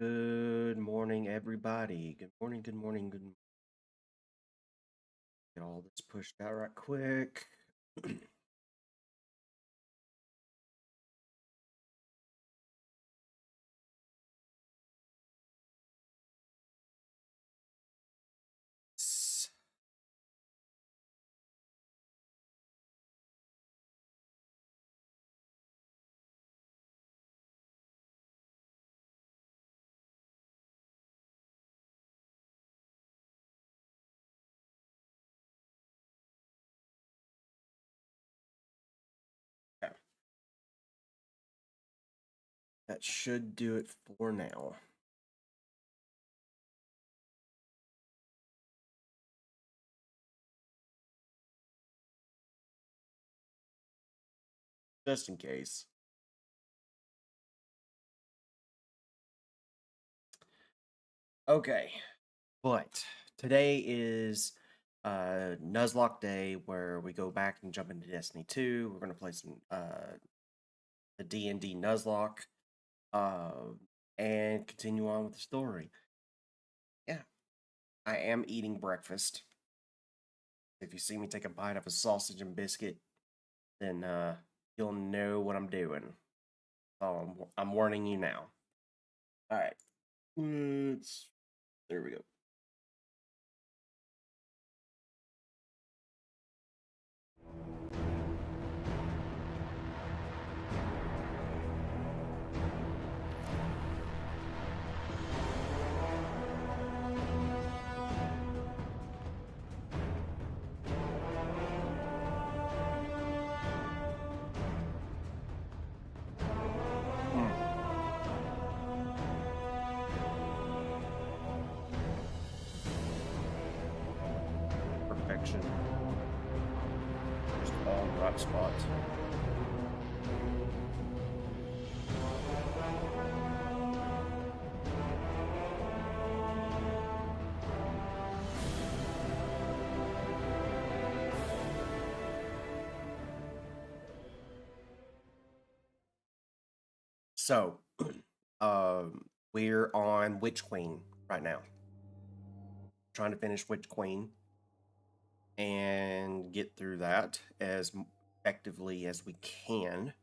Good morning, everybody. Good morning, good morning, good morning. Get all this pushed out right quick. Yeah, that should do it for now. Just in case. Okay, but today is Nuzlocke Day, where we go back and jump into Destiny 2. We're gonna play some the DnD Nuzlocke, and continue on with the story. Yeah, I am eating breakfast. If you see me take a bite of a sausage and biscuit, then you'll know what I'm doing. I'm warning you now. All right. There we go. Perfection. Just all the right spots. So, we're on Witch Queen right now. Trying to finish Witch Queen and get through that as effectively as we can.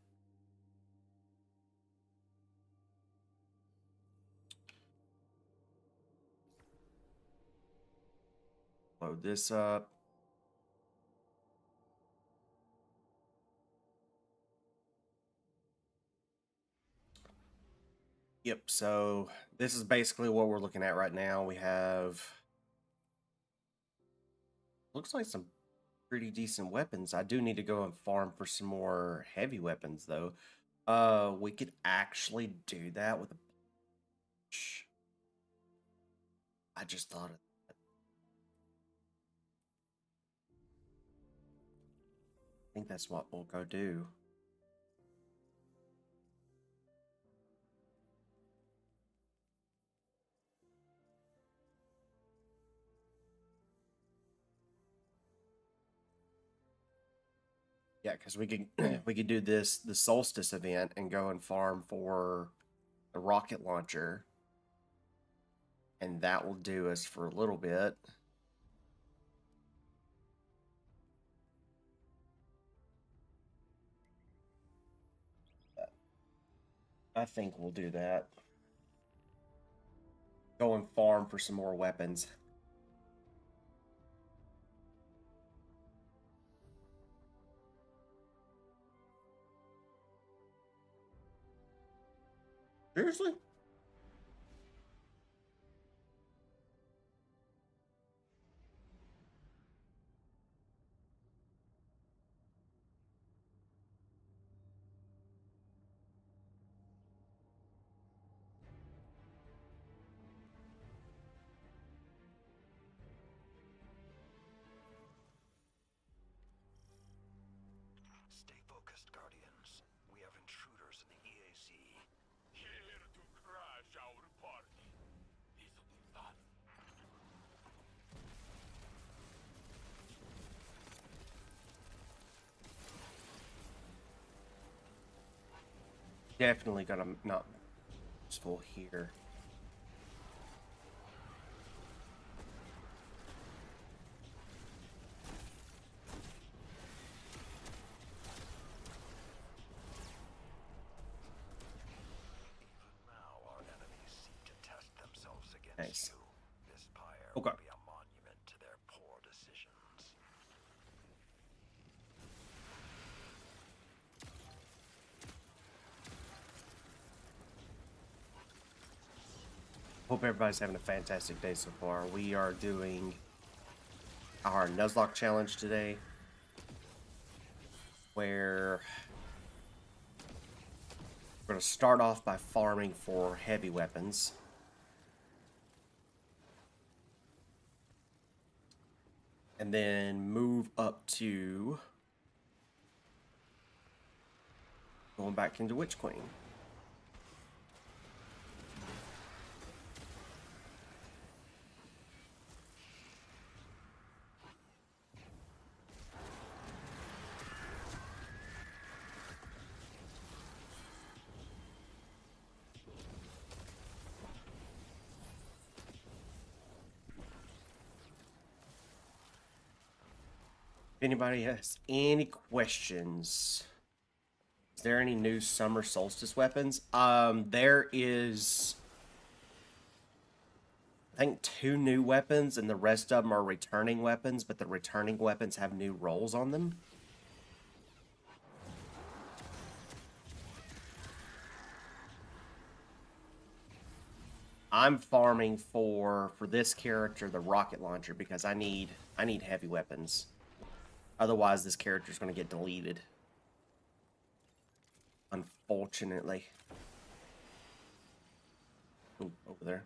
Load this up. Yep, so this is basically what we're looking at right now. We have looks like some pretty decent weapons. I do need to go and farm for some more heavy weapons though. We could actually do that with a bunch. I just thought of that. I think that's what we'll go do. Yeah, because we could we could do the solstice event and go and farm for the rocket launcher, and that will do us for a little bit. I think we'll do that. Go and farm for some more weapons. Seriously? Stay focused, Guardians. We have intruders in the EAC. Here to crash our party. This'll be fun. Definitely gonna not useful here. Hope everybody's having a fantastic day so far. We are doing our Nuzlocke challenge today, where we're going to start off by farming for heavy weapons. And then move up to going back into Witch Queen. If anybody has any questions, is there any new summer solstice weapons? There is, I think, 2 new weapons, and the rest of them are returning weapons, but the returning weapons have new rolls on them. I'm farming for this character the rocket launcher because I need heavy weapons. Otherwise, this character is going to get deleted. Unfortunately. Ooh, over there.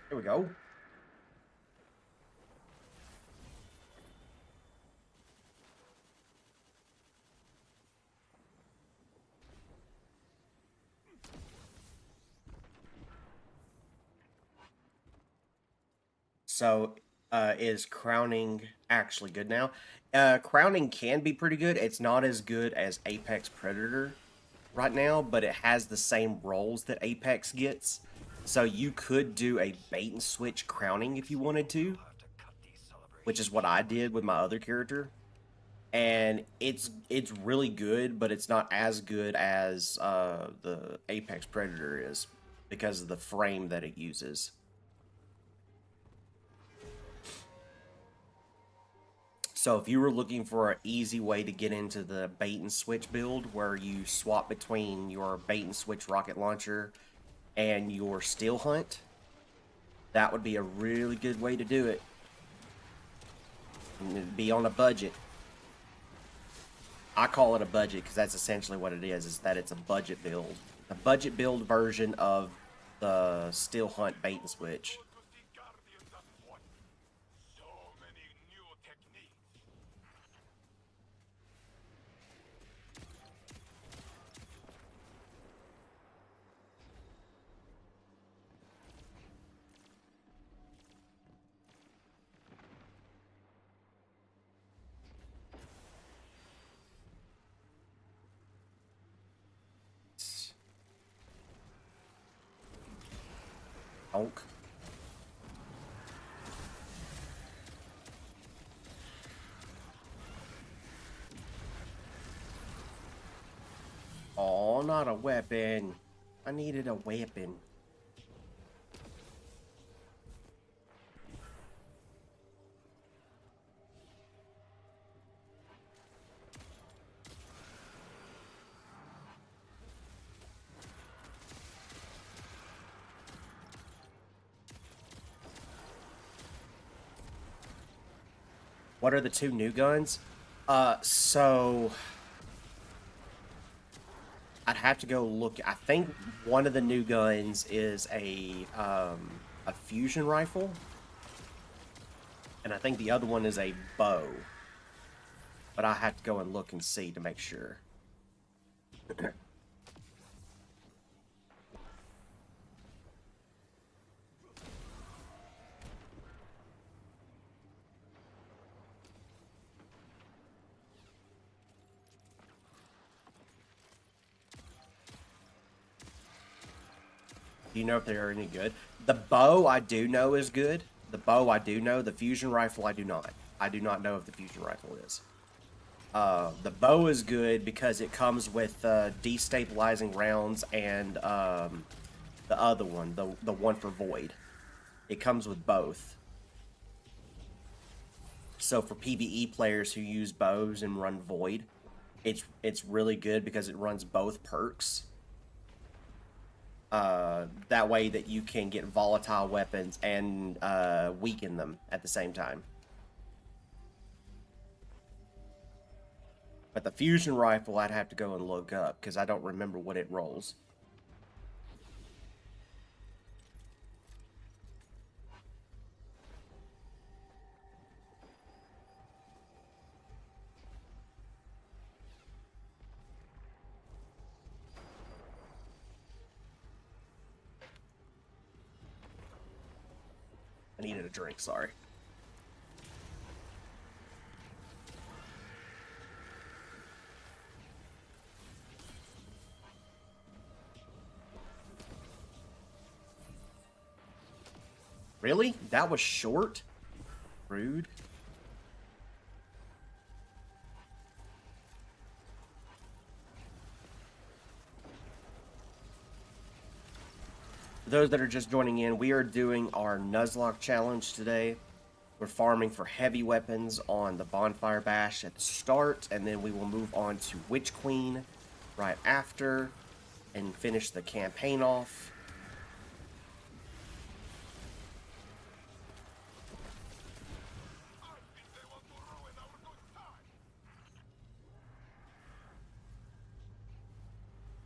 Here we go. So, is crowning actually good now? Crowning can be pretty good. It's not as good as Apex Predator right now, but it has the same rolls that Apex gets. So you could do a bait and switch crowning if you wanted to, which is what I did with my other character. And it's really good, but it's not as good as the Apex Predator is because of the frame that it uses. So if you were looking for an easy way to get into the bait and switch build where you swap between your bait and switch rocket launcher and your steel hunt, that would be a really good way to do it. And it'd be on a budget. I call it a budget because that's essentially what it is that it's a budget build. A budget build version of the steel hunt bait and switch. To see guardians at once. So many new techniques. Honk. Oh, not a weapon. I needed a weapon. What are the 2 new guns? So I'd have to go look. I think one of the new guns is a fusion rifle, and I think the other one is a bow. But I have to go and look and see to make sure. Do you know if they are any good? The bow I do know is good. The bow I do know. The fusion rifle I do not. I do not know if the fusion rifle is. The bow is good because it comes with destabilizing rounds and the other one, the one for void. It comes with both. So for PvE players who use bows and run void, it's really good because it runs both perks. That way that you can get volatile weapons and weaken them at the same time. But the fusion rifle I'd have to go and look up because I don't remember what it rolls. I needed a drink, sorry. Really? That was short? Rude. For those that are just joining in, we are doing our Nuzlocke challenge today. We're farming for heavy weapons on the Bonfire Bash at the start, and then we will move on to Witch Queen right after and finish the campaign off.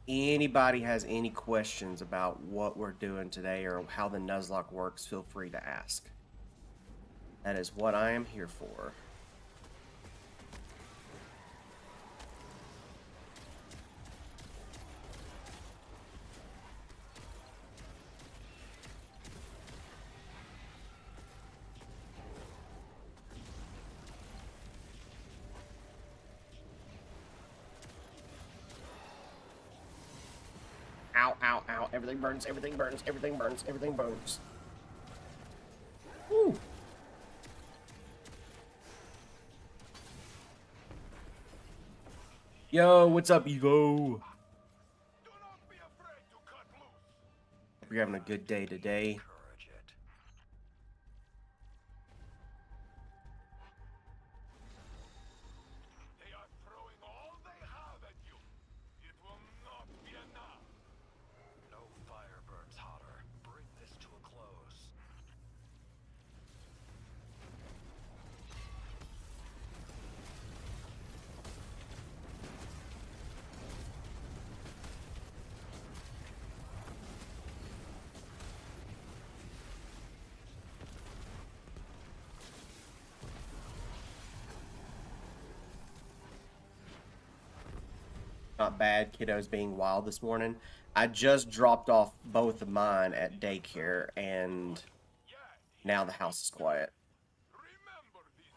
Anybody has any questions about what we're doing today or how the Nuzlocke works, feel free to ask. That is what I am here for. Ow, ow, ow. Everything burns, everything burns, everything burns, everything burns. Woo. Yo, what's up, Evo? Do not be afraid to cut loose. Hope you're having a good day today. Encourage it. They are throwing all they have at you. It will not be enough. No fire burns hotter. Bring this to a close. Not bad. Kiddos being wild this morning. I just dropped off both of mine at daycare, and now the house is quiet. Remember these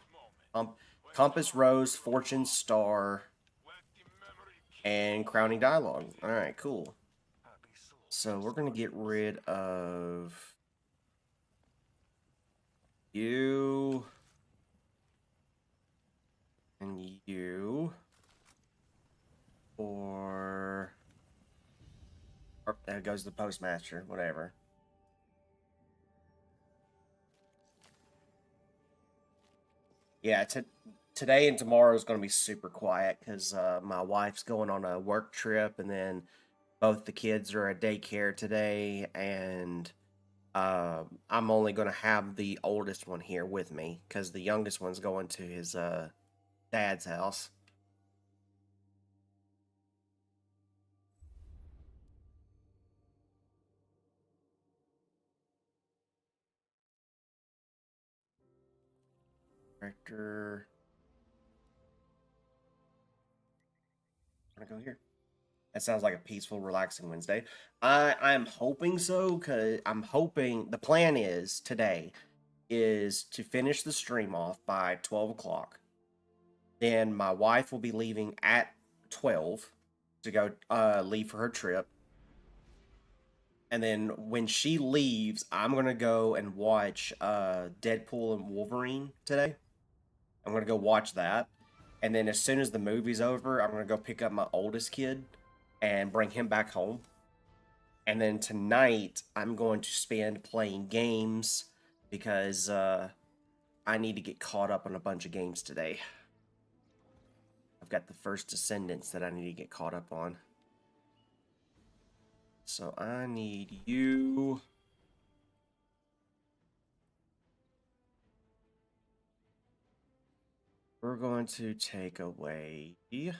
moments. Compass Rose, Fortune Star, Let the memory keep and Crowning Dialogue. Alright, cool. Happy souls. So we're going to get rid of you and you or there goes the postmaster, whatever. Yeah, today and tomorrow is going to be super quiet because my wife's going on a work trip, and then both the kids are at daycare today, and I'm only going to have the oldest one here with me because the youngest one's going to his dad's house. Director. I'm gonna go here. That sounds like a peaceful, relaxing Wednesday. I'm hoping so, because I'm hoping the plan is today is to finish the stream off by 12 o'clock. Then my wife will be leaving at 12 to go leave for her trip. And then when she leaves, I'm gonna go and watch Deadpool and Wolverine today. I'm gonna go watch that. And then as soon as the movie's over, I'm gonna go pick up my oldest kid and bring him back home. And then tonight, I'm going to spend playing games because I need to get caught up on a bunch of games today. I've got the first Descendants that I need to get caught up on. So I need you. We're going to take away you.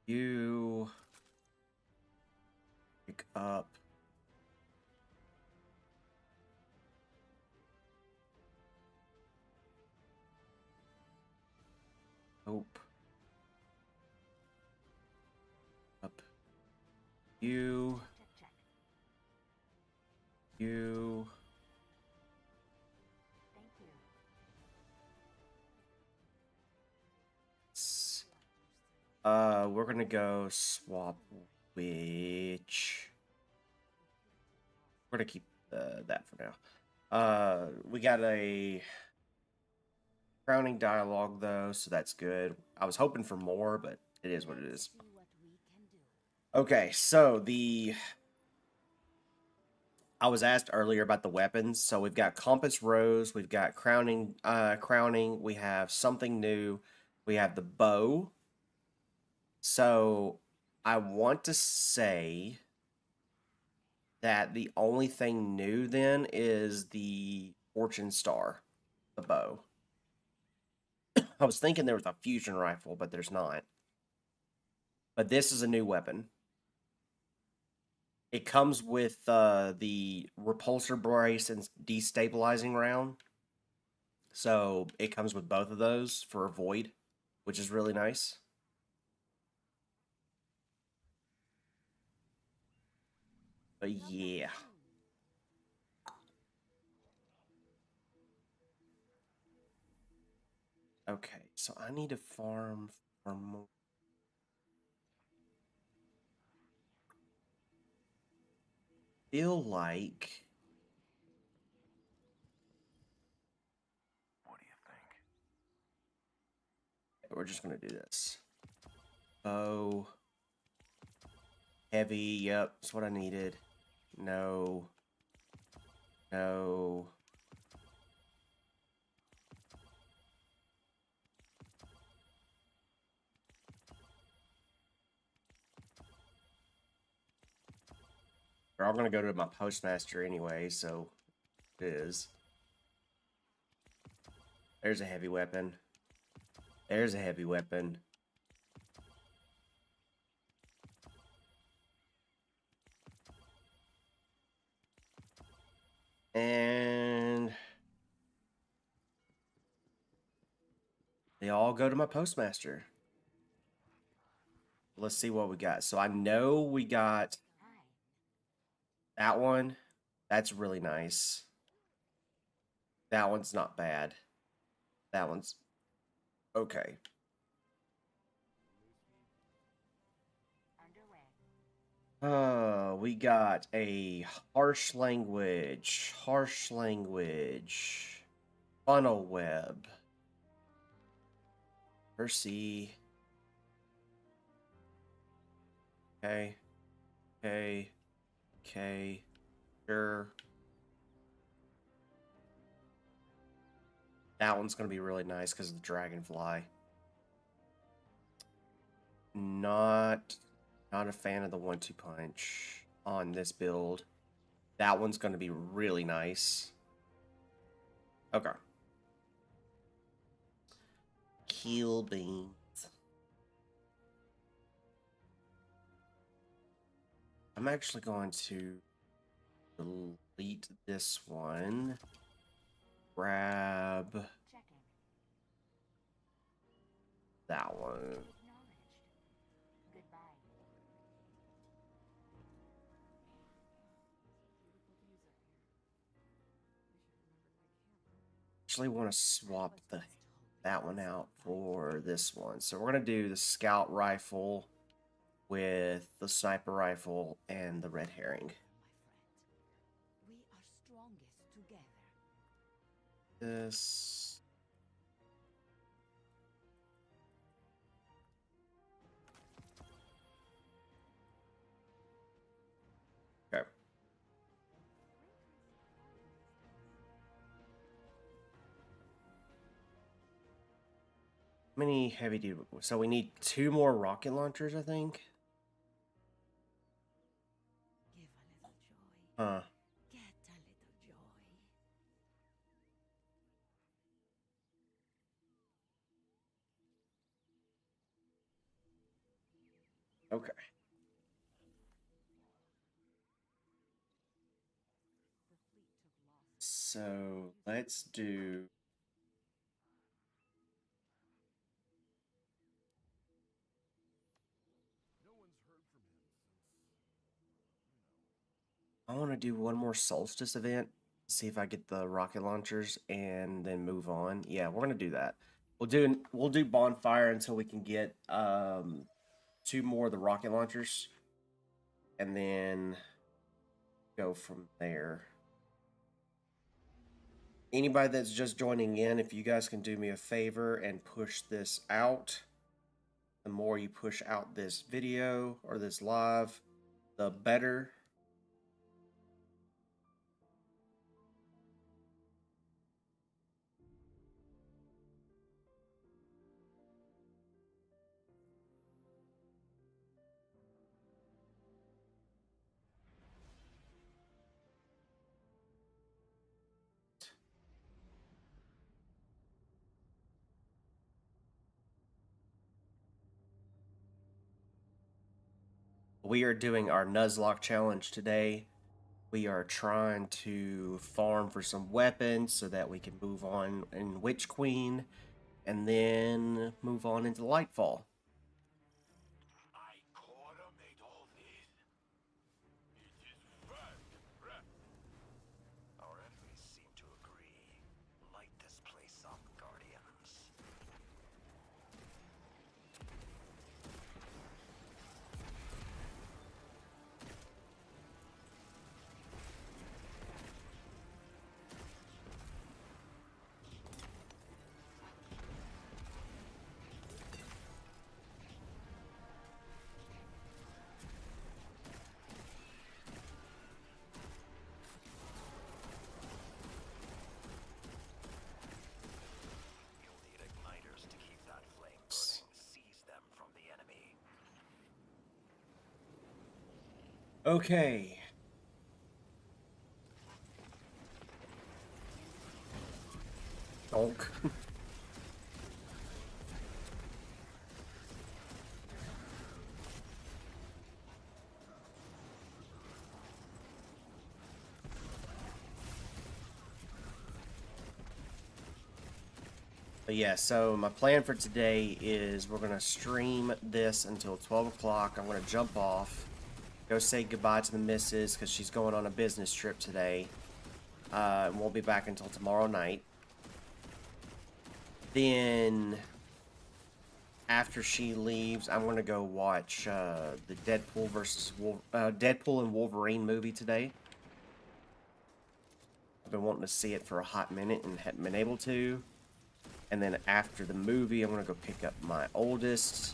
You pick up Hope. Up. You. You. We're gonna go swap which. We're gonna keep that for now. We got a crowning dialogue though, so that's good. I was hoping for more, but it is what it is. Okay, so I was asked earlier about the weapons. So we've got Compass Rose, we've got crowning, we have something new, we have the bow. So I want to say that the only thing new then is the Fortune Star, the bow. I was thinking there was a fusion rifle, but there's not. But this is a new weapon. It comes with the repulsor brace and destabilizing round. So it comes with both of those for a void, which is really nice. But yeah. Okay, so I need to farm for more. Feel like What do you think? we're just gonna do this. Oh, heavy. Yep, that's what I needed. No. No. They're all gonna go to my postmaster anyway, so it is. There's a heavy weapon. There's a heavy weapon. And they all go to my postmaster. Let's see what we got. So I know we got that one. That's really nice. That one's not bad. That one's okay. We got a harsh language, funnel web, Percy. Okay, okay, sure. That one's gonna be really nice because of the dragonfly. Not a fan of the 1-2 punch on this build. That one's gonna be really nice. Okay. Kill beans. I'm actually going to delete this one. Grab that one. actually want to swap that one out for this one. So we're going to do the scout rifle with the sniper rifle and the red herring. We are strongest together. This. Okay. How many heavy duty? So we need 2 more rocket launchers, I think. Give a little joy. Huh. Get a little joy. Okay. So let's do. I want to do one more solstice event. See if I get the rocket launchers and then move on. Yeah, we're gonna do that. We'll do bonfire until we can get 2 more of the rocket launchers, and then go from there. Anybody that's just joining in, if you guys can do me a favor and push this out, the more you push out this video or this live, the better. We are doing our Nuzlocke challenge today. We are trying to farm for some weapons so that we can move on in Witch Queen and then move on into Lightfall. I coordinate all this. It is fact, right? Our enemies seem to agree. Light this place up, Guardians. You'll need igniters to keep that flame burning. Seize them from the enemy. Okay. Donk. But yeah, so my plan for today is we're going to stream this until 12 o'clock. I'm going to jump off, go say goodbye to the missus because she's going on a business trip today. And won't be back until tomorrow night. Then, after she leaves, I'm going to go watch the Deadpool and Wolverine movie today. I've been wanting to see it for a hot minute and hadn't been able to. And then after the movie, I'm going to go pick up my oldest.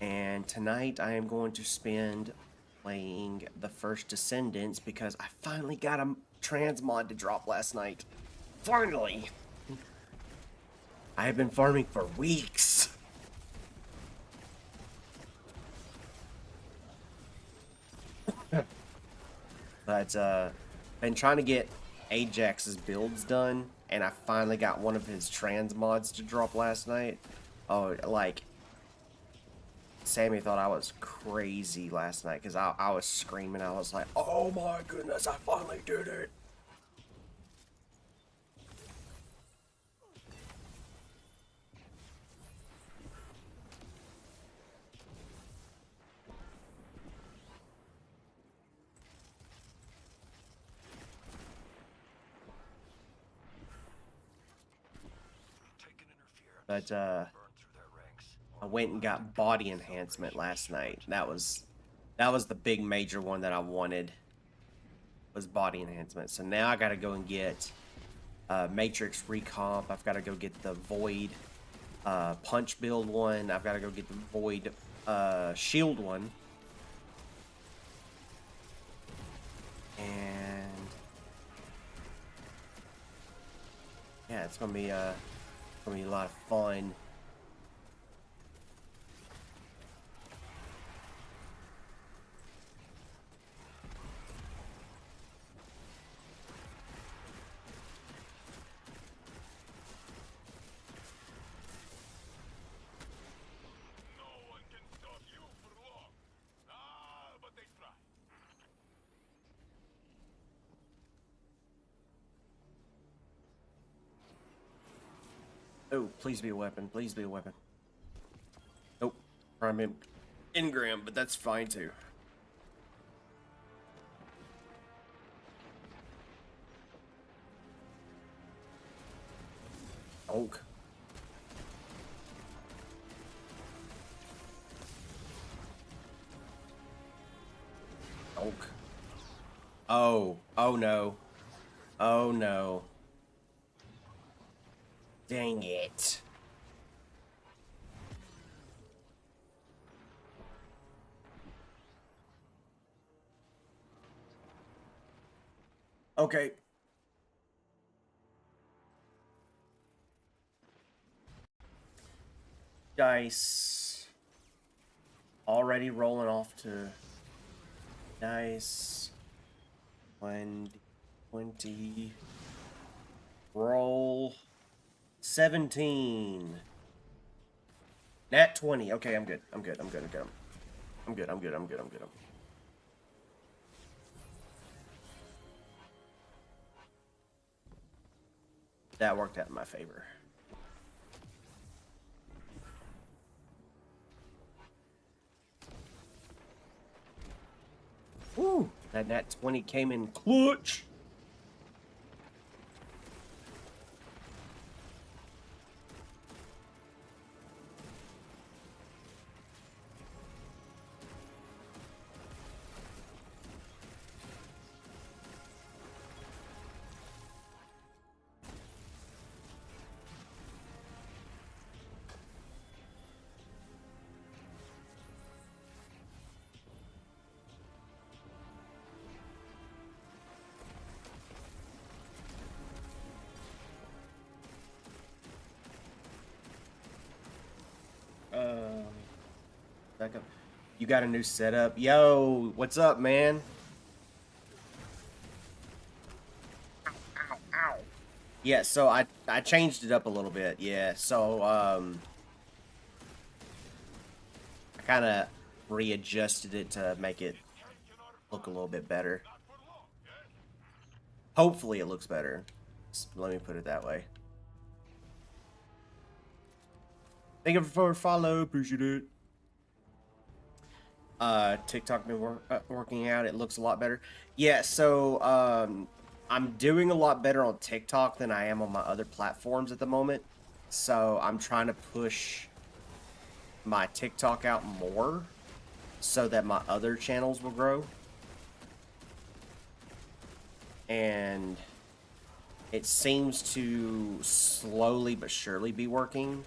And tonight, I am going to spend playing the first Descendants because I finally got a transmod to drop last night. Finally! I have been farming for weeks. But, been trying to get Ajax's builds done, and I finally got one of his transmods to drop last night. Oh, like, Sammy thought I was crazy last night because I was screaming. I was like, oh my goodness, I finally did it. But burn through their ranks. I went and got body enhancement last night. That was the big major one that I wanted, was body enhancement. So now I got to go and get Matrix Recomp. I've got to go get the Void Punch build one. I've got to go get the Void Shield one. And yeah, it's gonna be a lot of fun. No one can stop you for long. Ah, but they try. Oh, please be a weapon. Please be a weapon. Nope. Prime engram, but that's fine too. Oak. Oak. Oh. Oh no. Oh no. Dang it. Okay. Dice. Already rolling off to dice. 20. Roll. 17. Nat 20. Okay, I'm good. I'm good. I'm good. I'm good. I'm good. I'm good. I'm good. I'm good. That worked out in my favor. Woo! That nat 20 came in clutch. Back up. You got a new setup. Yo, what's up, man? Ow, ow, ow. Yeah, so I changed it up a little bit. Yeah, so I kind of readjusted it to make it look a little bit better. Hopefully it looks better. Let me put it that way. Thank you for follow. Appreciate it. TikTok been working out. It looks a lot better. Yeah, so I'm doing a lot better on TikTok than I am on my other platforms at the moment. So I'm trying to push my TikTok out more so that my other channels will grow. And it seems to slowly but surely be working.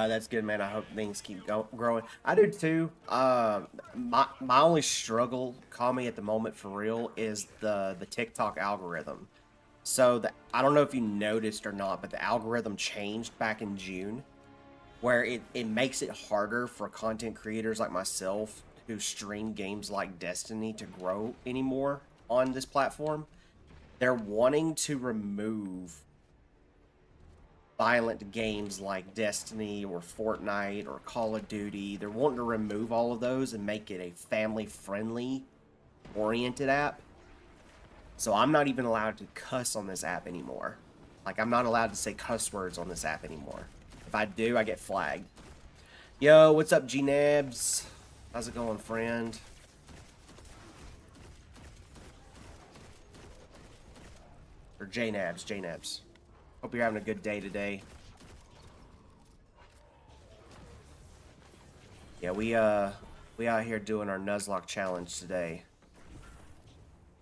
That's good, man. I hope things keep growing. I do too. My only struggle, call me at the moment for real, is the TikTok algorithm. So I don't know if you noticed or not, but the algorithm changed back in June, where it makes it harder for content creators like myself who stream games like Destiny to grow anymore on this platform. They're wanting to remove violent games like Destiny or Fortnite or Call of Duty. They're wanting to remove all of those and make it a family-friendly oriented app. So I'm not even allowed to cuss on this app anymore. Like, I'm not allowed to say cuss words on this app anymore. If I do, I get flagged. Yo, what's up, G-Nabs? How's it going, friend? Or J-Nabs, J-Nabs. Hope you're having a good day today. Yeah, we out here doing our Nuzlocke challenge today.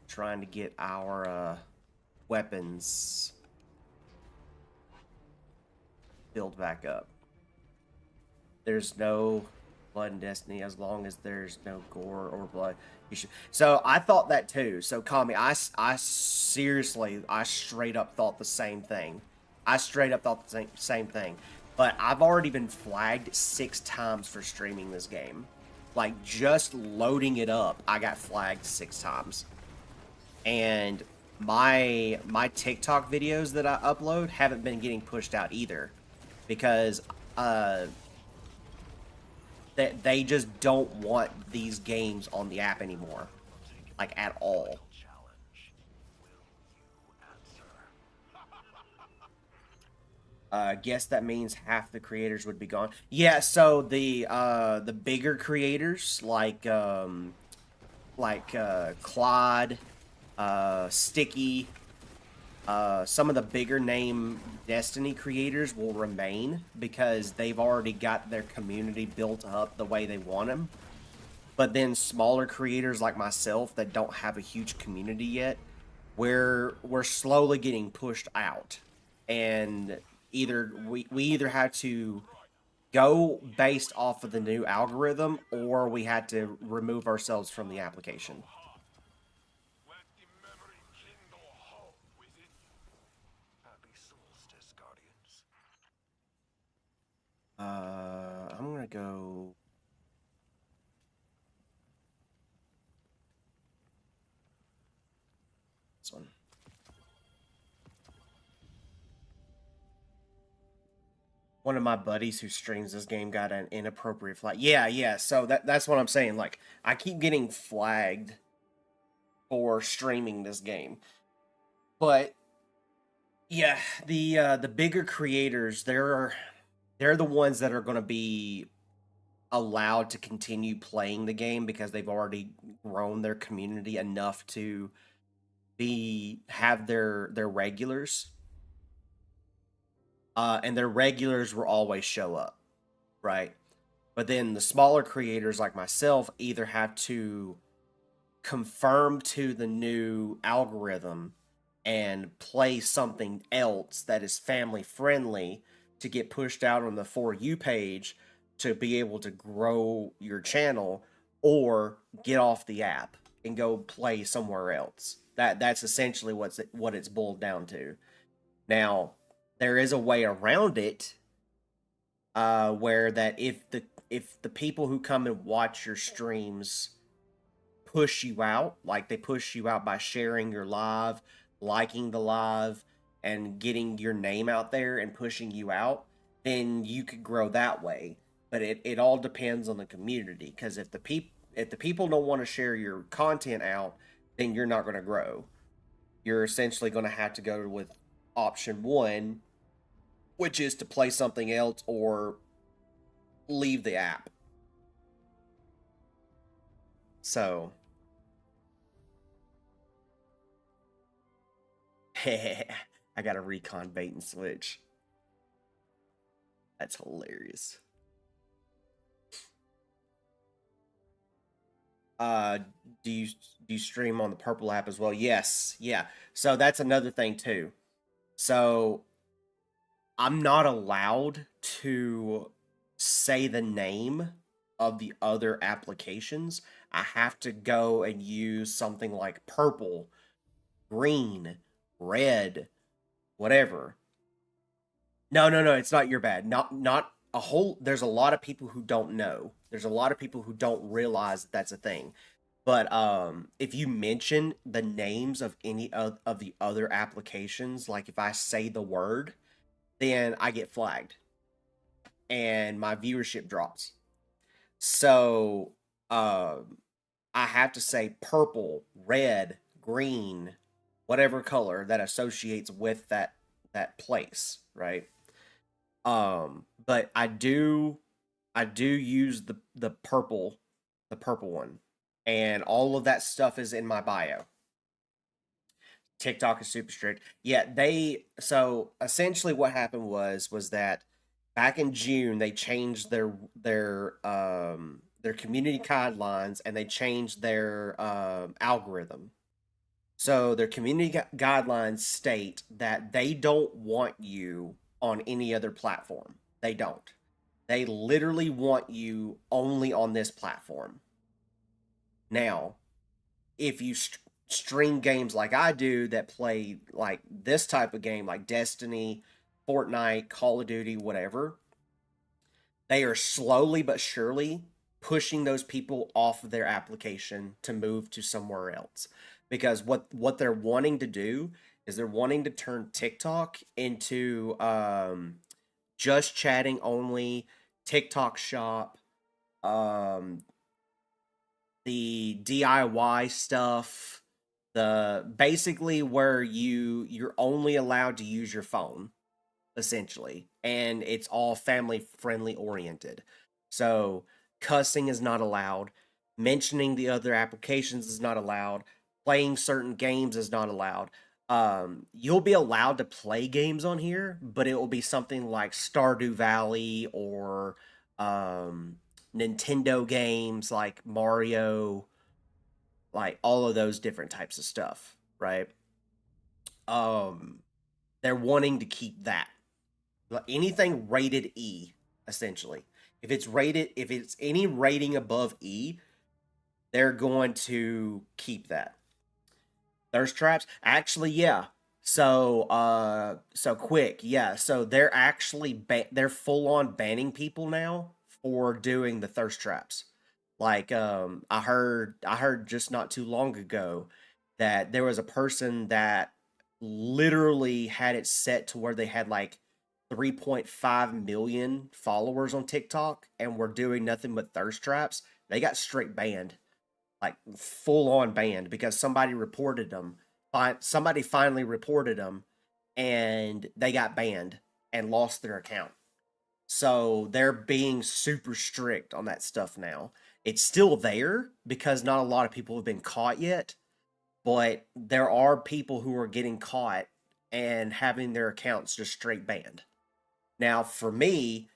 Trying to get our weapons build back up. There's no blood in Destiny as long as there's no gore or blood. You should. So I thought that too. So Kami, I seriously, I straight up thought the same thing. I straight up thought the same thing. But I've already been flagged 6 times for streaming this game. Like, just loading it up, I got flagged 6 times. And my TikTok videos that I upload haven't been getting pushed out either, because they just don't want these games on the app anymore, like at all. Challenge. Will you answer? Guess that means half the creators would be gone. Yeah, so the bigger creators like Claude, Sticky, some of the bigger name Destiny creators will remain because they've already got their community built up the way they want them. But then smaller creators like myself that don't have a huge community yet, we're slowly getting pushed out. And either we either had to go based off of the new algorithm, or we had to remove ourselves from the application. Let the memory kindle hope within you. Happy solstice, Guardians. I'm gonna go. This one. One of my buddies who streams this game got an inappropriate flag. Yeah. So that's what I'm saying. Like, I keep getting flagged for streaming this game, but yeah, the bigger creators, they're the ones that are going to be allowed to continue playing the game because they've already grown their community enough to have their regulars. And their regulars will always show up, right? But then the smaller creators like myself either have to conform to the new algorithm and play something else that is family friendly to get pushed out on the For You page to be able to grow your channel, or get off the app and go play somewhere else. That's essentially what it's boiled down to. Now, there is a way around it, where that if the people who come and watch your streams push you out, like they push you out by sharing your live, liking the live, and getting your name out there and pushing you out, then you could grow that way. But it all depends on the community, because if the people don't want to share your content out, then you're not going to grow. You're essentially going to have to go with option 1, which is to play something else or leave the app. So, I got a recon bait and switch. That's hilarious. Do you stream on the Purple app as well? Yes. Yeah. So that's another thing too. So I'm not allowed to say the name of the other applications. I have to go and use something like purple, green, red, whatever. No, it's not your bad. Not a whole. There's a lot of people who don't know. There's a lot of people who don't realize that that's a thing. But if you mention the names of any of the other applications, like if I say the word, then I get flagged and my viewership drops. So I have to say purple, red, green, whatever color that associates with that place, right? But I do I do use the purple one, and all of that stuff is in my bio. TikTok is super strict. Yeah, so essentially what happened was that back in June they changed their community guidelines, and they changed their algorithm. So their community guidelines state that they don't want you on any other platform. They don't. They literally want you only on this platform. Now, if you stream games like I do that play like this type of game, like Destiny, Fortnite, Call of Duty, whatever, they are slowly but surely pushing those people off of their application to move to somewhere else. Because what they're wanting to do is they're wanting to turn TikTok into just chatting only, TikTok shop, um, the DIY stuff, the basically where you're only allowed to use your phone essentially, and it's all family friendly oriented. So cussing is not allowed, mentioning the other applications is not allowed, playing certain games is not allowed. You'll be allowed to play games on here, but it will be something like Stardew Valley or um, Nintendo games like Mario, like all of those different types of stuff, right? Um, they're wanting to keep that anything rated E, essentially. If it's any rating above E, they're going to keep that. Thirst traps, actually, yeah. So quick, yeah. So they're actually they're full on banning people now for doing the thirst traps. Like, I heard just not too long ago that there was a person that literally had it set to where they had like 3.5 million followers on TikTok and were doing nothing but thirst traps. They got straight banned, like full on banned, because somebody reported them. Somebody finally reported them, and they got banned and lost their account. So they're being super strict on that stuff now. It's still there because not a lot of people have been caught yet, but there are people who are getting caught and having their accounts just straight banned. Now, for me,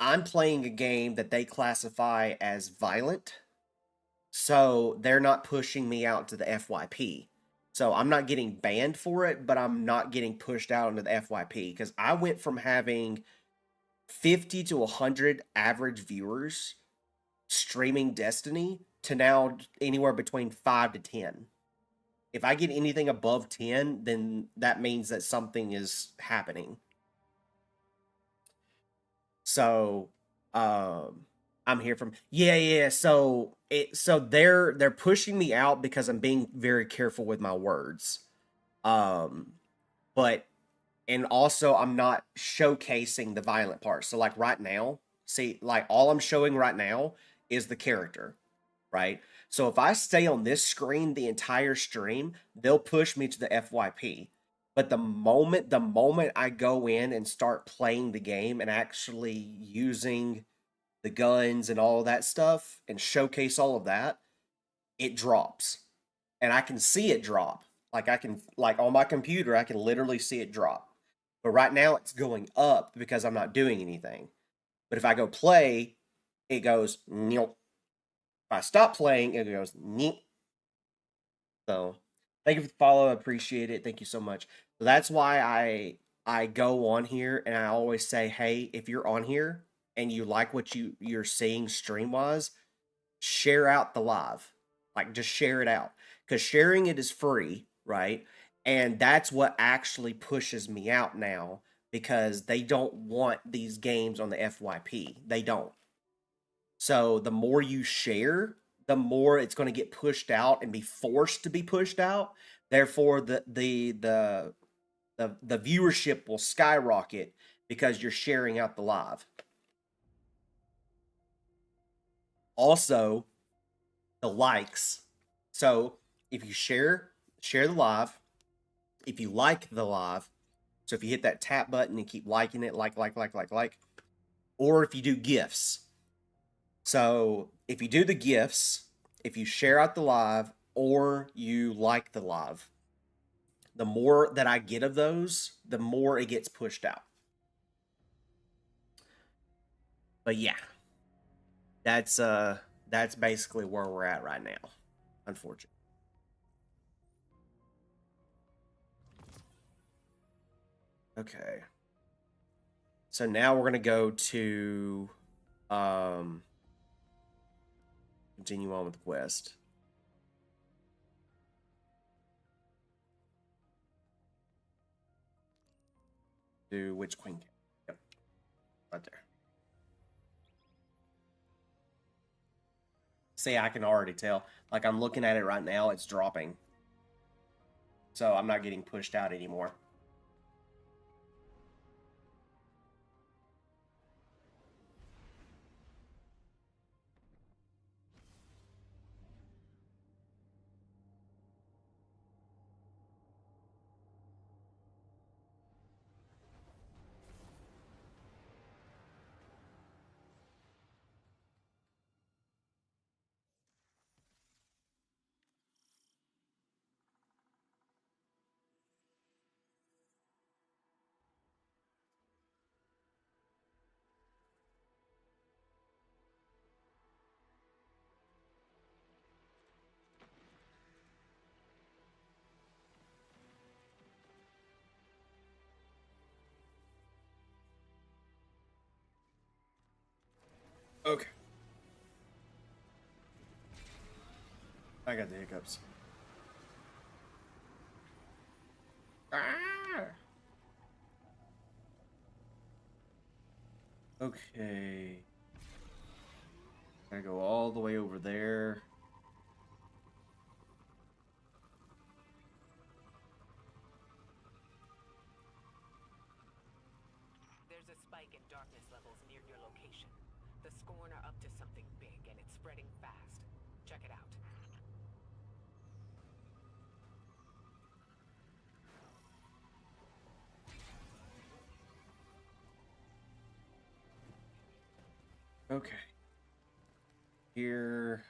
I'm playing a game that they classify as violent, so they're not pushing me out to the FYP. So I'm not getting banned for it, but I'm not getting pushed out into the FYP because I went from having 50 to 100 average viewers streaming Destiny to now anywhere between 5 to 10. If I get anything above 10, then that means that something is happening. So, I'm here from yeah. So they're pushing me out because I'm being very careful with my words. Um, but and also I'm not showcasing the violent part. So like right now, see, like all I'm showing right now is the character, right? So if I stay on this screen the entire stream, they'll push me to the FYP. But the moment I go in and start playing the game and actually using the guns and all of that stuff and showcase all of that, it drops. And I can see it drop. Like I can like on my computer, I can literally see it drop. But right now it's going up because I'm not doing anything. But if I go play, it goes nil. If I stop playing, it goes nil. So thank you for the follow. I appreciate it. Thank you so much. So that's why I go on here and I always say, hey, if you're on here and you like what you're seeing stream wise, share out the live. Like just share it out. Because sharing it is free, right? And that's what actually pushes me out now because they don't want these games on the FYP. They don't. So the more you share, the more it's going to get pushed out and be forced to be pushed out. Therefore, the viewership will skyrocket because you're sharing out the live. Also, the likes. So if you share the live. If you like the live, so if you hit that tap button and keep liking it, like, or if you do gifts, So if you do the gifts, if you share out the live, or you like the live, the more that I get of those, the more it gets pushed out. But yeah, that's basically where we're at right now, unfortunately. Okay. So now we're gonna go to continue on with the quest. Do Witch Queen. Yep. Right there. See, I can already tell. Like I'm looking at it right now, it's dropping. So I'm not getting pushed out anymore. Okay. I got the hiccups. Ah! Okay. Gotta go all the way over there. There's a spike in darkness levels near your location. The Scorn are up to something big, and it's spreading fast. Check it out. Okay. Here.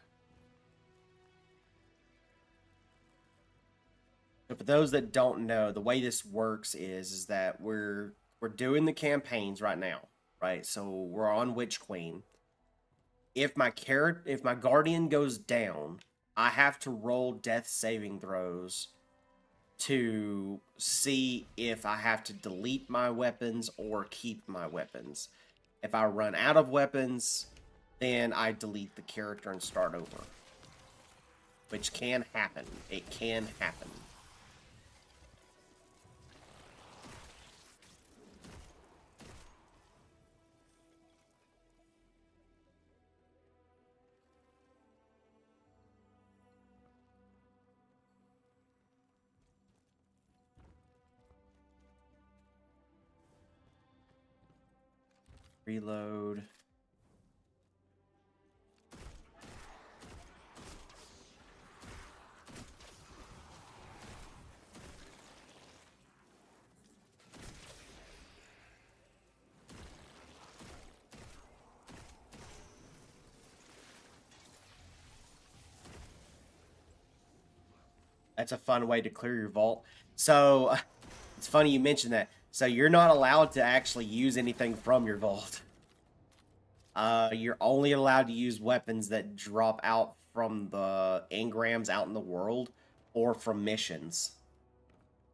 So for those that don't know, the way this works is that we're doing the campaigns right now, right? So we're on Witch Queen. If my guardian goes down, I have to roll death saving throws to see if I have to delete my weapons or keep my weapons. If I run out of weapons, then I delete the character and start over. Which can happen. It can happen. Reload. That's a fun way to clear your vault. So, it's funny you mentioned that. So, you're not allowed to actually use anything from your vault. You're only allowed to use weapons that drop out from the engrams out in the world or from missions.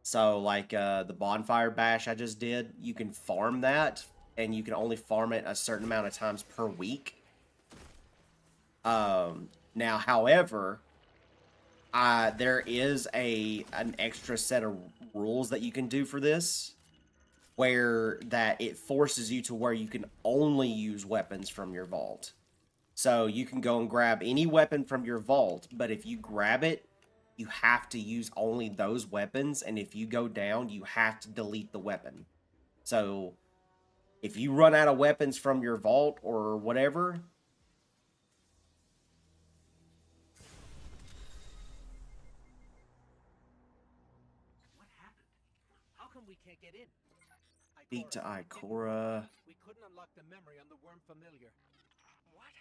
So, like the bonfire bash I just did, you can farm that, and you can only farm it a certain amount of times per week. Now, however, there is an extra set of rules that you can do for this, where that it forces you to where you can only use weapons from your vault. So you can go and grab any weapon from your vault, but if you grab it, you have to use only those weapons, and if you go down, you have to delete the weapon. So if you run out of weapons from your vault or whatever, What happened? How come we can't get in? speak to Ikora, Ikora. we couldn't unlock the memory on the worm familiar. What?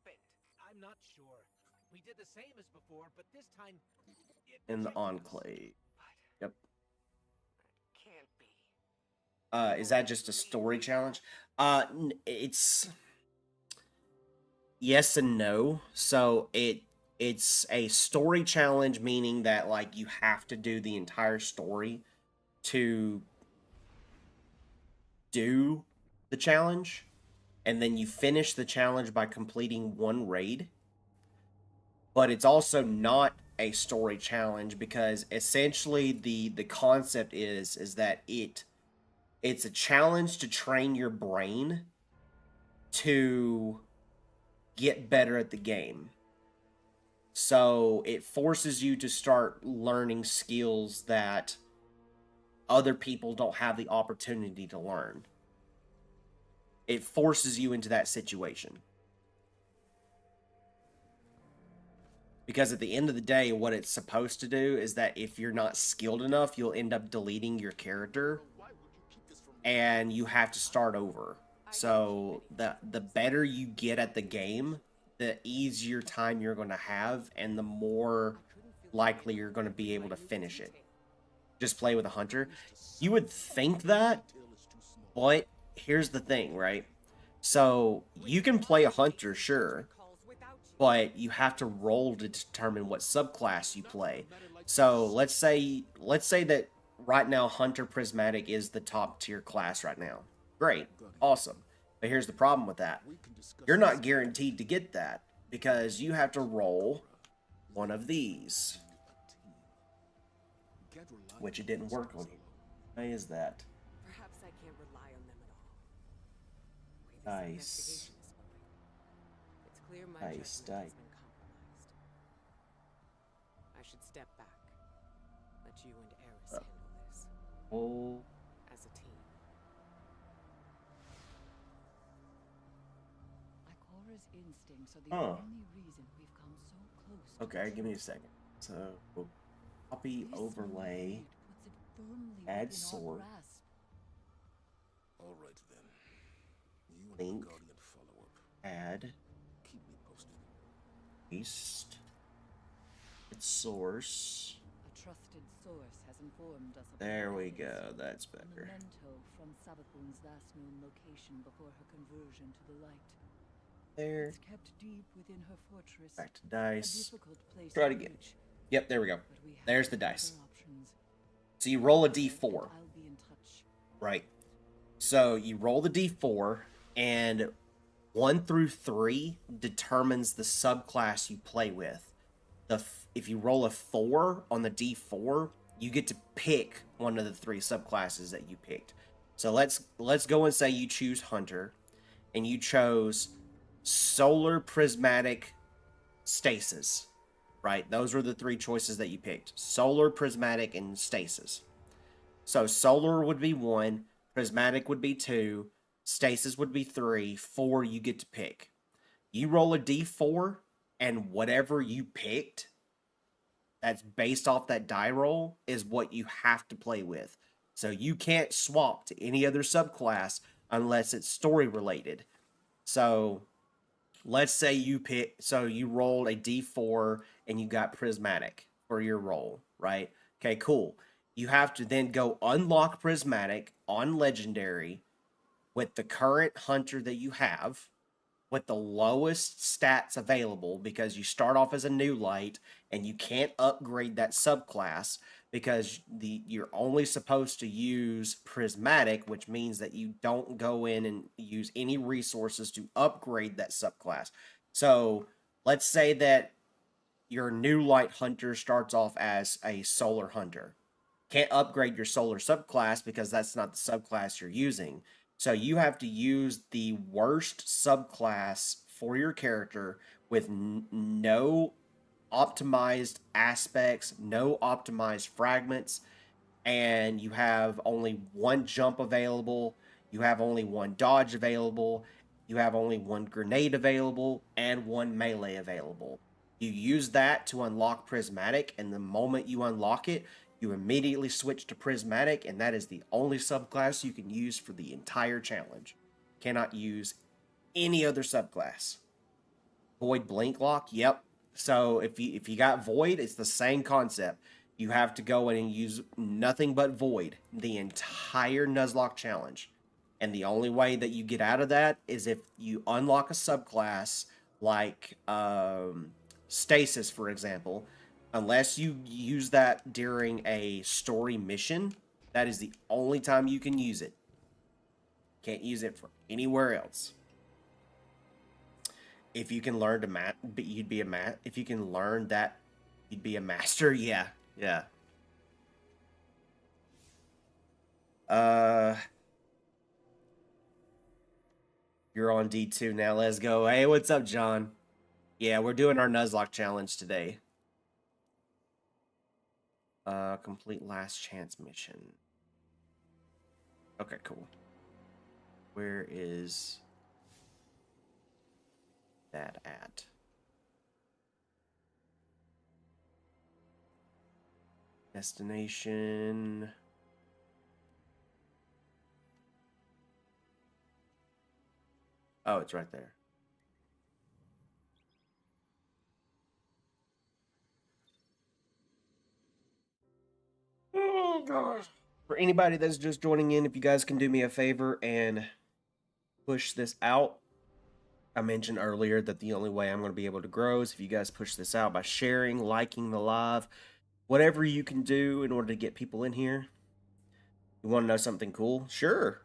happened? I'm not sure. We did the same as before, but this time it In the rejected us. Enclave. Yep. Can't be. Is that just a story challenge? It's yes and no. So it's a story challenge, meaning that like you have to do the entire story to do the challenge, and then you finish the challenge by completing one raid. But it's also not a story challenge because essentially the concept is that it's a challenge to train your brain to get better at the game. So it forces you to start learning skills that other people don't have the opportunity to learn. It forces you into that situation. Because at the end of the day, what it's supposed to do is that if you're not skilled enough, you'll end up deleting your character and you have to start over. So the better you get at the game, the easier time you're going to have and the more likely you're going to be able to finish it. Just play with a hunter. You would think that, but here's the thing, right? So you can play a hunter, sure, but you have to roll to determine what subclass you play. So let's say that right now Hunter Prismatic is the top tier class right now. Great, awesome. But here's the problem with that. You're not guaranteed to get that because you have to roll one of these, which it didn't work on you. Why is that? Perhaps I can't rely on them at all. The way this Dice. investigation is going. It's clear my Dice, judgment has dice. been compromised. I should step back. Let you and Eris handle this. Oh, As a team. Ikora's instincts are the Huh. only reason we've come so close to okay, the give me a truth. second. So, we'll copy, This overlay, moonlight puts it firmly add within our sword. grasp. All right then. You and Link. the Guardian follow up. add, Keep me posted. paste, its source. A trusted source has informed us of the There we presence go, of that's a better. memento from Sabathun's last known location before her conversion to the light. There. It's kept deep within her fortress. Back to A dice. difficult place Try it to again. reach, Yep, there we go. but we have There's the other dice. options. So you roll a d4, I'll be in touch. right? So you roll the d4, and 1 through 3 determines the subclass you play with. If you roll a 4 on the d4, you get to pick one of the 3 subclasses that you picked. So let's go and say you choose Hunter, and you chose Solar Prismatic Stasis, right? Those were the 3 choices that you picked. Solar, Prismatic, and Stasis. So Solar would be 1, Prismatic would be 2, Stasis would be 3, 4 you get to pick. You roll a d4, and whatever you picked that's based off that die roll is what you have to play with. So you can't swap to any other subclass unless it's story related. So let's say you rolled a d4 and you got Prismatic for your roll, right? Okay, cool. You have to then go unlock Prismatic on Legendary with the current Hunter that you have, with the lowest stats available, because you start off as a new light and you can't upgrade that subclass because you're only supposed to use Prismatic, which means that you don't go in and use any resources to upgrade that subclass. So let's say that your new light hunter starts off as a solar hunter. Can't upgrade your solar subclass because that's not the subclass you're using. So you have to use the worst subclass for your character with no optimized aspects, no optimized fragments, and you have only one jump available, you have only one dodge available, you have only one grenade available, and one melee available. You use that to unlock Prismatic, and the moment you unlock it, you immediately switch to Prismatic, and that is the only subclass you can use for the entire challenge. Cannot use any other subclass. Void blink lock. Yep. So if you got void, it's the same concept. You have to go in and use nothing but void the entire Nuzlocke challenge. And the only way that you get out of that is if you unlock a subclass like Stasis, for example. Unless you use that during a story mission, that is the only time you can use it. Can't use it for anywhere else. If you can learn to you'd be a if you can learn that, you'd be a master. Yeah, yeah. You're on D2 now. Let's go. Hey, what's up, John? Yeah, we're doing our Nuzlocke challenge today. Complete last chance mission. Okay, cool. Where is that at? Destination. Oh, it's right there. Oh, gosh. For anybody that's just joining in, if you guys can do me a favor and push this out. I mentioned earlier that the only way I'm going to be able to grow is if you guys push this out by sharing, liking the live, whatever you can do in order to get people in here. You want to know something cool? Sure.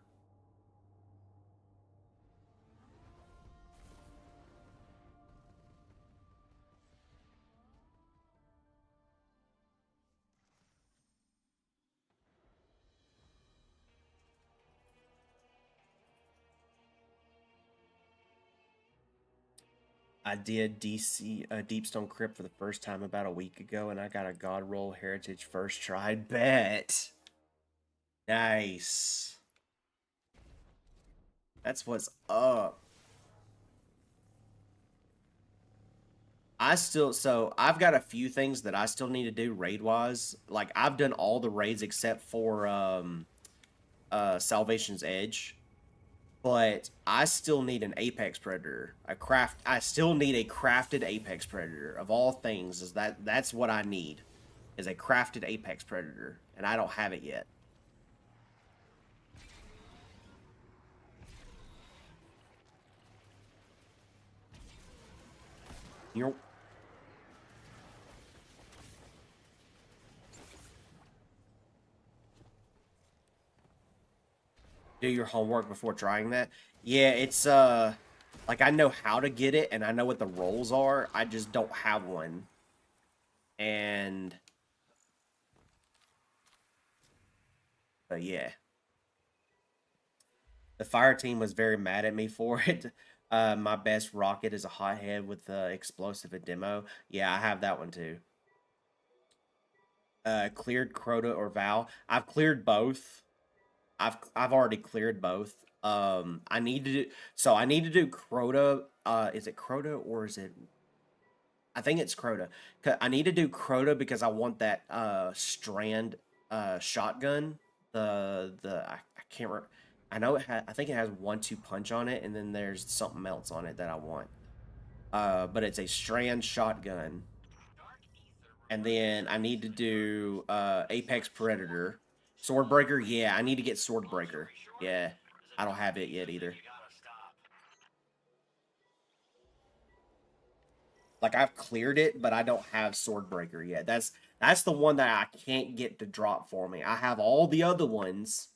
I did Deepstone Crypt for the first time about a week ago, and I got a God Roll Heritage first try. Bet. Nice. That's what's up. So I've got a few things that I still need to do raid-wise. Like, I've done all the raids except for Salvation's Edge. But I still need an Apex Predator. I still need a crafted Apex Predator. Of all things, that's what I need. Is a crafted Apex Predator. And I don't have it yet. You're... Do your homework before trying that. Yeah, it's like I know how to get it and I know what the roles are. I just don't have one. And but yeah. The fire team was very mad at me for it. My best rocket is a hothead with explosive and demo. Yeah, I have that one too. Cleared Crota or Val. I've cleared both. I've already cleared both. I need to do Crota. Is it Crota or is it? I think it's Crota. I need to do Crota because I want that strand shotgun. I can't remember. I know I think it has 1-2 punch on it, and then there's something else on it that I want. But it's a strand shotgun. And then I need to do Apex Predator. Swordbreaker, yeah, I need to get Swordbreaker. Yeah, I don't have it yet either. Like, I've cleared it, but I don't have Swordbreaker yet. That's the one that I can't get to drop for me. I have all the other ones,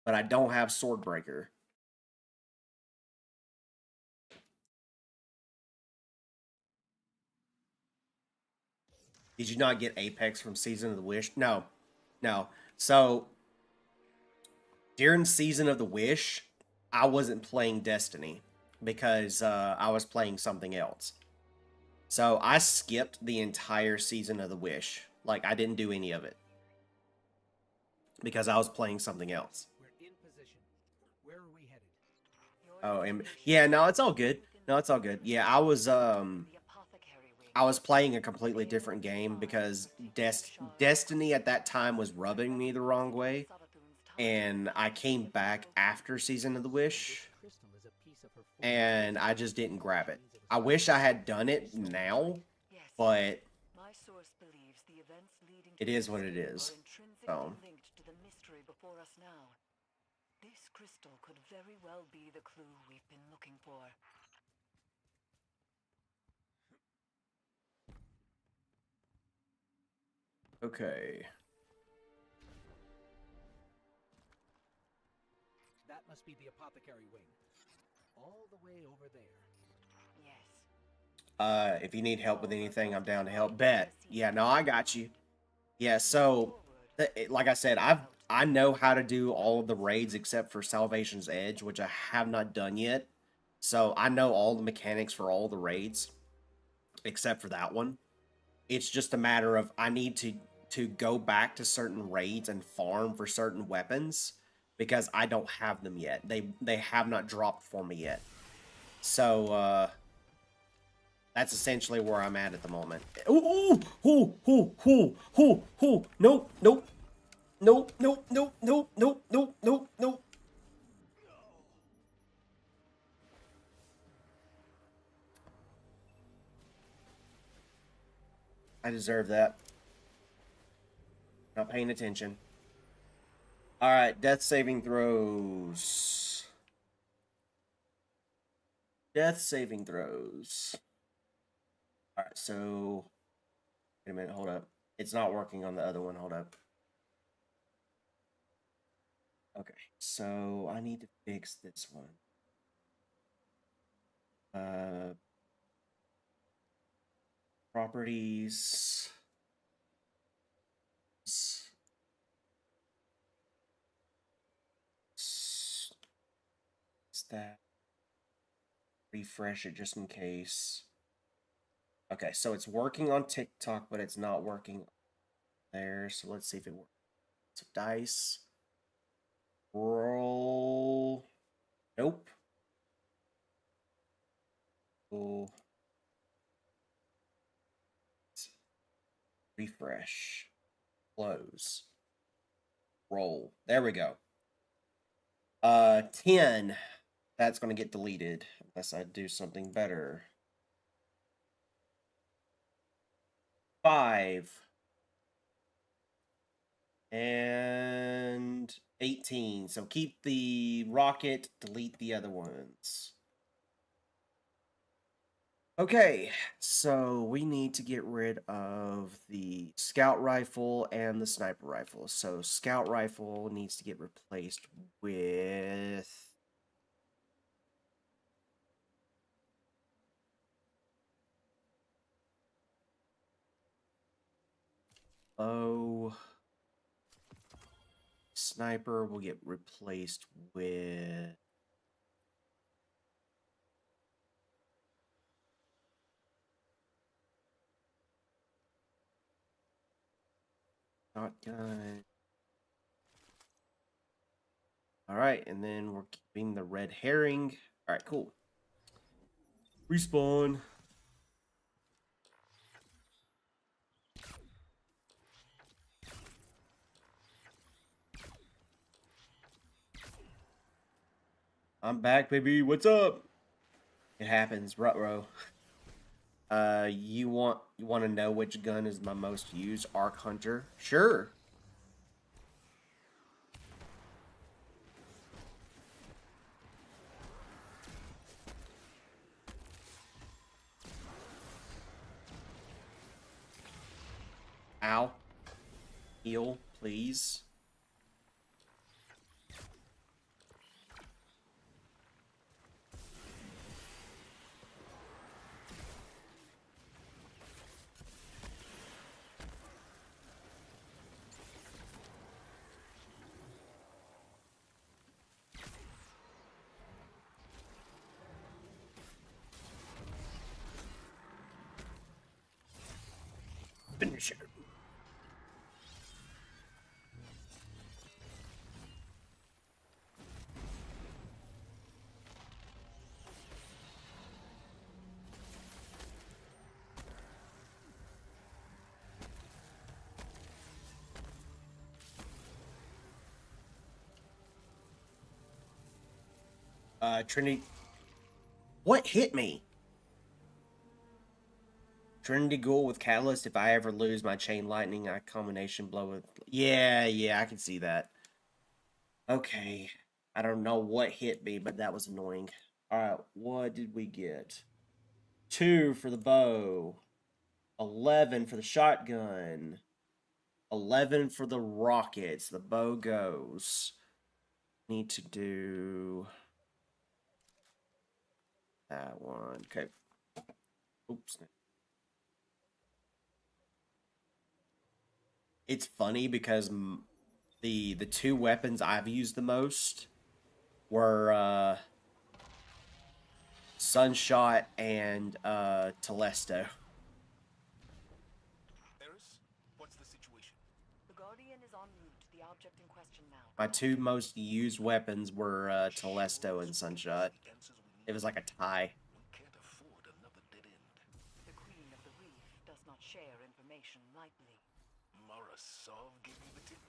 but I don't have Swordbreaker. Did you not get Apex from Season of the Wish? No. No. So, during Season of the Wish, I wasn't playing Destiny because I was playing something else. So, I skipped the entire Season of the Wish. Like, I didn't do any of it because I was playing something else. We're in position. Where are we headed? Oh, and yeah, no, it's all good. No, it's all good. Yeah, I was playing a completely different game because Destiny at that time was rubbing me the wrong way, and I came back after Season of the Wish, and I just didn't grab it. I wish I had done it now, Yes. but My source believes the events leading to it is what it this is. are intrinsically So, linked to the mystery before us now. This crystal could very well be the clue we've been looking for. okay. That must be the apothecary wing. All the way over there. Yes. If you need help with anything, I'm down to help. Bet. Yeah, no, I got you. Yeah, so like I said, I know how to do all of the raids except for Salvation's Edge, which I have not done yet. So I know all the mechanics for all the raids except for that one. It's just a matter of I need to go back to certain raids and farm for certain weapons because I don't have them yet. They have not dropped for me yet. So that's essentially where I'm at the moment. Ooh, ooh, ooh, ooh, ooh, ooh. Nope, nope. Nope, nope, nope, nope, nope, nope, nope, nope. I deserve that. Not paying attention. Alright, death saving throws. Death saving throws. Alright, so... Wait a minute, hold up. It's not working on the other one, hold up. Okay, so I need to fix this one. Properties. That. Refresh it just in case. Okay, so it's working on TikTok, but it's not working there. So let's see if it works. So dice. Roll. Nope. Oh. Refresh. Close. Roll. There we go. 10. That's going to get deleted unless I do something better. 5. And 18. So keep the rocket, delete the other ones. Okay, so we need to get rid of the scout rifle and the sniper rifle. So scout rifle needs to get replaced with... Oh, sniper will get replaced with... Shotgun. Alright, and then we're keeping the red herring. Alright, cool. Respawn. I'm back, baby. What's up? It happens, ruh-roh. You want to know which gun is my most used? Arc Hunter? Sure. Ow. Heal, please. Finish it. Trinity. What hit me? Trinity Ghoul with Catalyst. If I ever lose my Chain Lightning, I combination blow with. Yeah, I can see that. Okay. I don't know what hit me, but that was annoying. Alright, what did we get? 2 for the bow. 11 for the shotgun. 11 for the rockets. The bow goes. Need to do that one. Okay. Oops. It's funny because the two weapons I've used the most were Sunshot and Telesto. Eris, what's the situation? The Guardian is en route to the object in question now. My two most used weapons were Telesto and Sunshot. It was like a tie. We can't afford another dead end. The Queen of the Reef does not share information lightly. Mara Sov gave you the tip.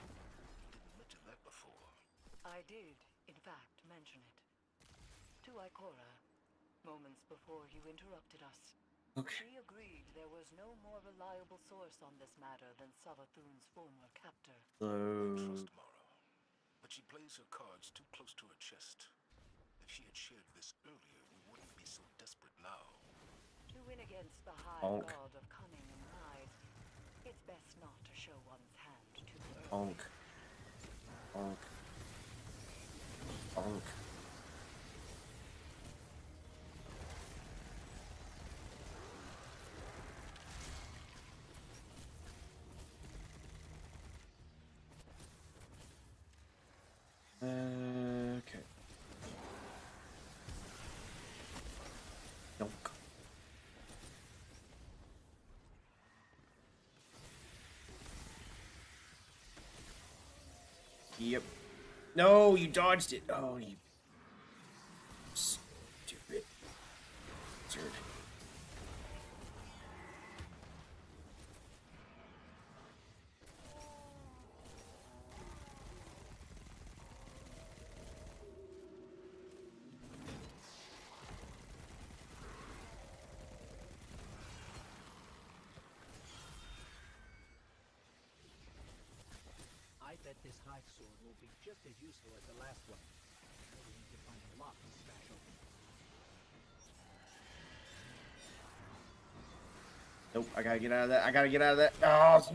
You didn't mention that before. I did, in fact, mention it. To Ikora, moments before you interrupted us. Okay. She agreed there was no more reliable source on this matter than Savathun's former captor. So Trust Mara. But she plays her cards too close to her chest. If she had shared this earlier, we wouldn't be so desperate now. To win against the high Bonk. god of cunning and lies, it's best not to show one's hand too early. bonk. Bonk. Bonk. Okay. Donk. Yep. No, you dodged it. Oh, you stupid wizard. I bet this hive sword will be just as useful as the last one. We need to find a lock to smash open. Nope, I gotta get out of that. I gotta get out of that. Oh.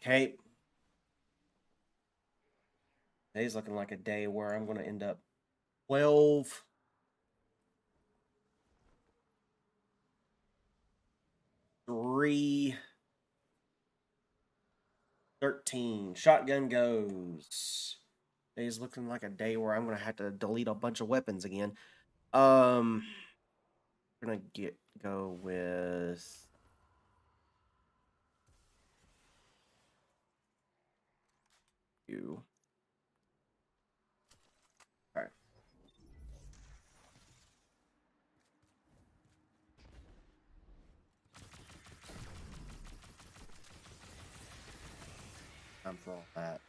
Okay. Today's looking like a day where I'm gonna end up 12. 3. 13. Shotgun goes. Today's looking like a day where I'm gonna have to delete a bunch of weapons again. We're gonna go with you. All right. Time for all that.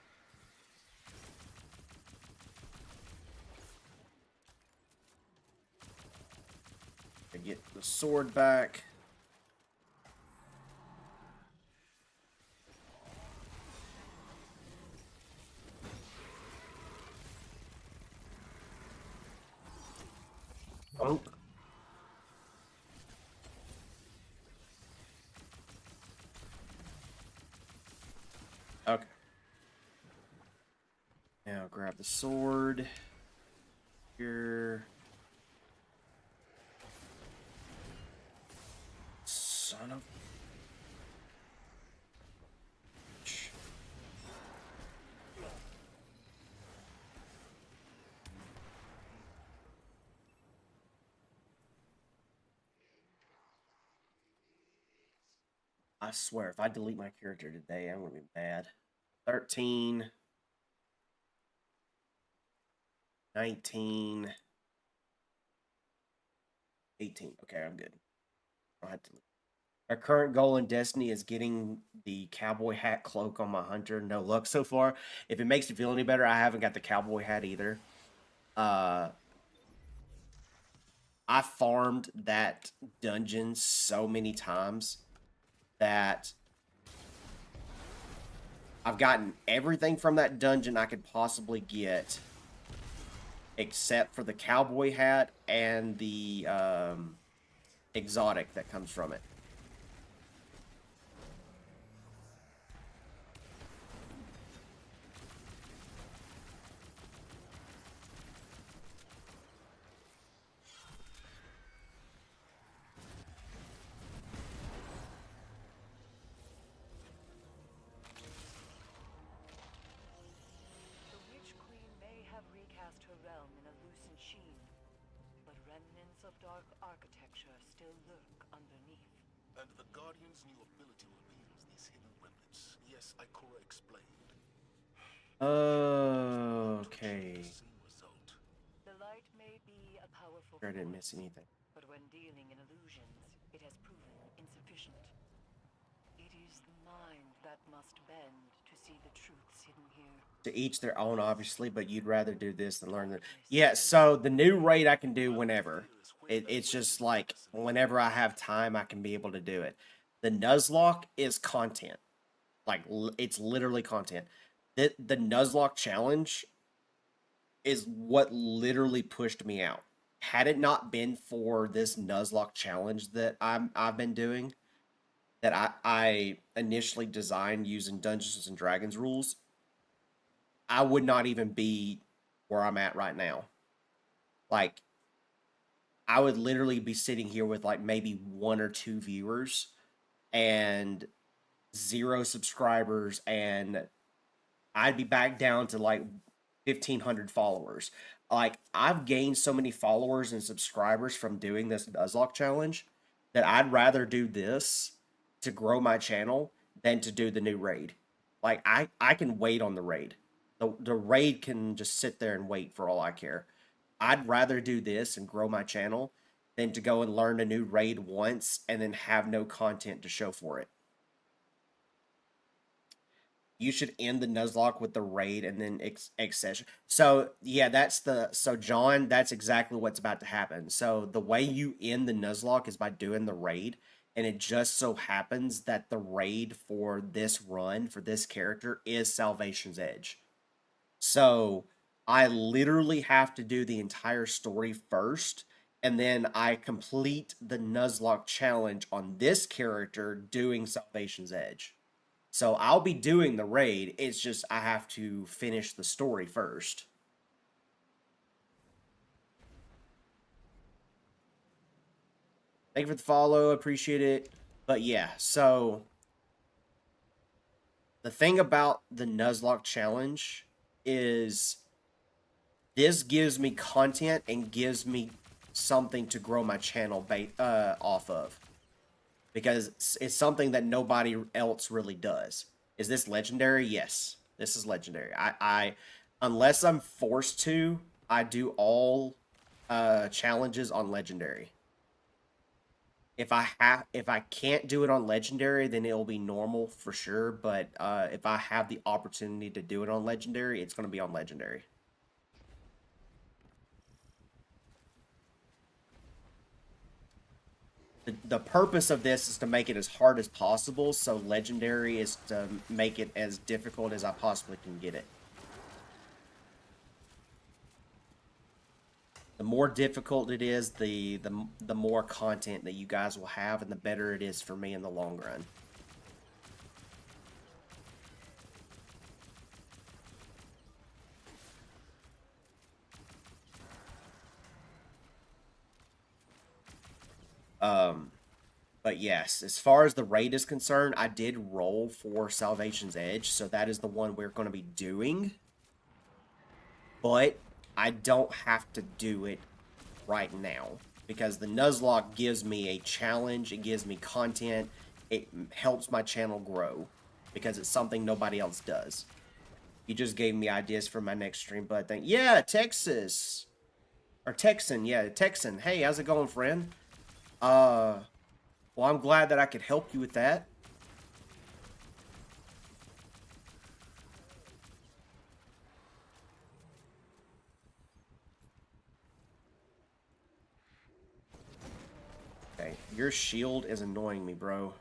I get the sword back. Oh. Okay. Now grab the sword. Here. Son of. I swear, if I delete my character today, I'm gonna be mad. 13. 19. 18. Okay, I'm good. I don't have to. Our current goal in Destiny is getting the cowboy hat cloak on my hunter. No luck so far. If it makes you feel any better, I haven't got the cowboy hat either. I I farmed that dungeon so many times that I've gotten everything from that dungeon I could possibly get, except for the cowboy hat and the exotic that comes from it. The Witch Queen may have recast her realm in a lucent sheen, but remnants of dark architecture still lurk underneath. And the Guardian's new ability reveals these hidden remnants. Yes, Ikora explained. Okay. The same result. The light may be a powerful Sure I didn't miss force, anything. but when dealing in illusions, it has proven insufficient. It is the mind that must bend to see the truths hidden here. To each their own, obviously, but you'd rather do this than learn that. Yeah, so the new raid I can do whenever. It's just like whenever I have time, I can be able to do it. The Nuzlocke is content. Like, it's literally content. The Nuzlocke challenge is what literally pushed me out. Had it not been for this Nuzlocke challenge that I've been doing, that I initially designed using Dungeons and Dragons rules, I would not even be where I'm at right now. Like, I would literally be sitting here with like maybe 1 or 2 viewers and 0 subscribers, and I'd be back down to like 1,500 followers. Like, I've gained so many followers and subscribers from doing this Nuzlocke challenge that I'd rather do this to grow my channel than to do the new raid. Like, I can wait on the raid. The raid can just sit there and wait for all I care. I'd rather do this and grow my channel than to go and learn a new raid once and then have no content to show for it. You should end the Nuzlocke with the raid and then accession. So yeah, so John, that's exactly what's about to happen. So the way you end the Nuzlocke is by doing the raid, and it just so happens that the raid for this run for this character is Salvation's Edge. So I literally have to do the entire story first, and then I complete the Nuzlocke challenge on this character doing Salvation's Edge. So I'll be doing the raid, it's just I have to finish the story first. Thank you for the follow, appreciate it. But yeah, so the thing about the Nuzlocke challenge is this gives me content and gives me something to grow my channel off of. Because it's something that nobody else really does. Is this legendary? Yes, this is legendary. I unless I'm forced to, I do all challenges on legendary. If I can't do it on legendary, then it'll be normal for sure. But if I have the opportunity to do it on legendary, it's going to be on legendary. The purpose of this is to make it as hard as possible, so legendary is to make it as difficult as I possibly can get it. The more difficult it is, the more content that you guys will have, and the better it is for me in the long run. But yes, as far as the raid is concerned, I did roll for Salvation's Edge, so that is the one we're going to be doing. But I don't have to do it right now, because the Nuzlocke gives me a challenge, it gives me content, it helps my channel grow, because it's something nobody else does. You just gave me ideas for my next stream, but thank yeah, Texas. Or Texan, yeah, Texan. Hey, how's it going, friend? Well, I'm glad that I could help you with that. Okay, your shield is annoying me, bro.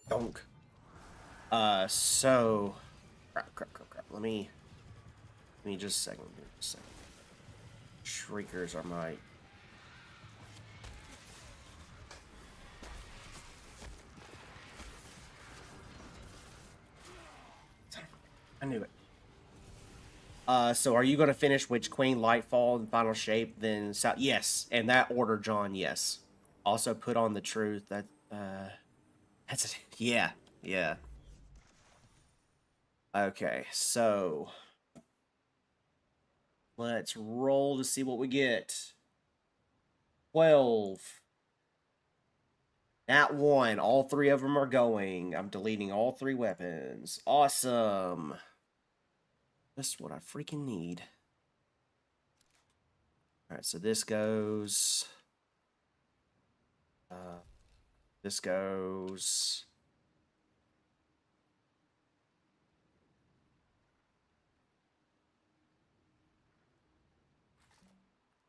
Donk. So crap. Let me just a second. Shriekers are my I knew it. So are you going to finish Witch Queen, Lightfall, and Final Shape? Then yes, in that order, John. Yes. Also put on the truth. That's yeah. Okay, so let's roll to see what we get. 12. That one. All three of them are going. I'm deleting all three weapons. Awesome. That's what I freaking need. All right, so this goes. This goes.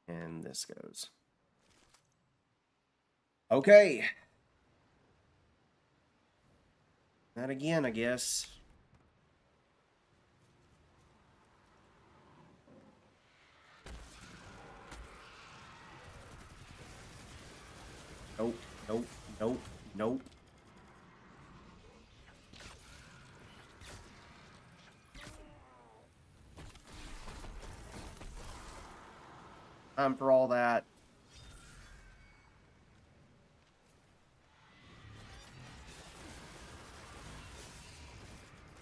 And this goes. Okay. That again, I guess. Nope. Time for all that.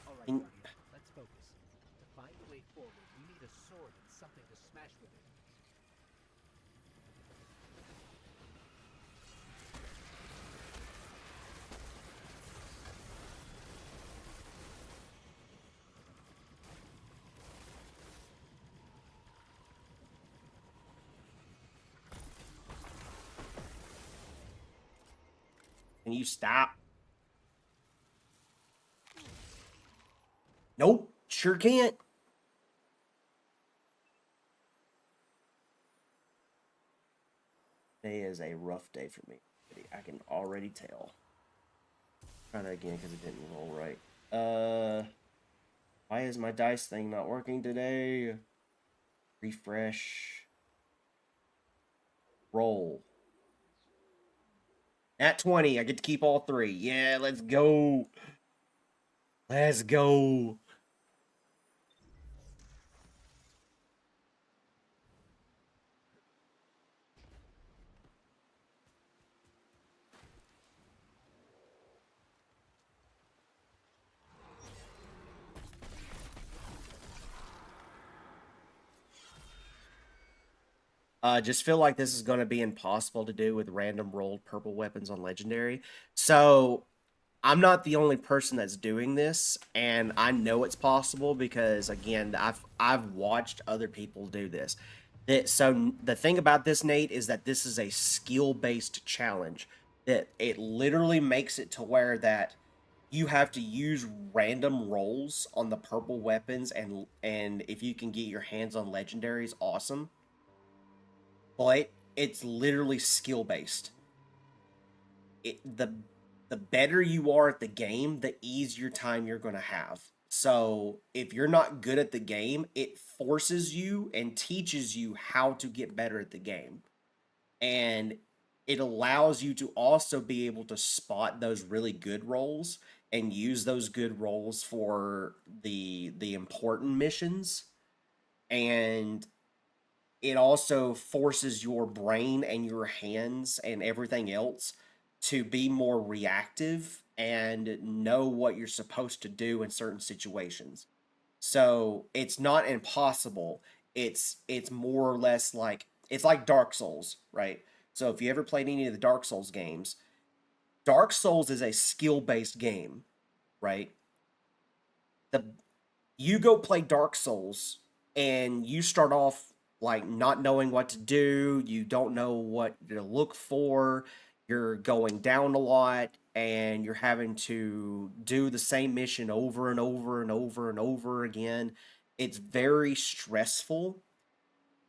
All right, Guardian, let's focus. To find the way forward, we need a sword and something to smash with it. Can you stop? Nope, sure can't. Today is a rough day for me. I can already tell. Try that again because it didn't roll right. Why is my dice thing not working today? Refresh. Roll. At 20, I get to keep all three. Yeah, let's go. Let's go. Just feel like this is going to be impossible to do with random rolled purple weapons on legendary. So I'm not the only person that's doing this, and I know it's possible because again, I've watched other people do this. So the thing about this, Nate, is that this is a skill-based challenge. That it literally makes it to where that you have to use random rolls on the purple weapons, and if you can get your hands on legendaries, awesome. But it's literally skill-based. The better you are at the game, the easier time you're going to have. So if you're not good at the game, it forces you and teaches you how to get better at the game. And it allows you to also be able to spot those really good rolls and use those good rolls for the important missions. And it also forces your brain and your hands and everything else to be more reactive and know what you're supposed to do in certain situations. So it's not impossible. It's more or less like it's like Dark Souls, right? So if you ever played any of the Dark Souls games, Dark Souls is a skill-based game, right? The You go play Dark Souls and you start off like not knowing what to do, you don't know what to look for, you're going down a lot. and you're having to do the same mission over and over and over and over again. It's very stressful.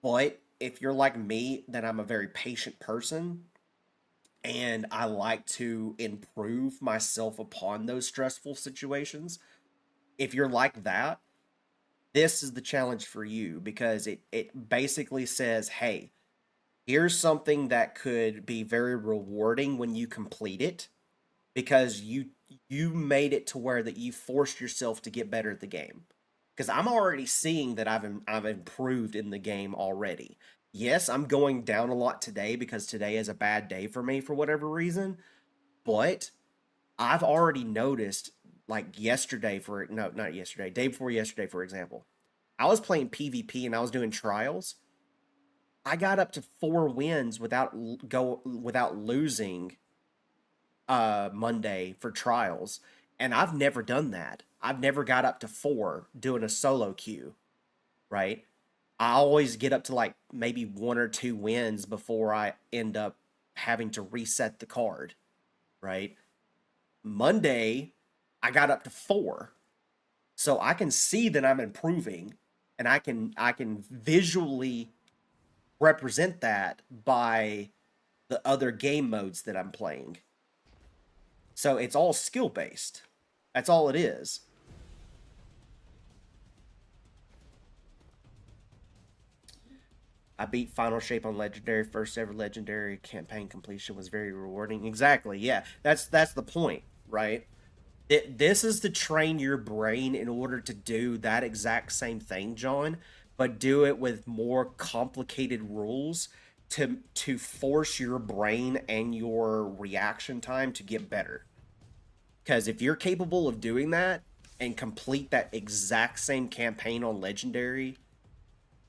But if you're like me, then I'm a very patient person and I like to improve myself upon those stressful situations. If you're like that, this is the challenge for you because it basically says, hey, here's something that could be very rewarding when you complete it because you made it to where that you forced yourself to get better at the game. Because I'm already seeing that I've improved in the game already. Yes, I'm going down a lot today because today is a bad day for me for whatever reason, but I've already noticed like yesterday for no, not yesterday, day before yesterday for example. I was playing PvP and I was doing trials. I got up to 4 wins without losing Monday for trials, and I've never done that. I've never got up to 4 doing a solo queue, right? I always get up to like maybe 1 or 2 wins before I end up having to reset the card, right? Monday, I got up to 4. So I can see that I'm improving and I can visually represent that by the other game modes that I'm playing. So it's all skill based. That's all it is. I beat Final Shape on Legendary. First ever Legendary campaign completion was very rewarding. Exactly. Yeah, that's the point, right? This is to train your brain in order to do that exact same thing, John, but do it with more complicated rules to force your brain and your reaction time to get better. Because if you're capable of doing that and complete that exact same campaign on Legendary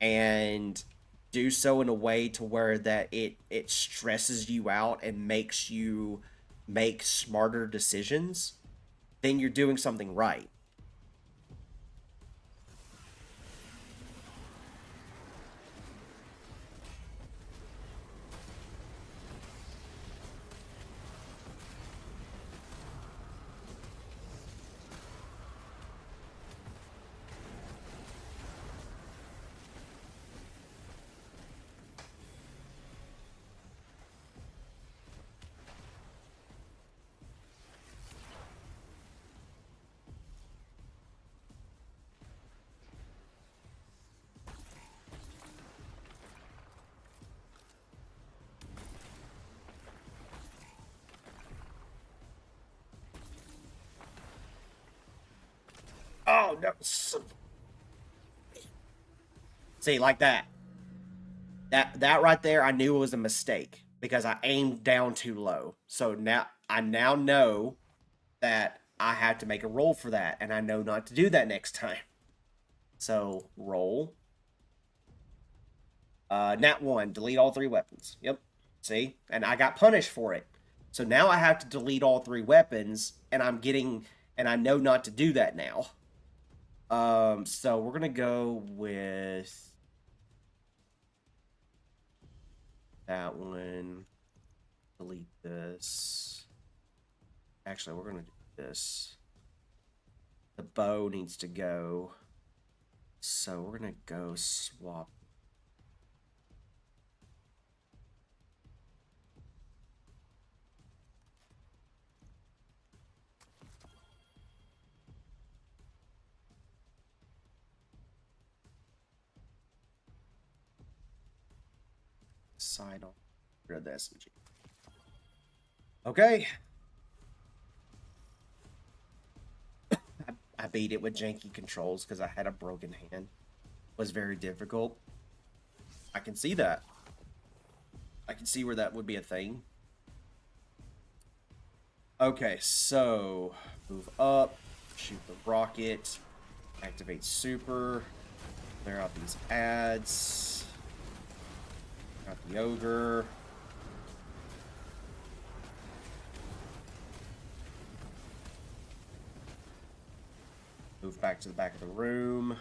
and do so in a way to where that it stresses you out and makes you make smarter decisions, then you're doing something right. Oh no. See, like that. That right there I knew was a mistake because I aimed down too low. So now I now know that I have to make a roll for that and I know not to do that next time. So roll. Nat 1, delete all 3 weapons. Yep. See? And I got punished for it. So now I have to delete all 3 weapons and I know not to do that now. So we're gonna go with that one. Delete this. Actually, we're gonna do this. The bow needs to go. So we're gonna go swap. Side on rid of the SMG. Okay. I beat it with janky controls because I had a broken hand. It was very difficult. I can see that. I can see where that would be a thing. Okay, so move up, shoot the rocket, activate super, clear out these ads, got the ogre. Move back to the back of the room.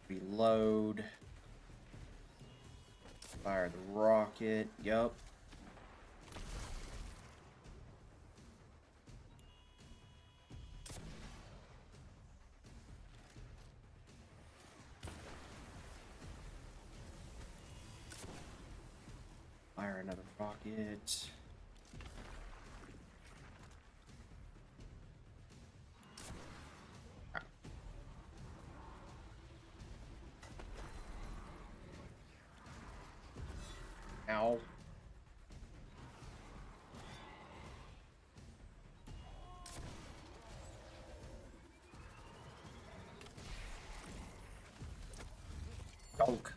Reload. Fire the rocket. Yup. Fire another rocket. Ow. Donk.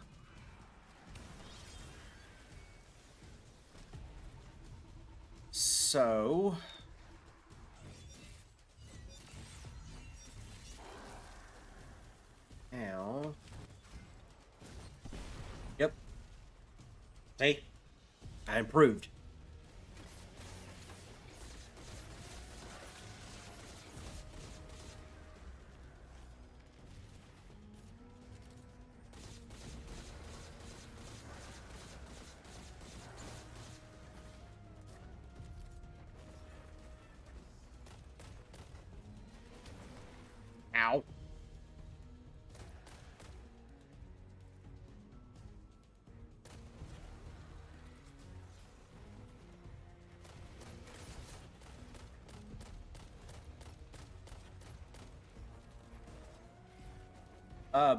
So... now... Yep. See? I improved. Ow.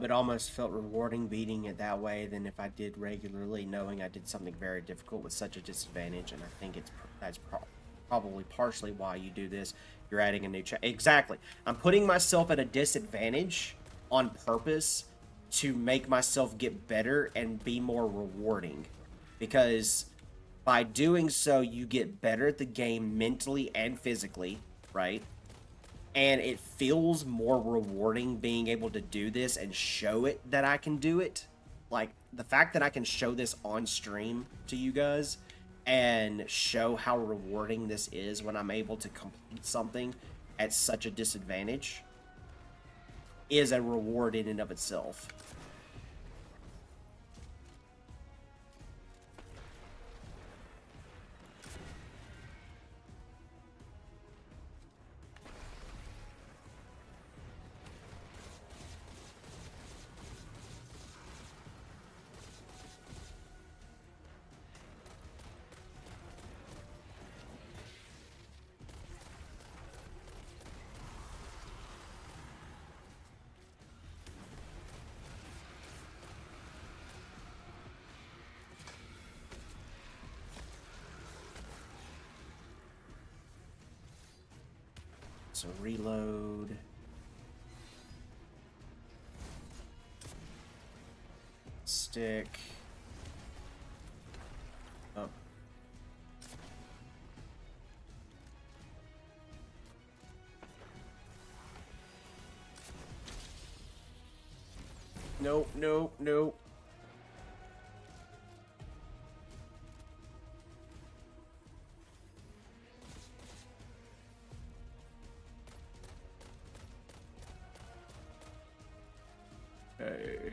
But almost felt rewarding beating it that way than if I did regularly, knowing I did something very difficult with such a disadvantage. And I think that's probably partially why you do this. You're adding a new exactly. I'm putting myself at a disadvantage on purpose to make myself get better and be more rewarding, because by doing so, you get better at the game mentally and physically, right? And it feels more rewarding being able to do this and show it that I can do it. Like, the fact that I can show this on stream to you guys and show how rewarding this is when I'm able to complete something at such a disadvantage is a reward in and of itself. So reload. Stick. Oh. Nope, nope, nope. Okay.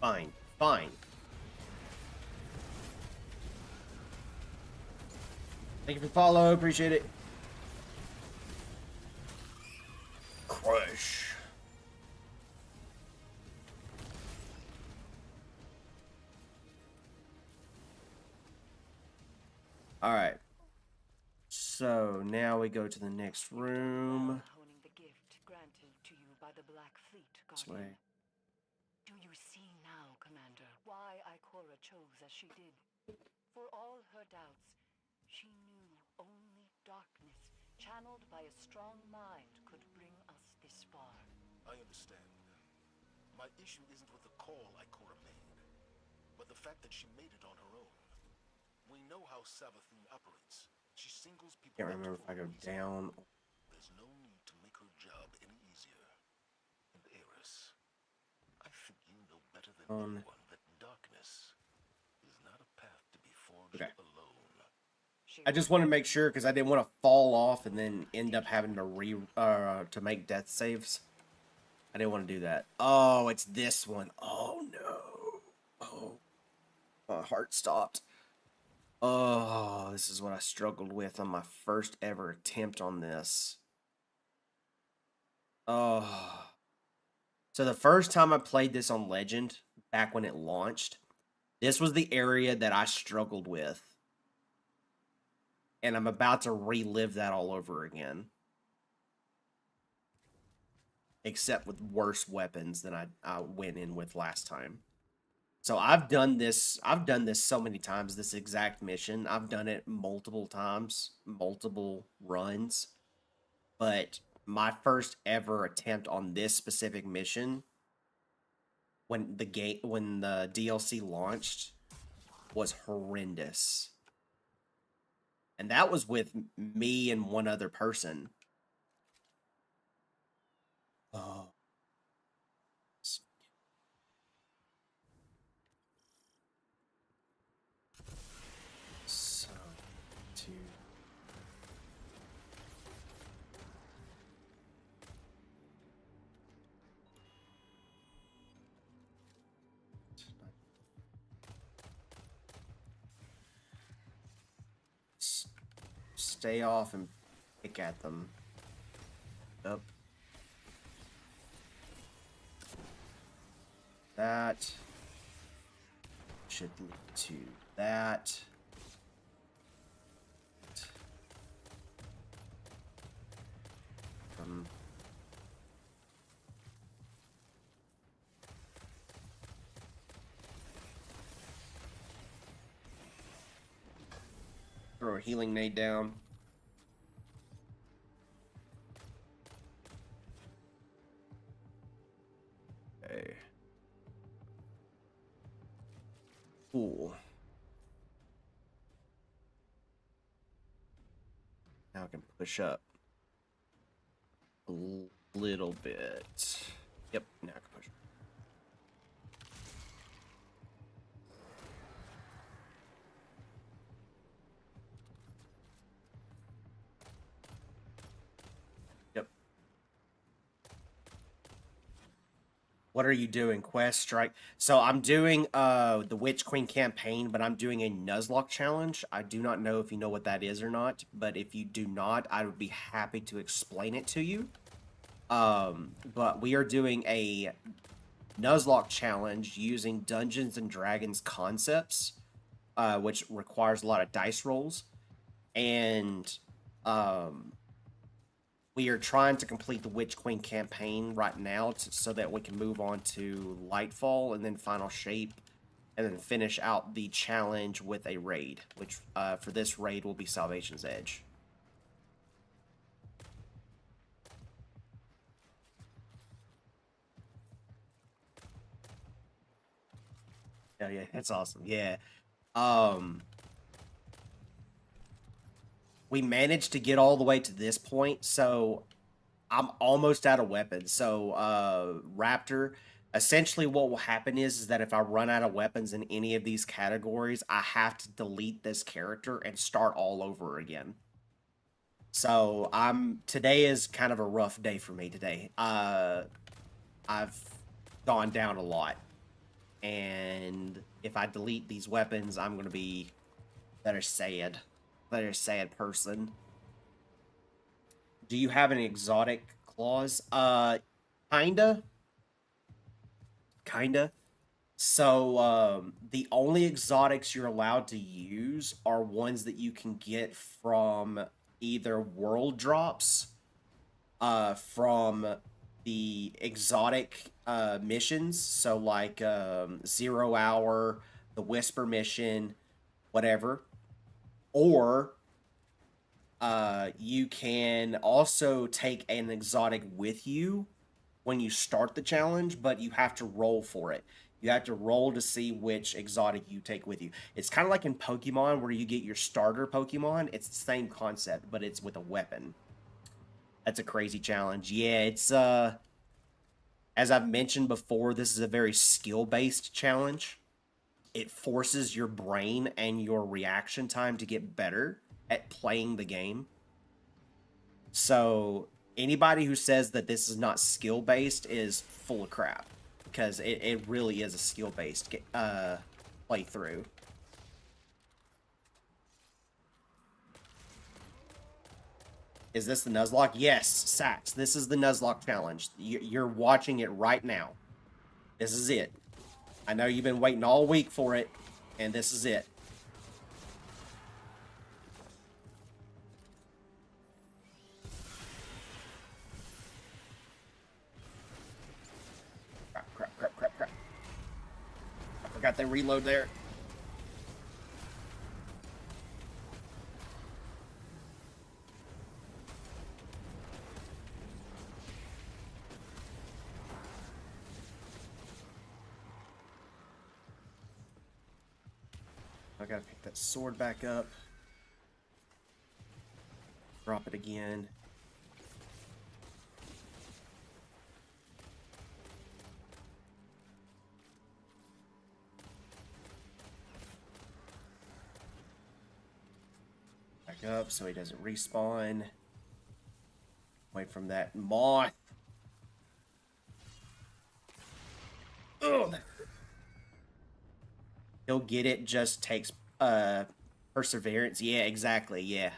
Fine, fine. Thank you for the follow, appreciate it. Crush. Alright. So now we go to the next room. Honing the gift granted to you by the Black Fleet, This Guardian. way. Do you see now, Commander, why Ikora chose as she did? For all her doubts, she knew only darkness, channeled by a strong mind, could bring us this far. I understand. My issue isn't with the call Ikora made, but the fact that she made it on her own. We know how Savathun operates. She singles people Can't out remember if for I a go reason. down. There's no need to make her job any easier. And Eris, I think you know better than anyone that darkness is not a path to be forged Okay. alone. She I just want to make sure because I didn't want to fall off and then end up having to to make death saves. I didn't want to do that. Oh, it's this one. Oh no. Oh, my heart stopped. Oh, this is what I struggled with on my first ever attempt on this. Oh. So the first time I played this on Legend, back when it launched, this was the area that I struggled with. And I'm about to relive that all over again. Except with worse weapons than I went in with last time. So I've done this so many times, this exact mission. I've done it multiple times, multiple runs. But my first ever attempt on this specific mission when the DLC launched was horrendous. And that was with me and one other person. Oh. So, two. Stay off and pick at them. Up. That should lead to that. Throw a healing nade down. Okay. Cool. Now I can push up a little bit. Yep, now I can push. Yep. What are you doing? Quest strike. So I'm doing the Witch Queen campaign, but I'm doing a Nuzlocke challenge. I do not know if you know what that is or not, but if you do not, I would be happy to explain it to you. But we are doing a Nuzlocke challenge using Dungeons and Dragons concepts, which requires a lot of dice rolls. And we are trying to complete the Witch Queen campaign right now so that we can move on to Lightfall and then Final Shape, and then finish out the challenge with a raid, which for this raid will be Salvation's Edge. Yeah, yeah, that's awesome. Yeah. We managed to get all the way to this point, so I'm almost out of weapons. So, Raptor, essentially what will happen is that if I run out of weapons in any of these categories, I have to delete this character and start all over again. So, today is kind of a rough day for me today. I've gone down a lot. And if I delete these weapons, I'm going to be better sad person. Do you have an exotic clause? Kinda. So, the only exotics you're allowed to use are ones that you can get from either world drops, from the exotic missions. So, like 0 Hour, the Whisper mission, whatever. Or you can also take an exotic with you when you start the challenge, but you have to roll for it. You have to roll to see which exotic you take with you. It's kind of like in Pokemon where you get your starter Pokemon. It's the same concept, but it's with a weapon. That's a crazy challenge. Yeah, it's as I've mentioned before, this is a very skill-based challenge. It forces your brain and your reaction time to get better. at playing the game. So anybody who says that this is not skill based is full of crap, because it really is a skill based playthrough. Is this the Nuzlocke? Yes, Sax. This is the Nuzlocke challenge. You're watching it right now. This is it. I know you've been waiting all week for it, and this is it. Crap. I forgot they reload there. I gotta pick that sword back up. Drop it again. Back up so he doesn't respawn. Away from that moth. Ugh. He'll get it, just takes perseverance. Yeah, exactly, yeah.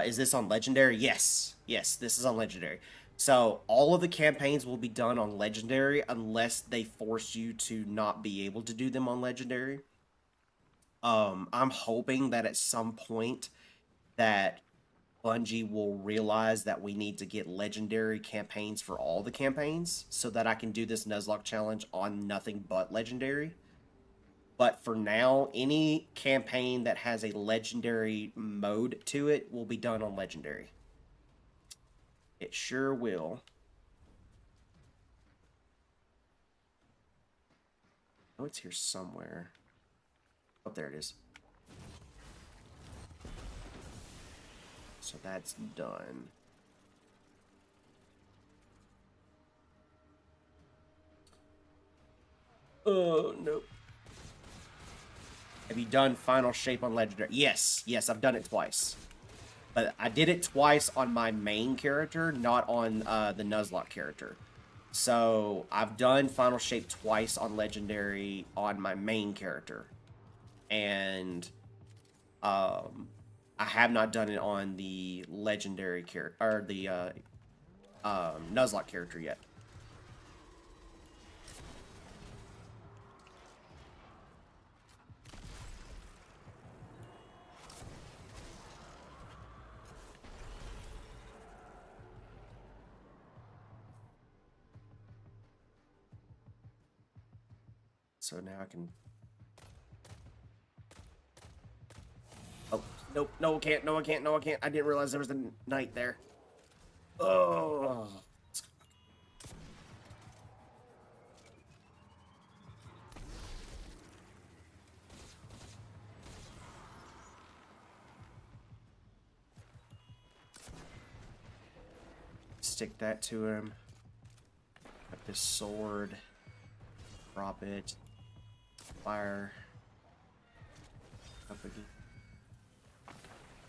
Is this on Legendary? Yes, this is on Legendary. So all of the campaigns will be done on Legendary unless they force you to not be able to do them on Legendary. I'm hoping that at some point that Bungie will realize that we need to get Legendary campaigns for all the campaigns so that I can do this Nuzlocke challenge on nothing but Legendary. But for now, any campaign that has a Legendary mode to it will be done on Legendary. It sure will. Oh, it's here somewhere. Oh, there it is. So that's done. Oh, no. Have you done Final Shape on Legendary? Yes, I've done it twice. But I did it twice on my main character, not on the Nuzlocke character. So I've done Final Shape twice on Legendary on my main character. And I have not done it on the Legendary character, or the Nuzlocke character yet. So now I can... Oh, nope, no, I can't, no, I can't, no, I can't. I didn't realize there was a knight there. Oh. Stick that to him. Got this sword. Drop it. Fire. Up again.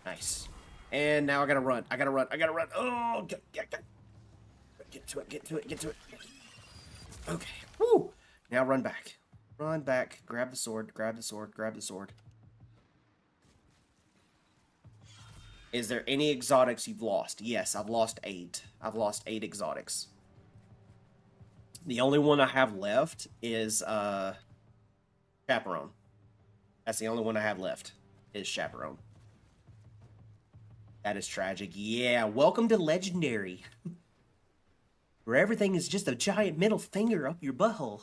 Nice. And now I gotta run. I gotta run. Oh, get to it. Okay. Woo! Now run back. Run back. Grab the sword. Grab the sword. Is there any exotics you've lost? Yes, I've lost 8. I've lost 8 exotics. The only one I have left is Chaperone. That's the only one I have left, is Chaperone. That is tragic. Yeah, welcome to Legendary. Where everything is just a giant middle finger up your butthole.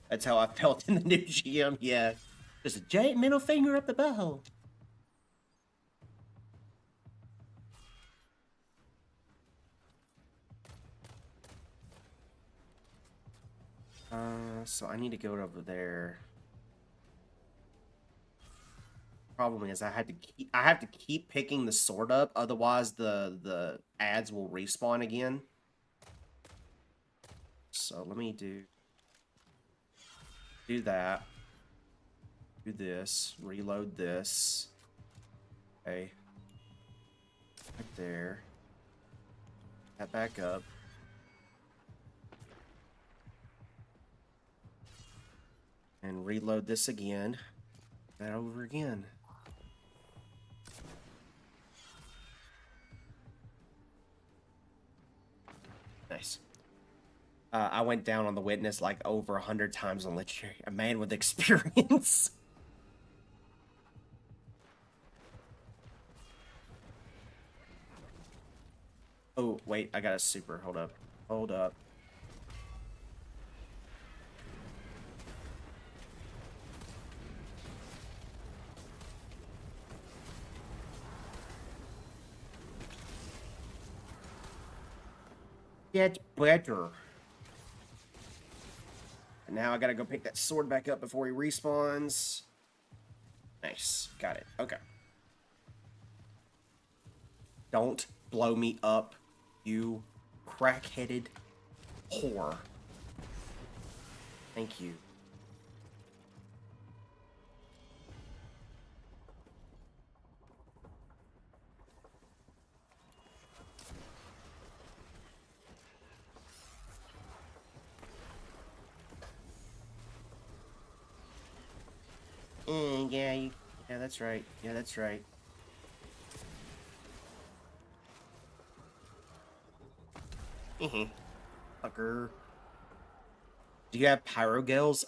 That's how I felt in the new GM, yeah. Just a giant middle finger up the butthole. So I need to go over there. Problem is I have to keep picking the sword up, otherwise the ads will respawn again. So let me do that. Do this. Reload this. Okay. Right there. That back up. And reload this again. That over again. Nice. I went down on the witness like over 100 times on legendary. A man with experience. Oh, wait, I got a super. Hold up. Hold up. Get better. And now I gotta go pick that sword back up before he respawns. Nice. Got it. Okay. Don't blow me up, you crack-headed whore. Thank you. Yeah, yeah, that's right. Yeah, that's right. Fucker. Do you have pyrogills?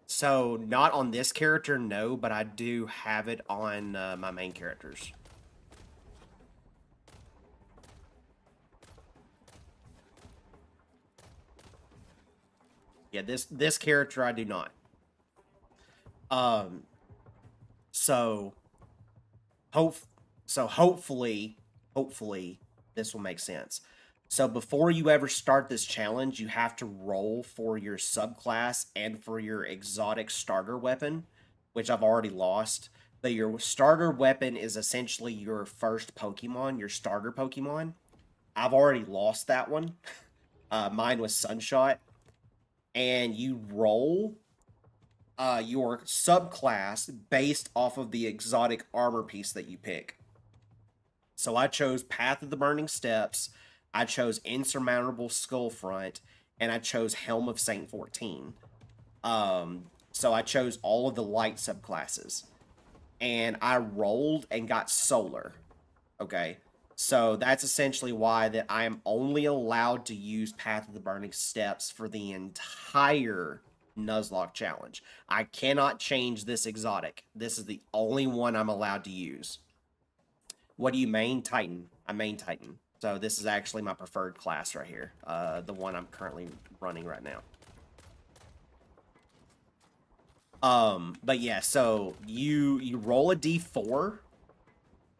So not on this character, no, but I do have it on my main characters. Yeah, this character I do not. So hopefully this will make sense. So before you ever start this challenge, you have to roll for your subclass and for your exotic starter weapon, which I've already lost. But your starter weapon is essentially your first Pokemon, your starter Pokemon. I've already lost that one. Mine was Sunshot. And you roll your subclass based off of the exotic armor piece that you pick. So I chose Path of the Burning Steps, I chose Insurmountable Skull Front, and I chose Helm of Saint 14. So I chose all of the light subclasses. And I rolled and got Solar. Okay. So that's essentially why that I am only allowed to use Path of the Burning Steps for the entire Nuzlocke challenge. I cannot change this exotic. This is the only one I'm allowed to use. What do you main? Titan. I main Titan. So this is actually my preferred class right here. The one I'm currently running right now. But yeah, so you roll a d4,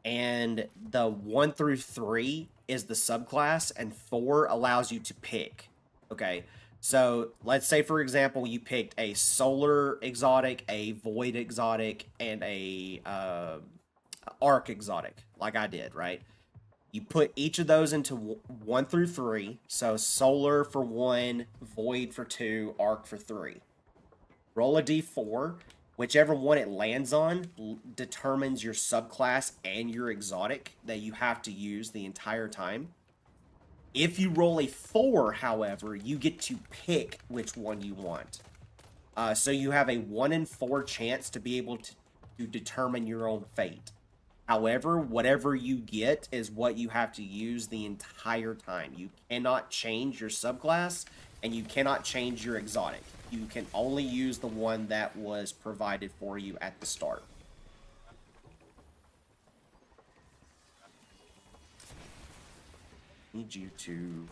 and the 1 through 3 is the subclass, and 4 allows you to pick. Okay, so let's say for example you picked a solar exotic, a void exotic, and a arc exotic, like I did, right? You put each of those into 1 through 3. So solar for 1, void for 2, arc for 3. Roll a d4. Whichever one it lands on determines your subclass and your exotic that you have to use the entire time. If you roll a 4, however, you get to pick which one you want. So you have a 1 in 4 chance to be able to determine your own fate. However, whatever you get is what you have to use the entire time. You cannot change your subclass, and you cannot change your exotic. You can only use the one that was provided for you at the start. Need you to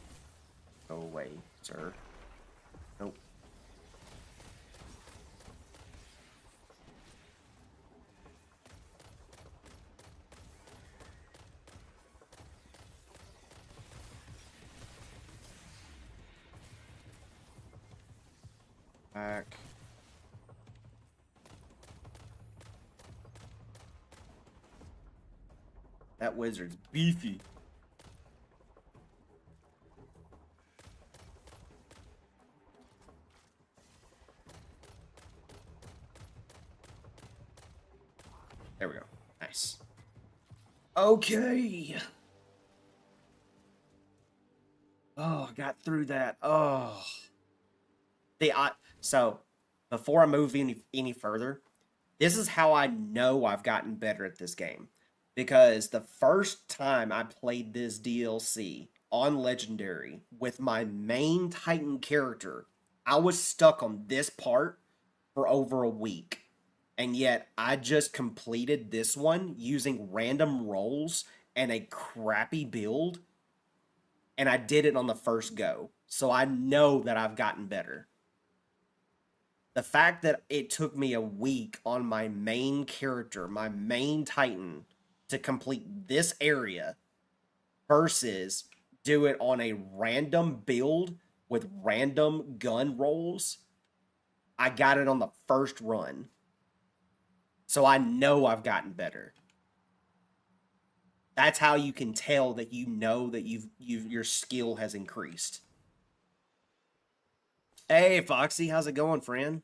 go away, sir. Nope. Back. That wizard's beefy. There we go. Nice. Okay. Oh, I got through that. Oh. So before I move any further, this is how I know I've gotten better at this game. Because the first time I played this DLC on Legendary with my main Titan character, I was stuck on this part for over a week. And yet I just completed this one using random rolls and a crappy build. And I did it on the first go. So I know that I've gotten better. The fact that it took me a week on my main character, my main Titan, to complete this area versus do it on a random build with random gun rolls, I got it on the first run. So I know I've gotten better. That's how you can tell that you know that your skill has increased. Hey, Foxy, how's it going, friend?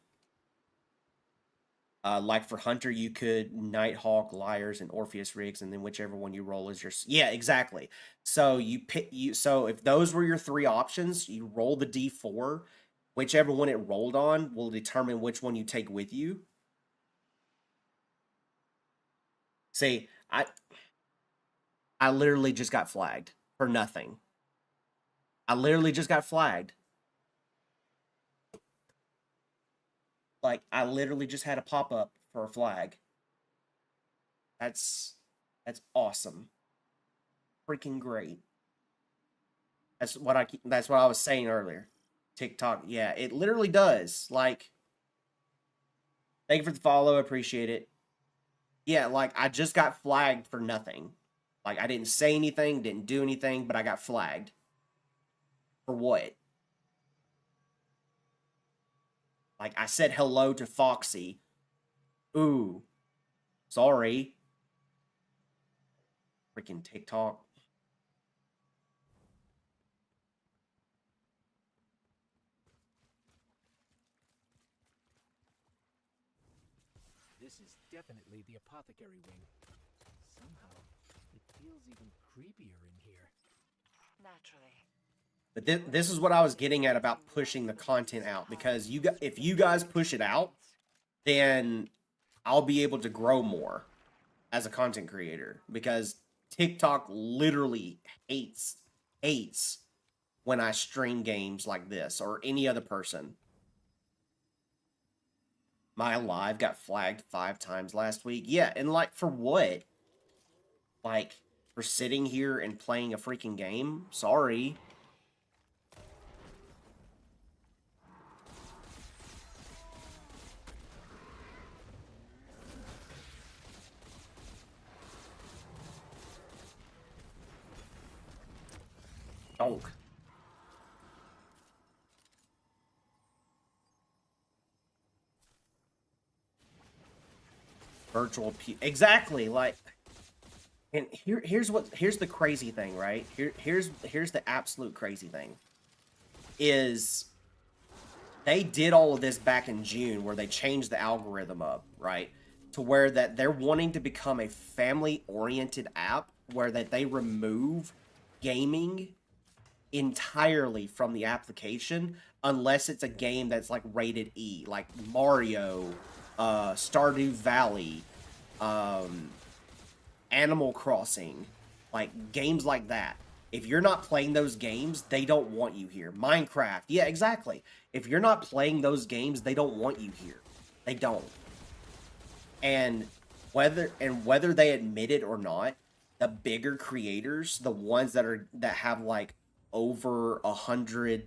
Like for Hunter, you could Nighthawk, Liars, and Orpheus rigs, and then whichever one you roll is your. Yeah, exactly. So you pick you. So if those were your three options, you roll the D4. Whichever one it rolled on will determine which one you take with you. See, I literally just got flagged for nothing. I literally just got flagged. Like, I literally just had a pop-up for a flag. That's awesome. Freaking great. That's what I was saying earlier. TikTok, yeah, it literally does. Like, thank you for the follow, appreciate it. Yeah, like I just got flagged for nothing. Like I didn't say anything, didn't do anything, but I got flagged. For what? Like I said hello to Foxy. Ooh. Sorry. Freaking TikTok. This is definitely the apothecary wing. Somehow, it feels even creepier in here. Naturally. But this is what I was getting at about pushing the content out, because if you guys push it out, then I'll be able to grow more as a content creator, because TikTok literally hates when I stream games like this or any other person. My live got flagged 5 times last week. Yeah, and like for what? Like for sitting here and playing a freaking game? Sorry. Donk. Virtual exactly, like, and here's the crazy thing, right? Here's the absolute crazy thing. Is they did all of this back in June where they changed the algorithm up, right? To where that they're wanting to become a family-oriented app where that they remove gaming entirely from the application unless it's a game that's like rated E, like Mario, Stardew Valley, Animal Crossing, like games like that. If you're not playing those games, they don't want you here. Minecraft, yeah, exactly. If you're not playing those games, they don't want you here. They don't. And whether they admit it or not, the bigger creators, the ones that have like over 100+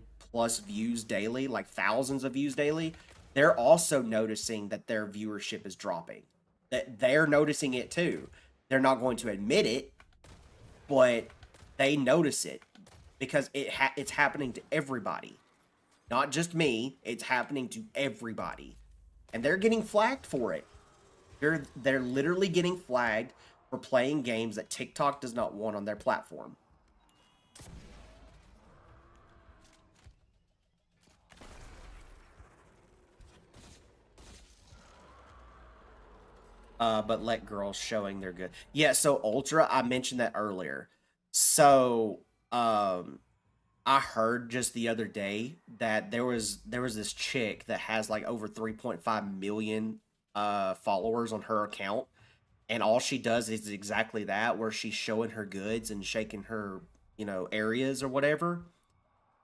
views daily, like thousands of views daily, they're also noticing that their viewership is dropping. That they're noticing it too. They're not going to admit it, but they notice it because it's happening to everybody. Not just me, it's happening to everybody. And they're getting flagged for it. They're literally getting flagged for playing games that TikTok does not want on their platform. But let girls showing they're good. Yeah, so Ultra, I mentioned that earlier. So, I heard just the other day that there was this chick that has like over 3.5 million followers on her account, and all she does is exactly that, where she's showing her goods and shaking her, areas or whatever.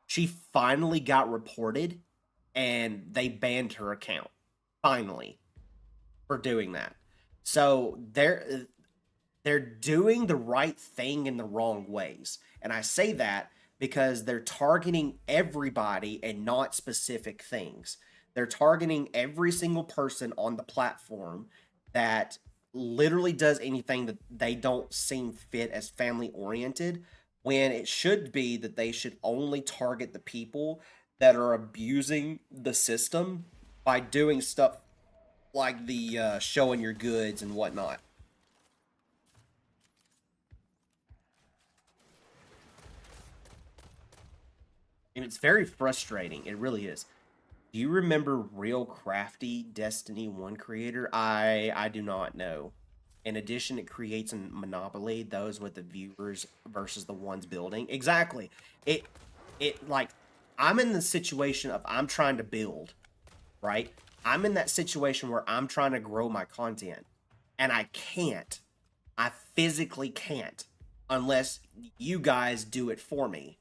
She finally got reported and they banned her account finally for doing that. So they're doing the right thing in the wrong ways. And I say that because they're targeting everybody and not specific things. They're targeting every single person on the platform that literally does anything that they don't seem fit as family oriented, when it should be that they should only target the people that are abusing the system by doing stuff like the showing your goods and whatnot. And it's very frustrating. It really is. Do you remember Real Crafty Destiny 1 creator? I do not know. In addition, it creates a monopoly, those with the viewers versus the ones building. Exactly. It like, I'm in the situation of I'm trying to build, right? I'm in that situation where I'm trying to grow my content and I can't. I physically can't unless you guys do it for me,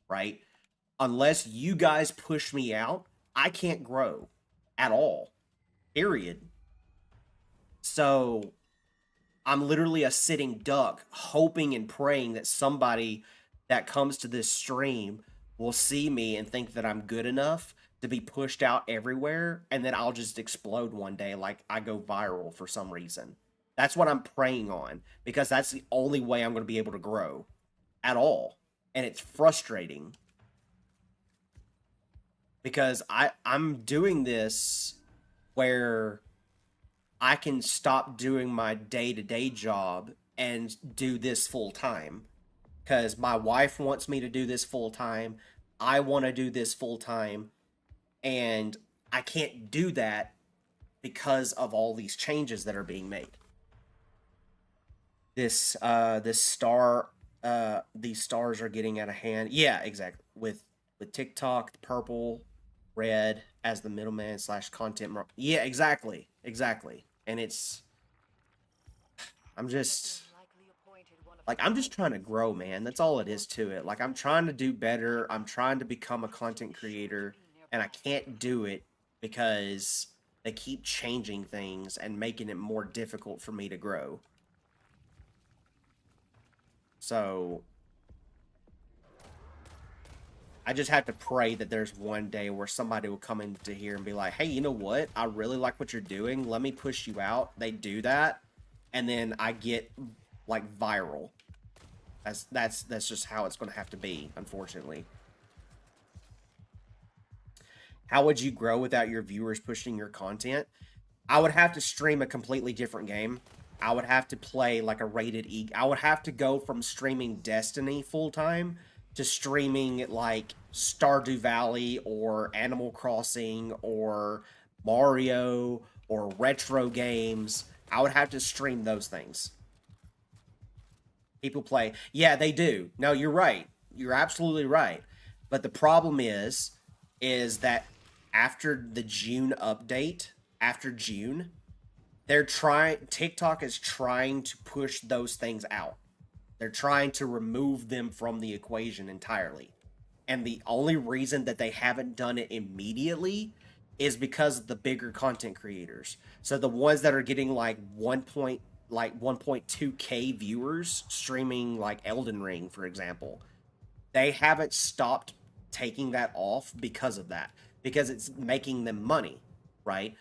right? Unless you guys push me out, I can't grow at all. Period. So I'm literally a sitting duck, hoping and praying that somebody that comes to this stream will see me and think that I'm good enough to be pushed out everywhere, and then I'll just explode one day like I go viral for some reason. That's what I'm praying on, because that's the only way I'm going to be able to grow at all. And it's frustrating because I'm doing this where I can stop doing my day-to-day job and do this full time, because my wife wants me to do this full time. I want to do this full time, and I can't do that because of all these changes that are being made. This star these stars are getting out of hand. Yeah, exactly. With TikTok, purple, red as the middleman slash content. Yeah, exactly, exactly. And I'm just like, I'm just trying to grow, man. That's all it is to it. Like, I'm trying to do better. I'm trying to become a content creator, and I can't do it because they keep changing things and making it more difficult for me to grow. So I just have to pray that there's one day where somebody will come into here and be like, hey, you know what? I really like what you're doing. Let me push you out. They do that, and then I get like viral. That's just how it's going to have to be, unfortunately. How would you grow without your viewers pushing your content? I would have to stream a completely different game. I would have to play like a rated E. I would have to go from streaming Destiny full time to streaming like Stardew Valley or Animal Crossing or Mario or retro games. I would have to stream those things. People play. Yeah, they do. No, you're right. You're absolutely right. But the problem is that after the June update, after June, TikTok is trying to push those things out. They're trying to remove them from the equation entirely. And the only reason that they haven't done it immediately is because of the bigger content creators. So the ones that are getting like 1.2k viewers streaming like Elden Ring, for example, they haven't stopped taking that off because of that, because it's making them money, right?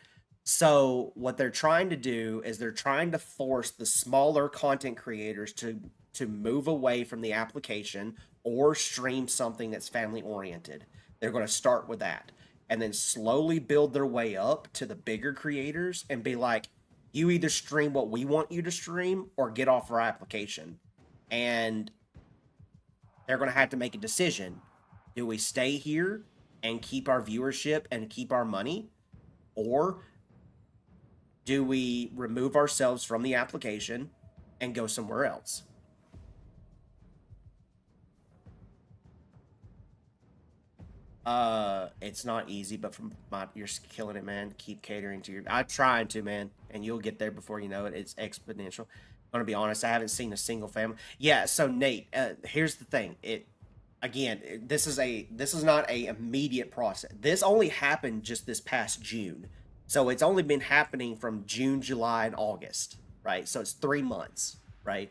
So what they're trying to do is they're trying to force the smaller content creators to move away from the application or stream something that's family oriented. They're going to start with that and then slowly build their way up to the bigger creators and be like, You either stream what we want you to stream or get off our application. And they're going to have to make a decision. Do we stay here and keep our viewership and keep our money? Or do we remove ourselves from the application and go somewhere else? It's not easy, but you're killing it, man. Keep catering to I'm trying to, man, and you'll get there before you know it. It's exponential. I'm gonna be honest, I haven't seen a single family. Yeah, so Nate, here's the thing. This is not a immediate process. This only happened just this past June. So it's only been happening from June, July, and August, right? So it's 3 months, right?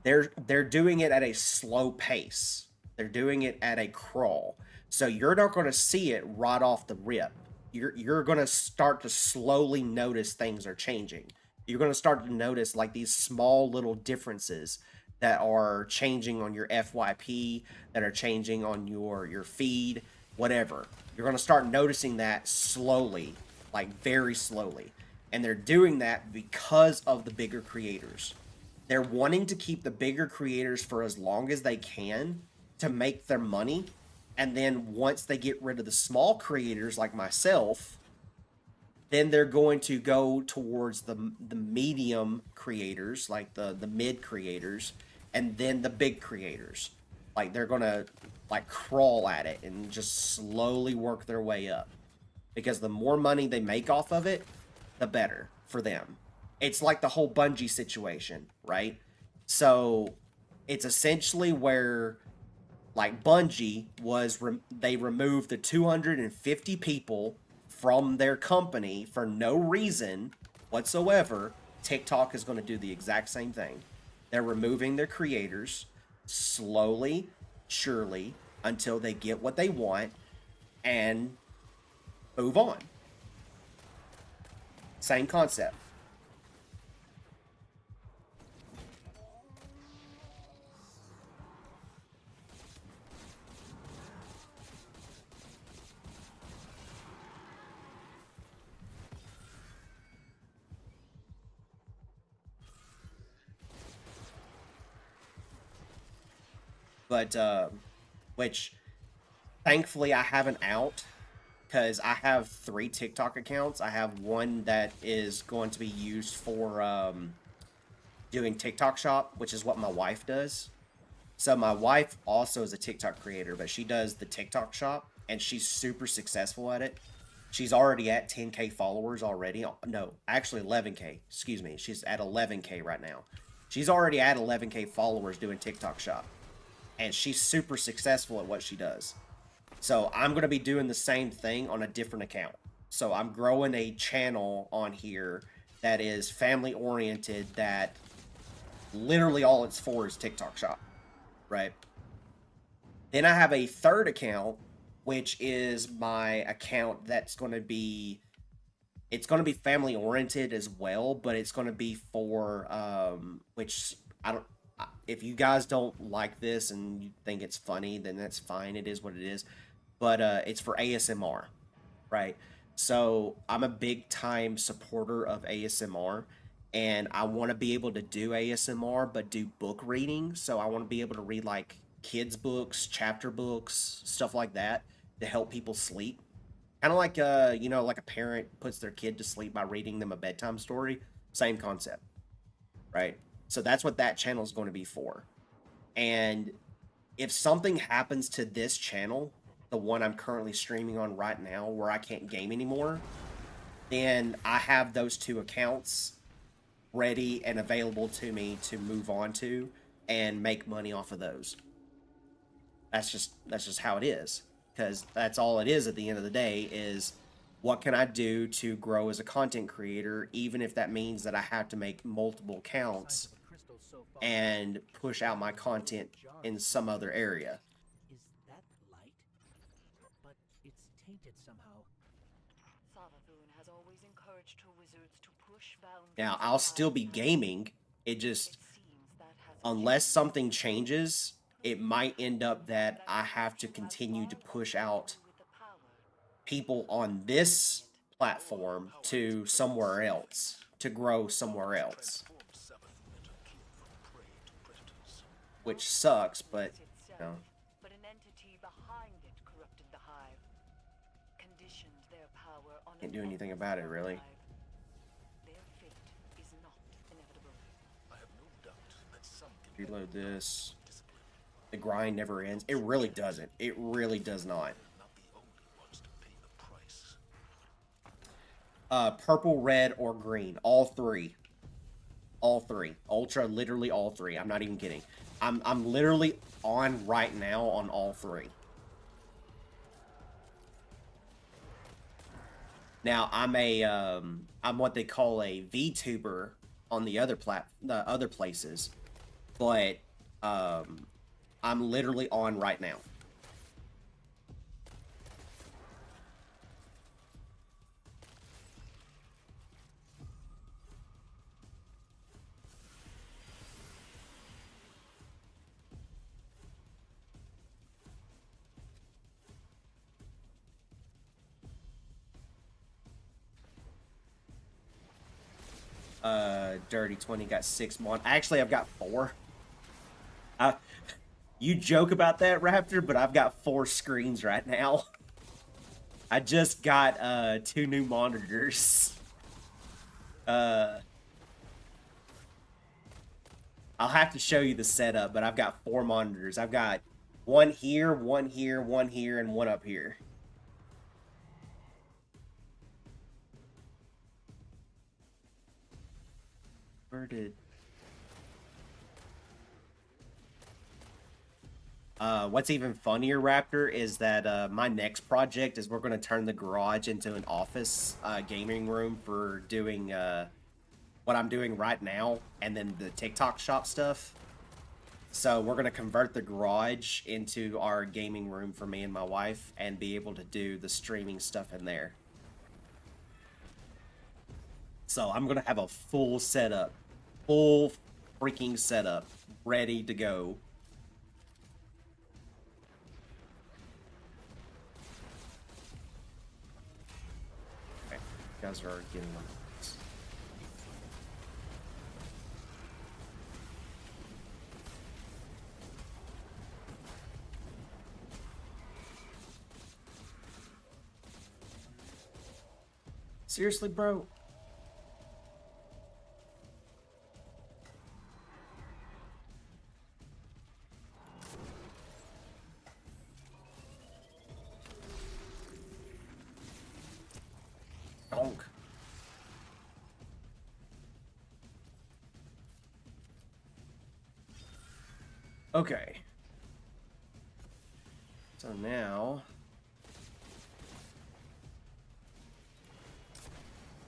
They're doing it at a slow pace. They're doing it at a crawl. So you're not going to see it right off the rip. You're going to start to slowly notice things are changing. You're going to start to notice like these small little differences that are changing on your FYP, that are changing on your feed, whatever. You're going to start noticing that slowly, like very slowly. And they're doing that because of the bigger creators. They're wanting to keep the bigger creators for as long as they can to make their money. And then once they get rid of the small creators like myself, then they're going to go towards the medium creators, like the mid creators, and then the big creators. Like they're going to like crawl at it and just slowly work their way up. Because the more money they make off of it, the better for them. It's like the whole Bungie situation, right? So it's essentially where like Bungie they removed the 250 people from their company for no reason whatsoever. TikTok is going to do the exact same thing. They're removing their creators slowly, surely, until they get what they want and move on. Same concept. But which thankfully I have an out because I have 3 TikTok accounts. I have one that is going to be used for doing TikTok shop, which is what my wife does. So my wife also is a TikTok creator, but she does the TikTok shop and she's super successful at it. She's already at 10K followers already. No, actually 11K. Excuse me. She's at 11K right now. She's already at 11K followers doing TikTok shop. And she's super successful at what she does. So I'm going to be doing the same thing on a different account. So I'm growing a channel on here that is family oriented, that literally all it's for is TikTok shop, right? Then I have a third account, which is my account that's going to be, it's going to be family oriented as well, but it's going to be for, which I don't, if you guys don't like this and you think it's funny, then that's fine. It is what it is. But it's for ASMR, right? So I'm a big time supporter of ASMR, and I want to be able to do ASMR, but do book reading. So I want to be able to read like kids books, chapter books, stuff like that to help people sleep. Kind of like you know, like a parent puts their kid to sleep by reading them a bedtime story. Same concept, right? So that's what that channel is going to be for. And if something happens to this channel, the one I'm currently streaming on right now, where I can't game anymore, then I have those 2 accounts ready and available to me to move on to and make money off of those. That's just how it is, because that's all it is at the end of the day is what can I do to grow as a content creator, even if that means that I have to make multiple accounts and push out my content in some other area. Is that light? But it's tainted somehow. Savathun has always encouraged her wizards to push boundaries. Now, I'll still be gaming. It just, unless something changes, it might end up that I have to continue to push out people on this platform to somewhere else to grow somewhere else, Transformed Savathun into kin from prey to predators. which sucks, but, Not itself, you know. but an entity behind it corrupted the hive, conditioned their power on Can't an do anything endless about it, really. archive. Their fate is not inevitable. I have no doubt that some can Reload this. discipline. The grind never ends. It really doesn't. It really does not. They're not the only ones to pay the price. Purple, red, or green. All three. All three. Ultra, literally all three. I'm not even kidding. I'm literally on right now on all three. Now I'm what they call a VTuber on the other places, but I'm literally on right now. Dirty 20 got 6 Actually, I've got 4. You joke about that, Raptor, but I've got 4 screens right now. I just got 2 new monitors. I'll have to show you the setup, but I've got 4 monitors. I've got one here, one here, one here, and one up here. Where did... what's even funnier, Raptor, is that my next project is we're going to turn the garage into an office gaming room for doing what I'm doing right now, and then the TikTok shop stuff. So we're going to convert the garage into our gaming room for me and my wife, and be able to do the streaming stuff in there. So I'm going to have a full setup. Full freaking setup. Ready to go. Okay, you guys are getting on this. Seriously, bro? Donk. Okay. So now...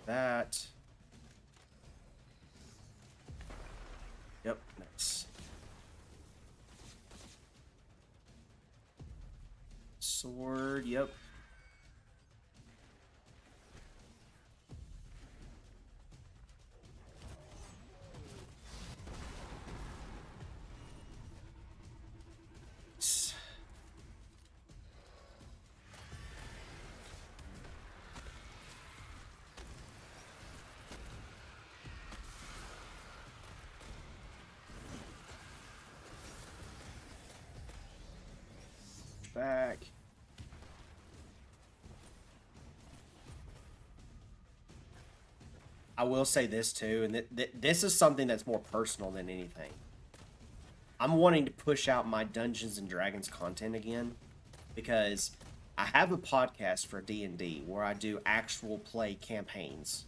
that... Yep, nice. Sword, yep. Back. I will say this too, and this is something that's more personal than anything. I'm wanting to push out my Dungeons and Dragons content again, because I have a podcast for D&D where I do actual play campaigns,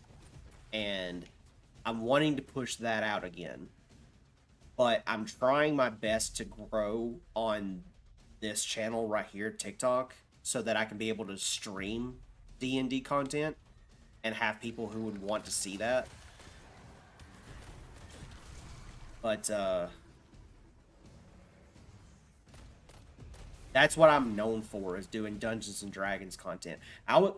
and I'm wanting to push that out again. But I'm trying my best to grow on this channel right here, TikTok, so that I can be able to stream D&D content and have people who would want to see that. But that's what I'm known for, is doing Dungeons and Dragons content.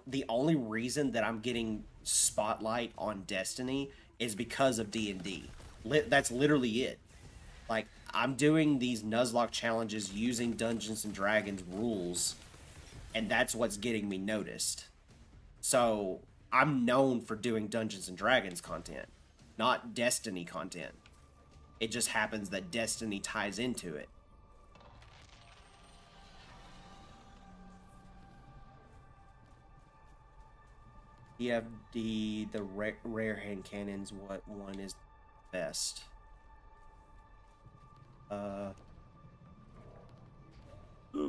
The only reason that I'm getting spotlight on Destiny is because of D&D. That's literally it. Like, I'm doing these Nuzlocke challenges using Dungeons and Dragons rules, and that's what's getting me noticed. So, I'm known for doing Dungeons and Dragons content. not Destiny content. It just happens that Destiny ties into it. DFD, the rare hand cannons, what one is best? Oh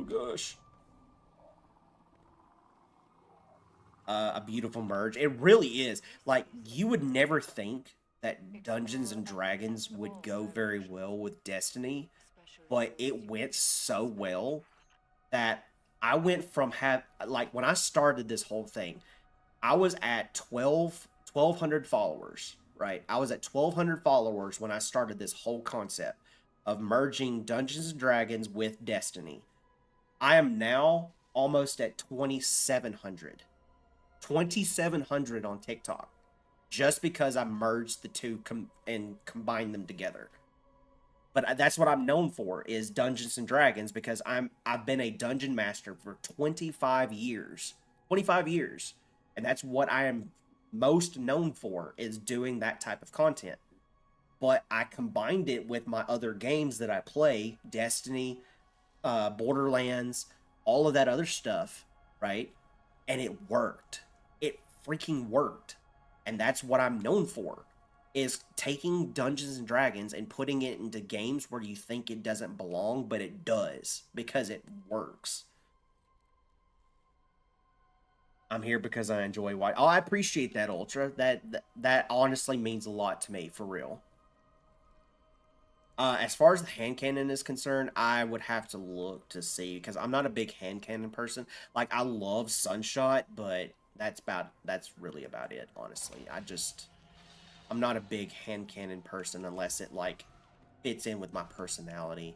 gosh. A beautiful merge. It really is. Like, you would never think that Dungeons and Dragons would go very well with Destiny, but it went so well that I went from like, when I started this whole thing, I was at 1,200 followers, right? I was at 1,200 followers when I started this whole concept of merging Dungeons and Dragons with Destiny. I am now almost at 2,700. 2,700 on TikTok, just because I merged the two and combined them together. But that's what I'm known for, is Dungeons and Dragons, because I've been a dungeon master for 25 years. 25 years. And that's what I am most known for, is doing that type of content. But I combined it with my other games that I play, Destiny, Borderlands, all of that other stuff, right? And it worked. It freaking worked. And that's what I'm known for, is taking Dungeons and Dragons and putting it into games where you think it doesn't belong, but it does, because it works. I'm here because I enjoy watching. Oh, I appreciate that, Ultra. That honestly means a lot to me, for real. As far as the hand cannon is concerned, I would have to look to see, because I'm not a big hand cannon person. Like, I love Sunshot, but that's really about it, honestly. I'm not a big hand cannon person unless it, like, fits in with my personality.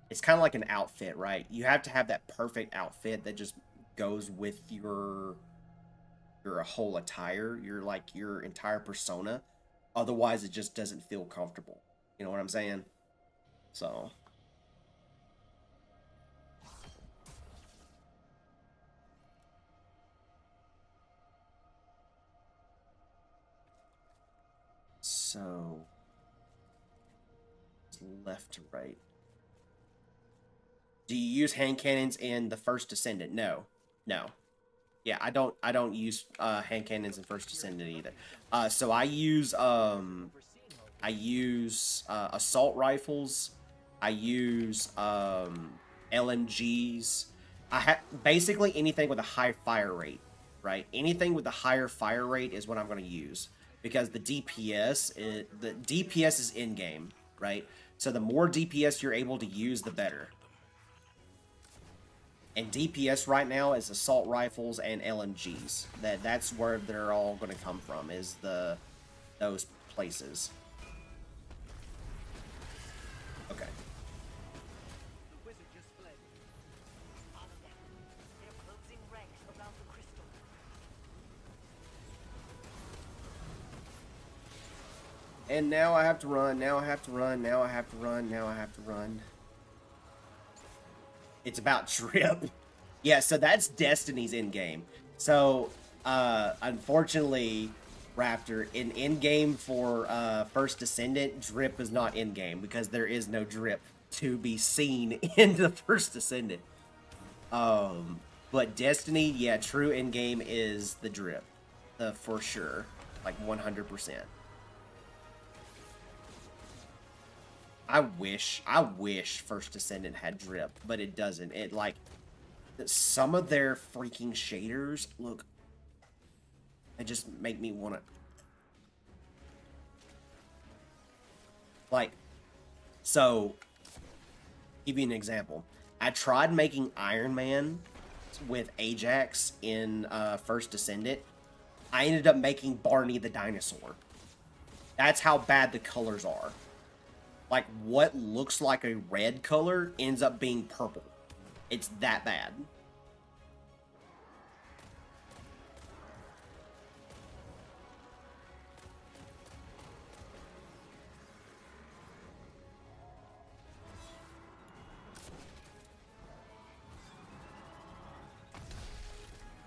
It's kind of like an outfit, right? You have to have that perfect outfit that just goes with your whole attire, your entire persona. Otherwise, it just doesn't feel comfortable. You know what I'm saying? So. So. Left to right. Do you use hand cannons in the First Descendant? No. No. Yeah, I don't use hand cannons in First Descendant either. So I use assault rifles. I use LMGs. Basically anything with a high fire rate, right? Anything with a higher fire rate is what I'm going to use, because the DPS is in game, right? So the more DPS you're able to use, the better. And DPS right now is assault rifles and LMGs. That's where they're all going to come from, is those places. Okay. The wizard just fled. Follow them. They're closing ranks around the crystal. And now I have to run. Now I have to run. Now I have to run. Now I have to run. It's about drip. Yeah, so that's Destiny's in-game. So, unfortunately, Raptor, in-game for First Descendant, drip is not in-game, because there is no drip to be seen in the First Descendant. But Destiny, yeah, true in-game is the drip. For sure. Like, 100%. I wish First Descendant had drip, but it doesn't. It, like, some of their freaking shaders look, they just make me want to, like, so, give you an example. I tried making Iron Man with Ajax in First Descendant. I ended up making Barney the dinosaur. That's how bad the colors are. Like, what looks like a red color ends up being purple. It's that bad.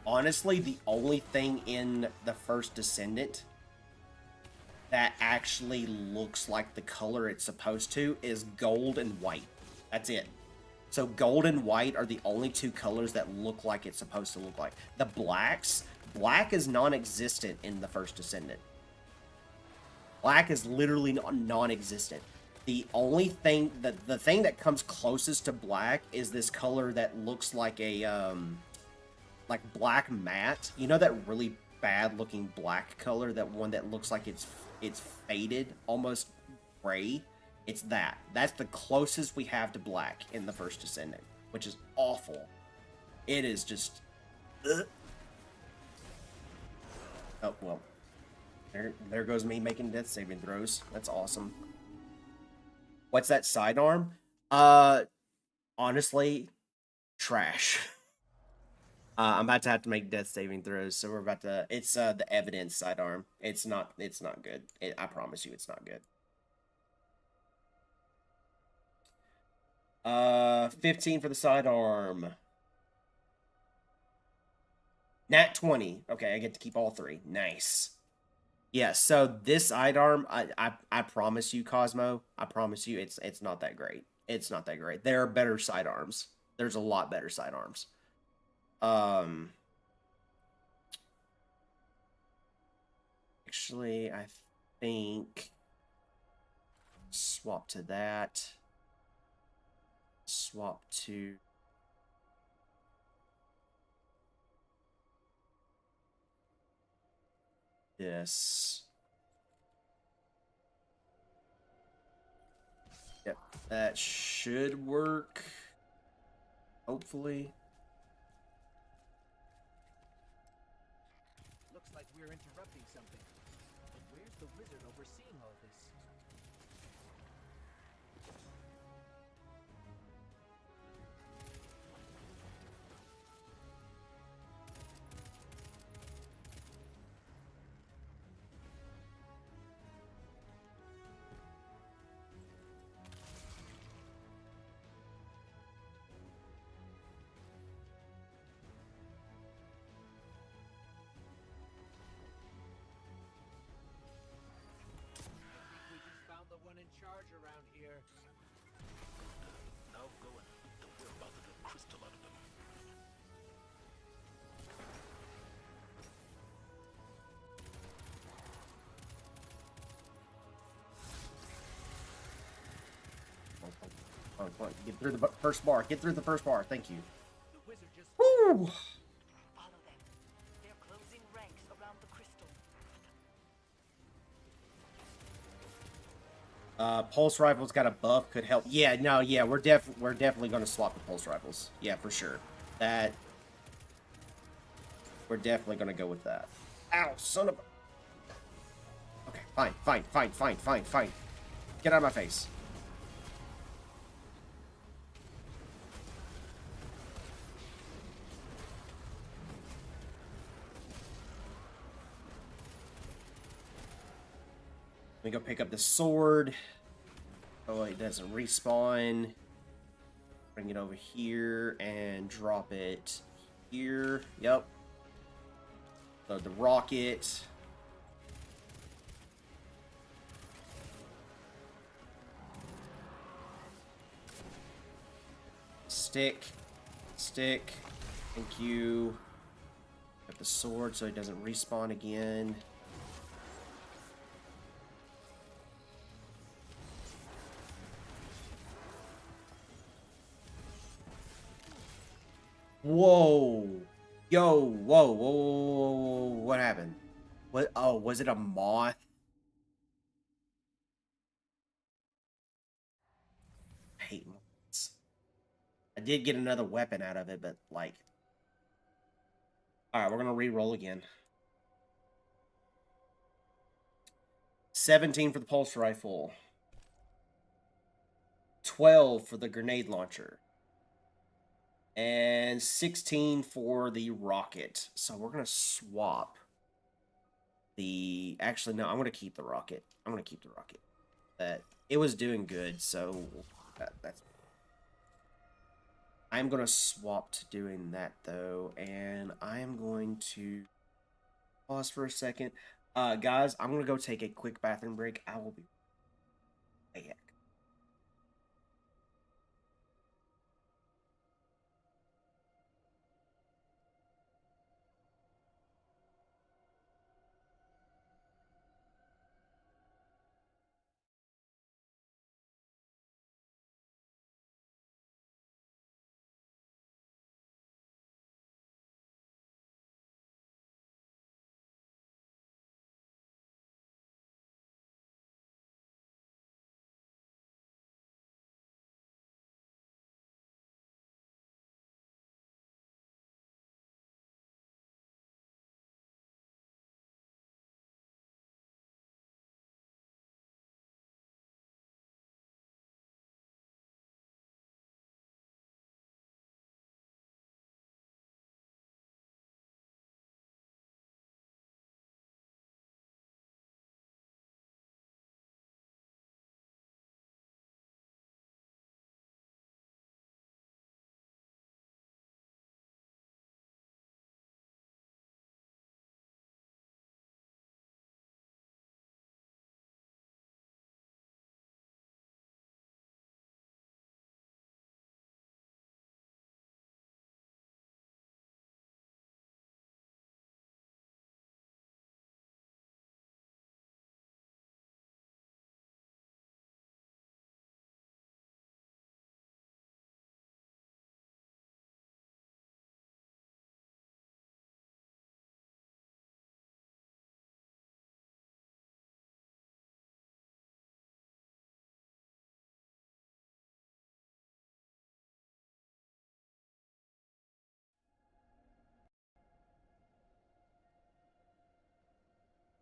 Honestly, the only thing in the First Descendant that actually looks like the color it's supposed to is gold and white. That's it. So gold and white are the only two colors that look like it's supposed to look like. The blacks, black is non-existent in the First Ascendant. Black is literally non-existent. The only thing the thing that comes closest to black is this color that looks like a like black matte. You know that really bad looking black color, that one that looks like it's faded, almost gray. It's that. That's the closest we have to black in the First Ascendant, which is awful. It is just oh well. There goes me making death saving throws. That's awesome. What's that sidearm? Honestly, trash. I'm about to have to make death saving throws, so we're about to. It's the evidence sidearm. It's not good. I promise you, it's not good. 15 for the sidearm. Nat 20. Okay, I get to keep all three. Nice. Yeah, so this sidearm, I promise you, Cosmo, I promise you, it's not that great. It's not that great. There are better sidearms. There's a lot better sidearms. Actually, I think swap to that. Swap to this. Yep, that should work. Hopefully. Looks like we're interrupting something. But where's the wizard overseeing all this? We just found the one in charge around here. Now go and beat the whip out of the crystal out of them. Come on, get through the first bar. Get through the first bar. Thank you. The wizard just Woo! Follow them. They're closing ranks around the crystal. Pulse rifles got a buff, could help. Yeah, no, yeah, we're definitely gonna swap the pulse rifles. Yeah, for sure. That we're definitely gonna go with that. Ow, son of a. Okay, fine. Get out of my face. Let me go pick up the sword. Oh, it doesn't respawn. Bring it over here and drop it here. Yep. Load the rocket. Stick. Thank you. Got the sword so it doesn't respawn again. Whoa. Yo, whoa. What happened? What? Oh, was it a moth? I hate moths. I did get another weapon out of it, but like... Alright, we're gonna re-roll again. 17 for the pulse rifle. 12 for the grenade launcher. And 16 for the rocket. So we're going to swap the... Actually, no, I'm going to keep the rocket. That it was doing good, so that's... I'm going to swap to doing that, though. And I am going to pause for a second. Guys, I'm gonna go take a quick bathroom break. I will be back.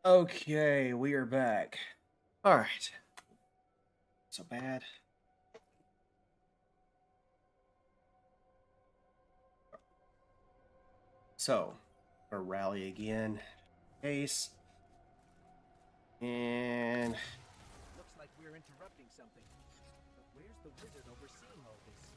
Okay, we are back. All right. So bad. So, gonna rally again. Case. And Looks like we're interrupting something. But where's the wizard overseeing all this?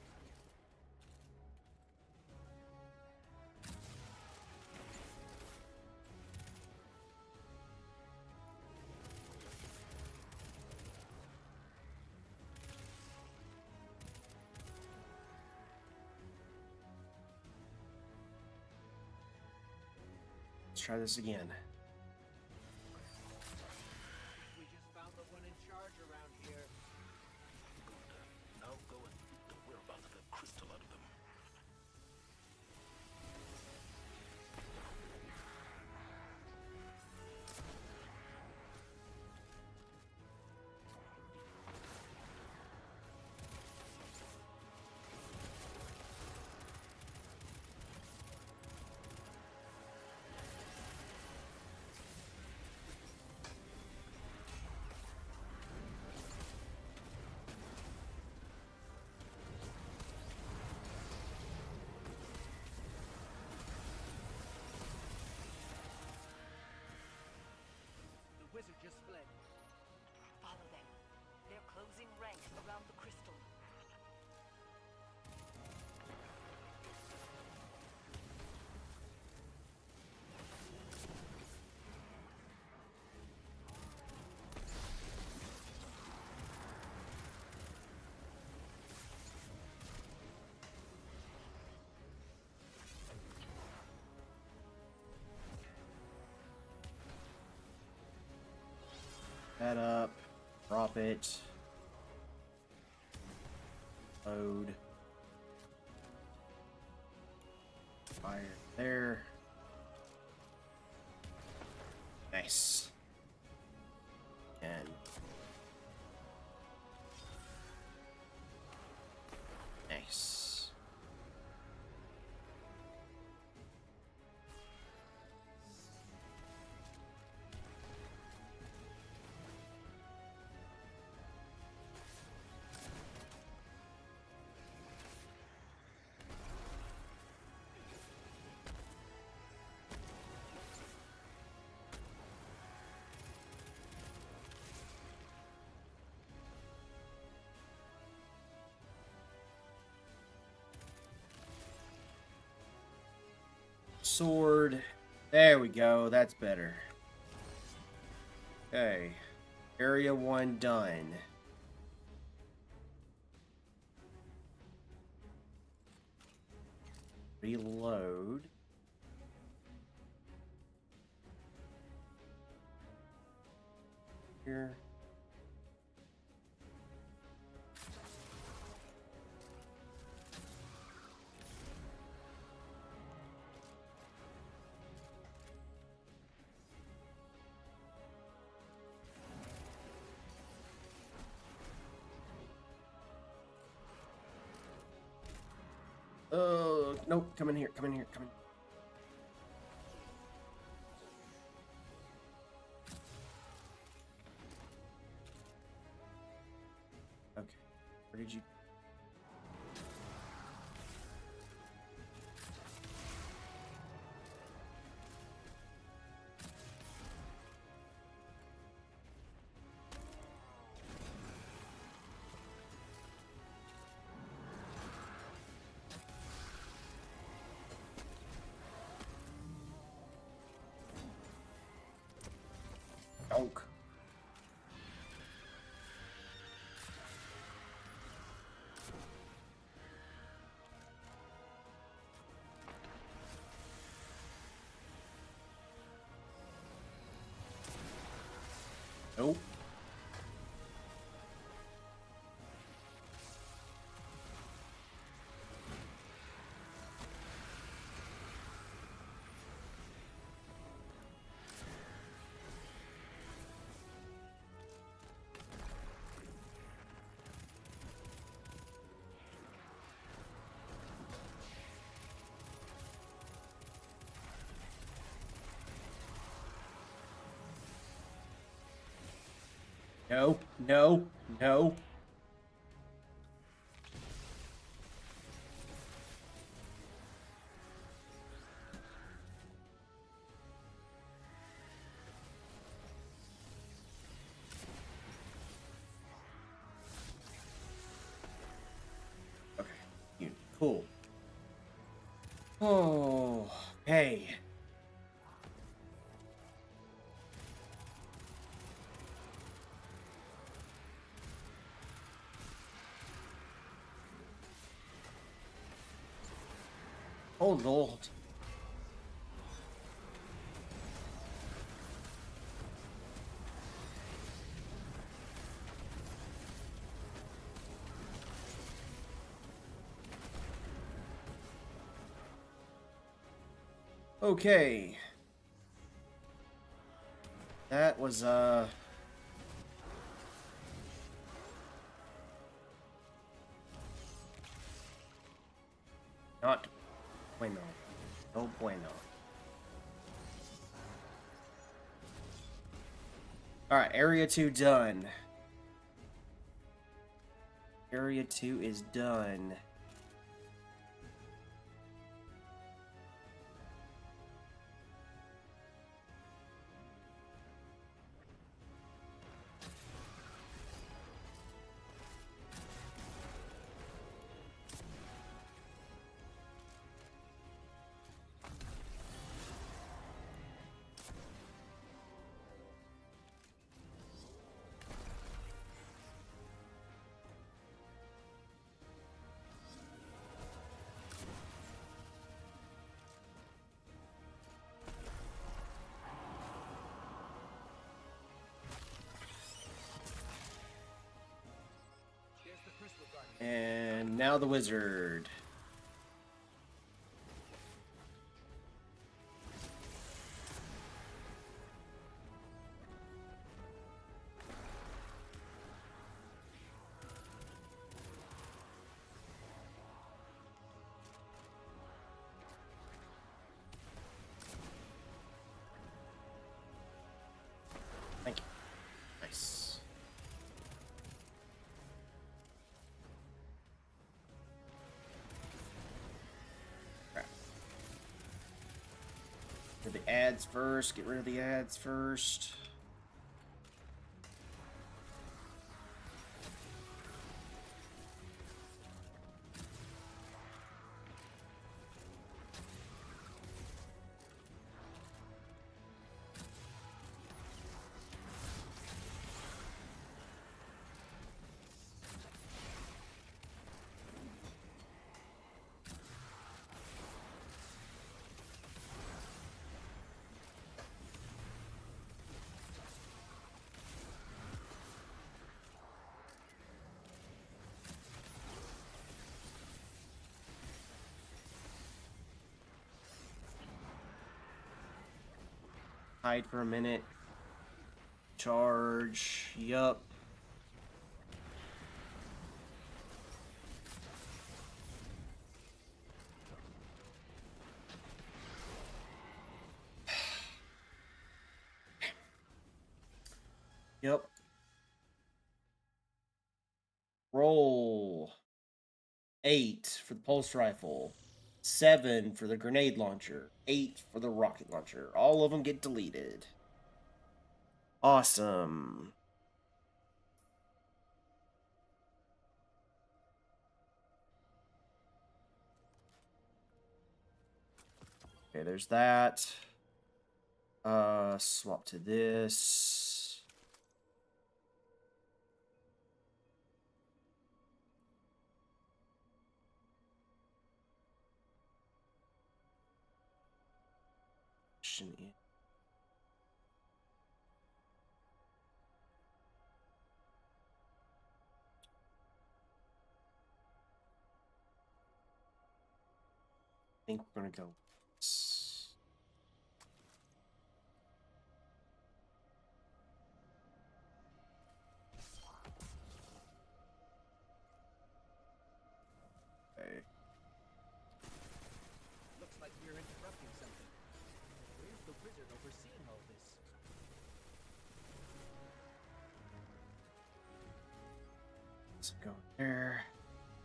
let's try this again. We just found the one in charge around here. Good. Now go and beat the whereabouts of that crystal out of them. The wizard just fled. Follow them. They're closing ranks around the crystal. That up. Drop it. Load. Fire there. Nice. And nice. Sword. There we go. That's better. Okay. Area 1 done. Reload. Here. Oh, nope, come in here, come in here, come in. Okay, where did you... Donk. Nope. No, no, no. Okay, you cool. Oh, hey. Oh, Lord. Okay. That was, not bueno. No bueno. Alright, Area 2 done. Area 2 is done. There's the crystal guardian. And now the wizard. Thank you. Nice. Crap. Do the ads first. Get rid of the ads first. hide for a minute. Charge. Yup. Yep. Roll. 8 for the pulse rifle. 7 for the grenade launcher. 8 for the rocket launcher. All of them get deleted. Awesome. Okay, there's that. Swap to this. I think we're gonna go. Okay. Looks like we're interrupting something. Where's the wizard overseeing all this? Let's go there.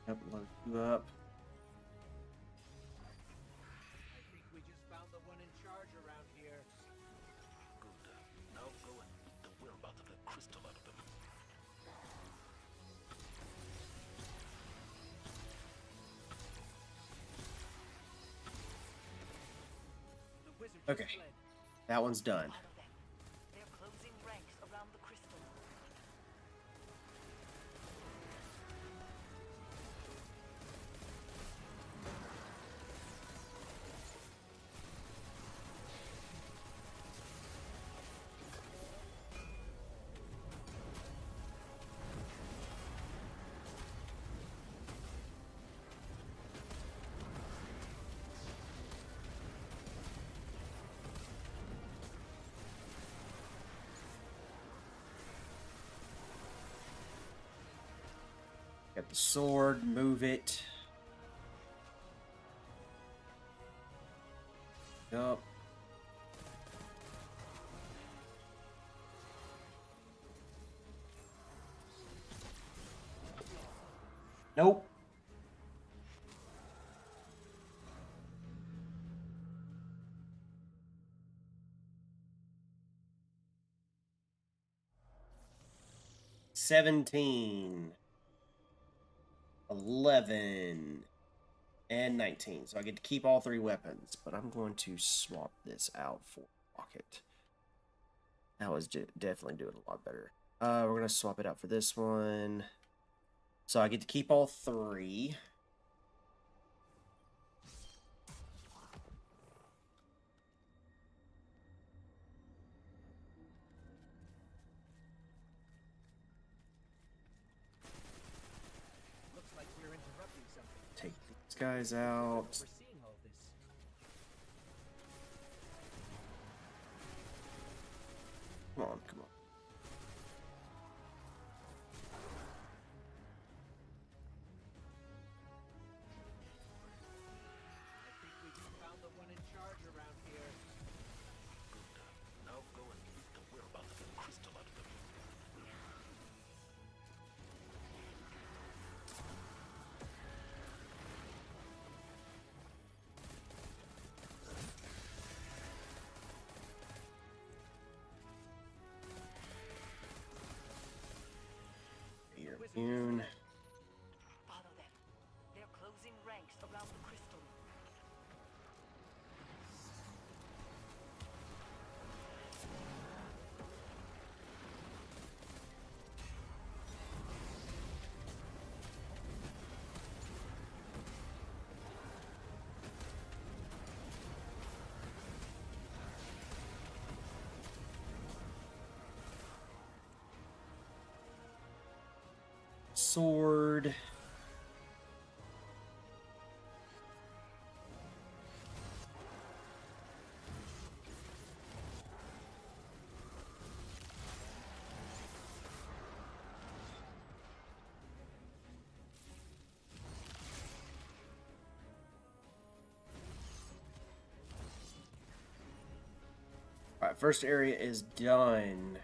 Upload you up. I think we just found the one in charge around here. Good. Now go and beat the whereabouts of that crystal out of them. The wizard just Okay. fled. That one's done. Follow them. They're closing ranks around the crystal. Got the sword, move it. Yup. Nope. $17, $11, and 19. So I get to keep all 3 weapons, but I'm going to swap this out for rocket. That was definitely doing a lot better. We're going to swap it out for this one. So I get to keep all 3. Looks like we're interrupting something. Take these guys out. Overseeing all this. Come on, come on. I think we just found the one in charge around here. Good. Now go and beat the whereabouts of that crystal out of them. You're Wizard just immune. fled. Follow them. They're closing ranks around the crystal. Sword. Alright, first area is done.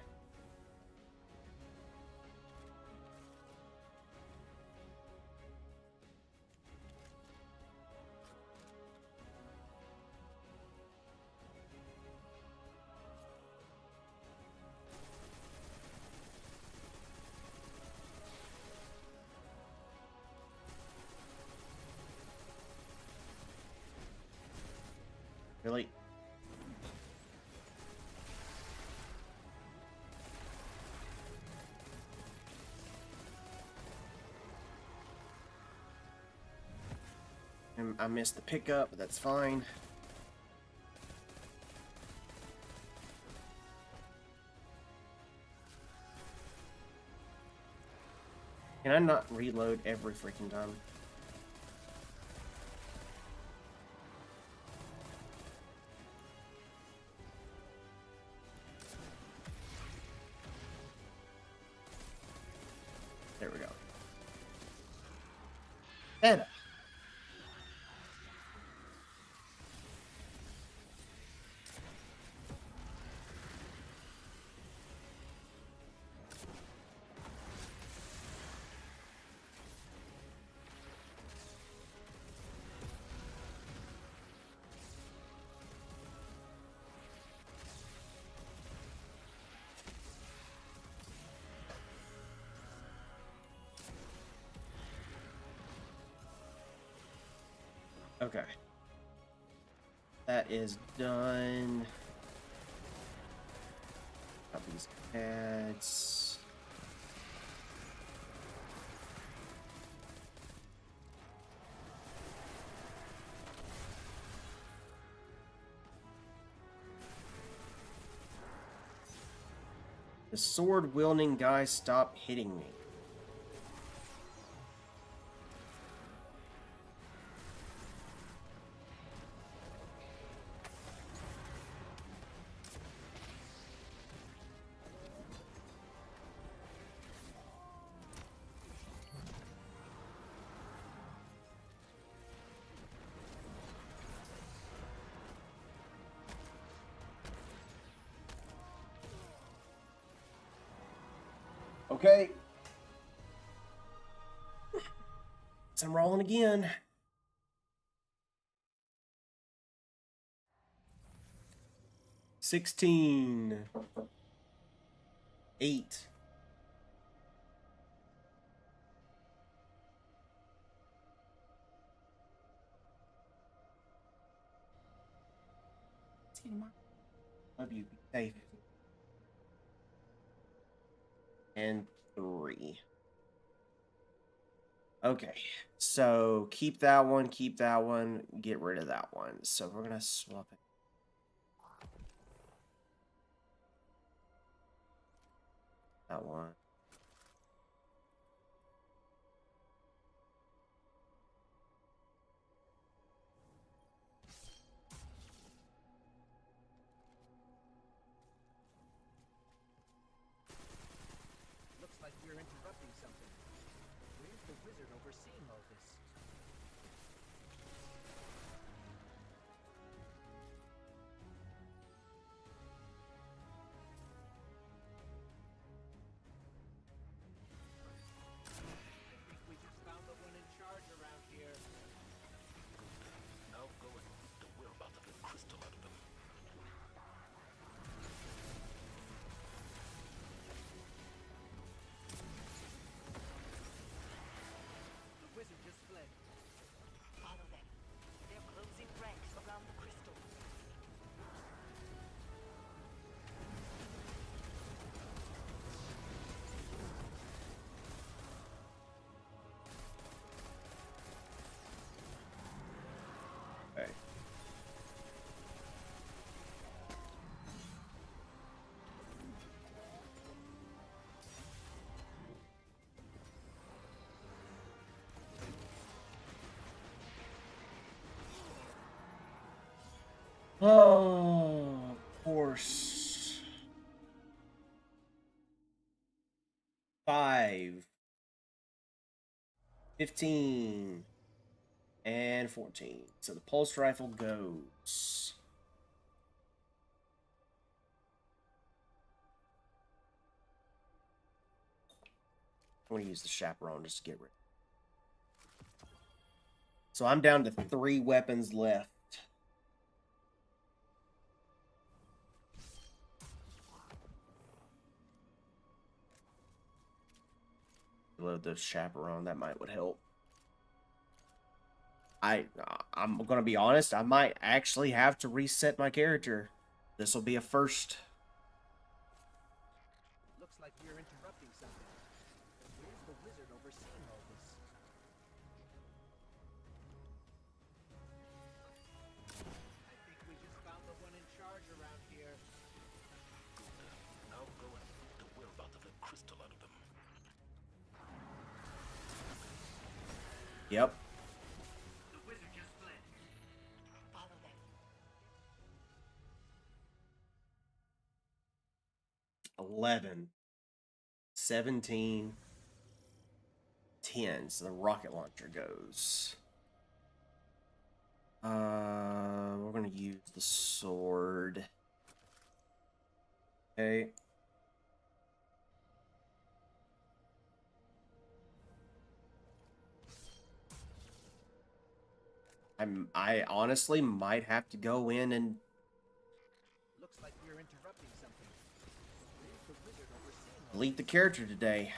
Really? I missed the pickup, but that's fine. Can I not reload every freaking time? There we go. Better. Okay. That is done. Got these pads. The sword-wielding guy stopped hitting me. Okay. So I'm rolling again. $16. 8. See you tomorrow. Love you. Be safe. And 3. Okay, so keep that one, get rid of that one. So we're gonna swap it. That one. Looks like we're interrupting something. Where's the wizard overseeing all this? I think we just found the one in charge around here. Now go and we're about to get crystal out of them. The wizard just fled. Follow them. They're closing ranks around the crystal. Okay. Oh, of course. 5, 15, and 14. So the pulse rifle goes. I'm going to use the chaperone just to get rid. So I'm down to 3 weapons left. Load the chaperone, that would help. I'm gonna be honest, I might actually have to reset my character. This will be a first. Looks like we're interrupting something. Where's the wizard overseeing all this? I think we just found the one in charge around here. Now go and the whereabouts of the crystal out of them. Yep. The wizard just fled. Follow them. 11, 17, 10. So the rocket launcher goes. We're gonna use the sword. Okay. I honestly might have to go in and Looks like we're interrupting something. Where's the wizard overseeing all delete the character today.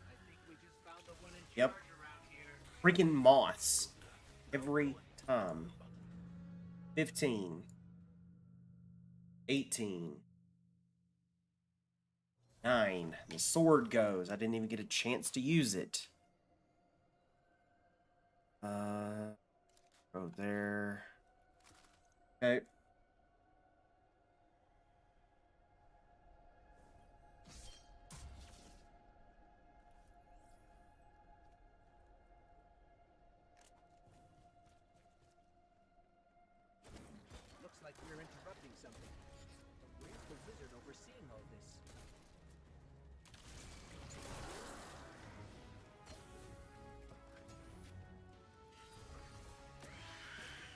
I think we just found the one in Yep. charge around here. Freaking moths. Every time. 15. 18. 9. The sword goes. I didn't even get a chance to use it. Go there. Okay. Looks like we're interrupting something. Where's the wizard overseeing all this?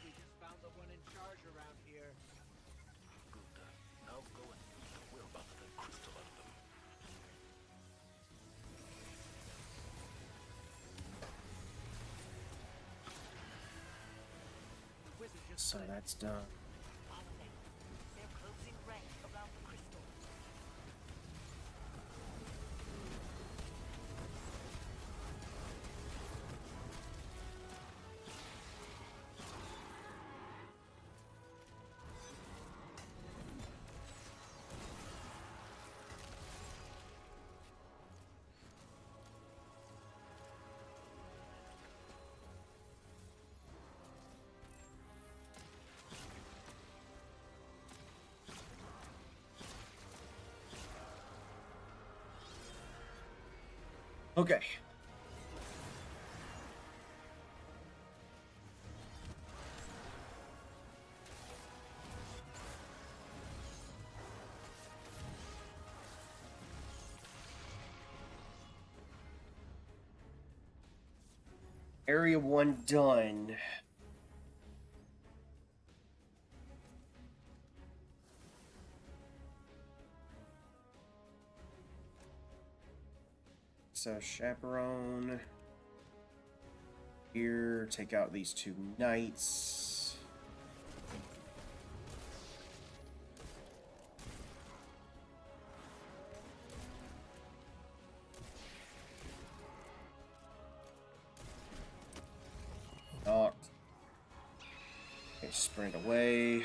We just found the one in charge around here. Good. Now go and the whereabouts of the crystal out of them. The wizard just So fled. that's done. Follow them. They're closing rank around the crystal. Okay. Area 1 done. So chaperone. Here, take out these 2 knights. Knocked. Okay, sprint away.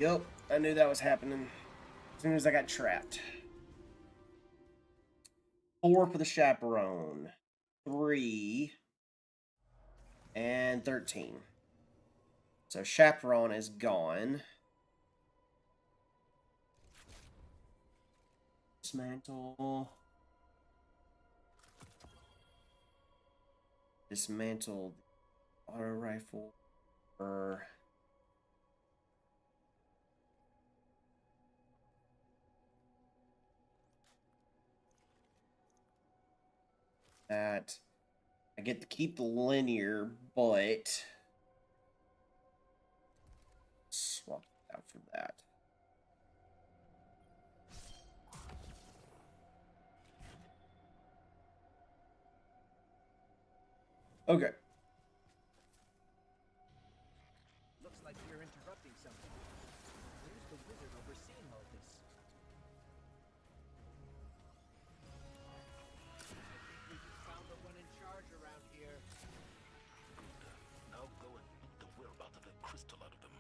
Yep, I knew that was happening. As soon as I got trapped. 4 for the chaperone. 3 and 13. So chaperone is gone. Dismantle. Dismantle the auto rifle. That I get to keep the linear, but swap it out for that. Okay. Looks like you're interrupting something. Where's the wizard overseeing all this? I think we just found the one in charge around here. Now go and beat the whereabouts of that crystal out of them.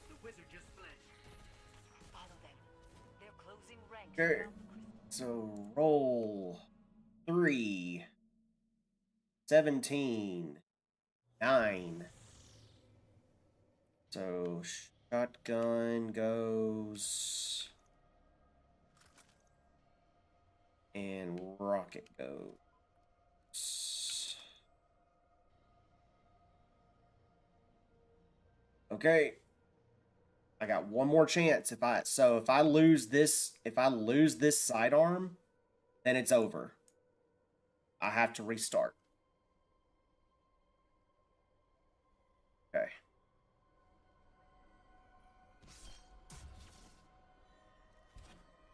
The wizard just fled. Follow them. They're closing ranks Okay. around the crystal. So roll 3, 17, 9. So shotgun goes and rocket goes. Okay. I got one more chance. If I lose this sidearm, then it's over. I have to restart. Okay.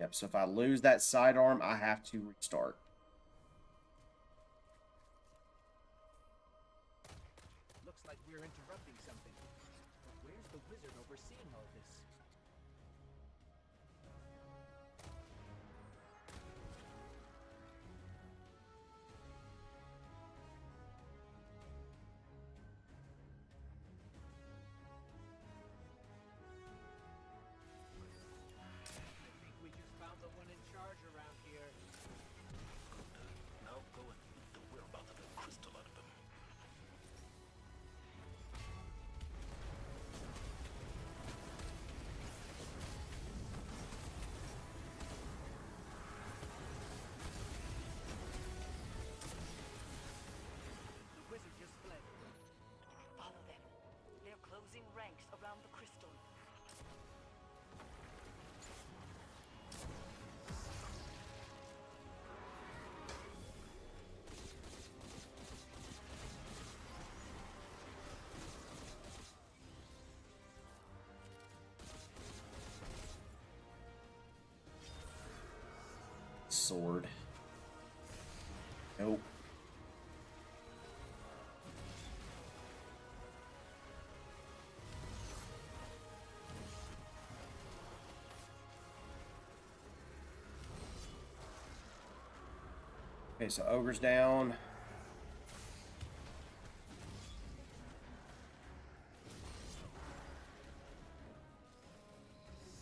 Yep, so if I lose that sidearm, I have to restart. Looks like we're interrupting something. But where's the wizard overseeing all this? I think we just found the one in charge around here. Now go and beat the whereabouts of that crystal out of them. The wizard just fled. Follow them. They're closing ranks around the crystal. Sword. Nope. Okay, so ogre's down.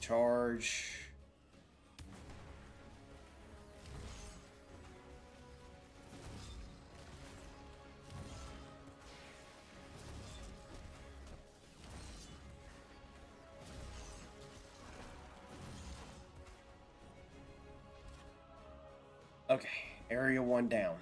Charge. Okay, area 1 down.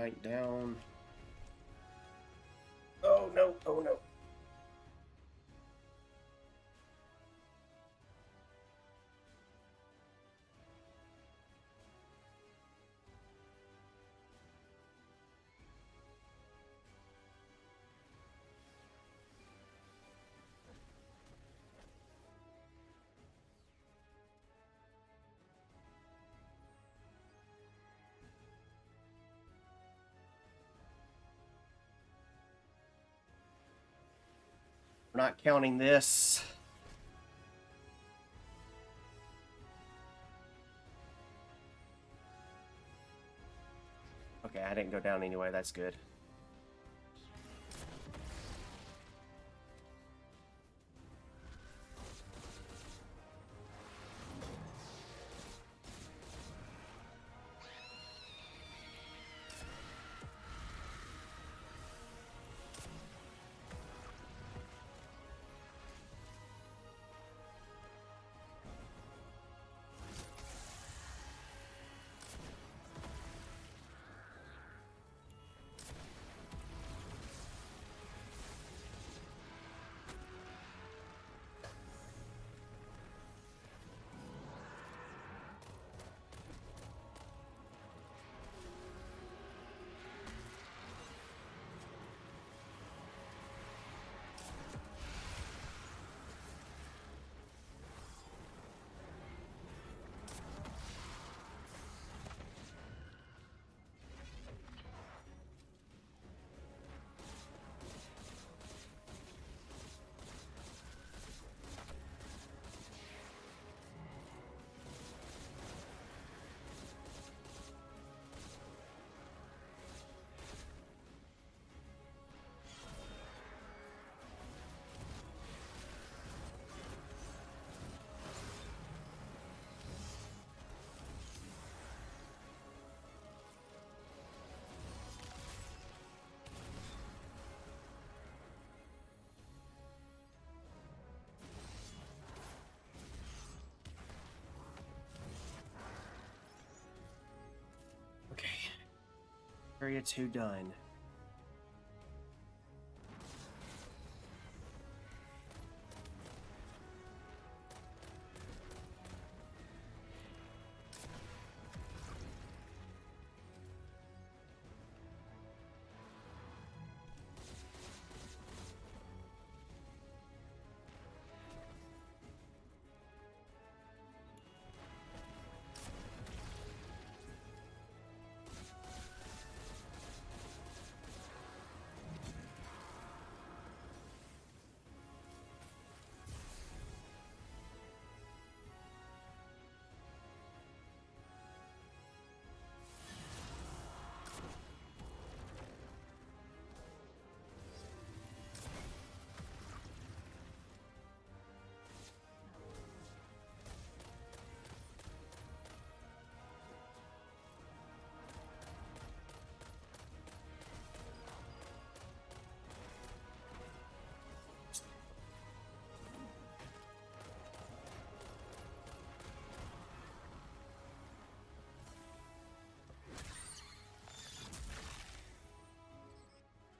Right down. Oh no, oh no. We're not counting this. Okay, I didn't go down anyway. That's good. Okay. Area 2 done.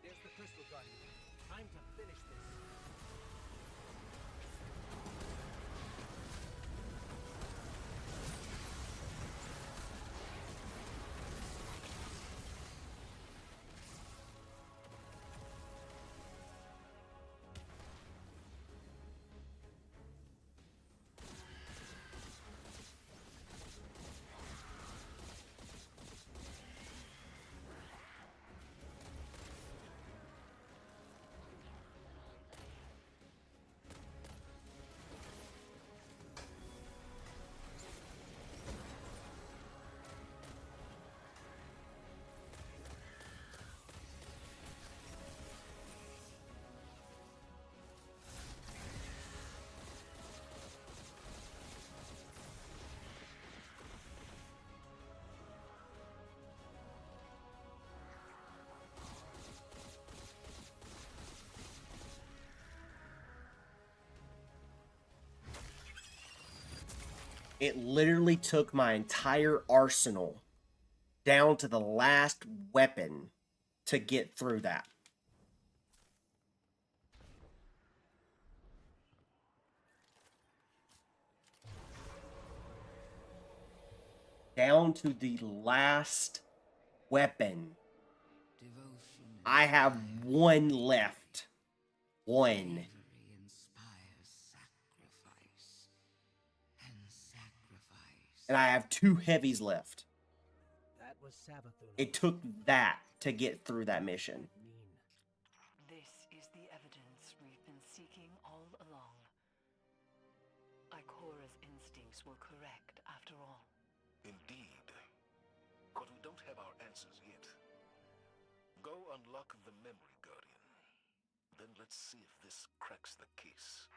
There's the Crystal Guardian. Time to finish this. It literally took my entire arsenal down to the last weapon to get through that. Down to the last weapon. I have one left. One. And I have 2 heavies left. That was Savathun. It took that to get through that mission. This is the evidence we've been seeking all along. Ikora's instincts were correct after all. Indeed. But we don't have our answers yet. Go unlock the memory guardian. Then let's see if this cracks the case.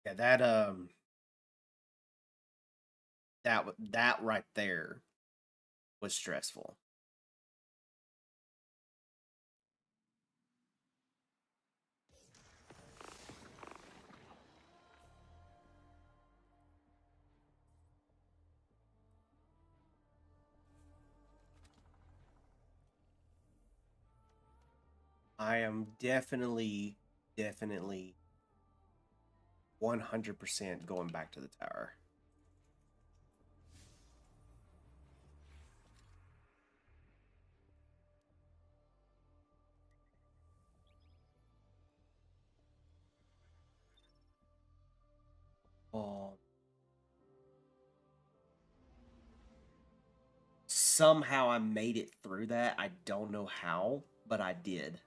Yeah, that right there was stressful. I am definitely 100% going back to the tower. Somehow I made it through that. I don't know how, but I did.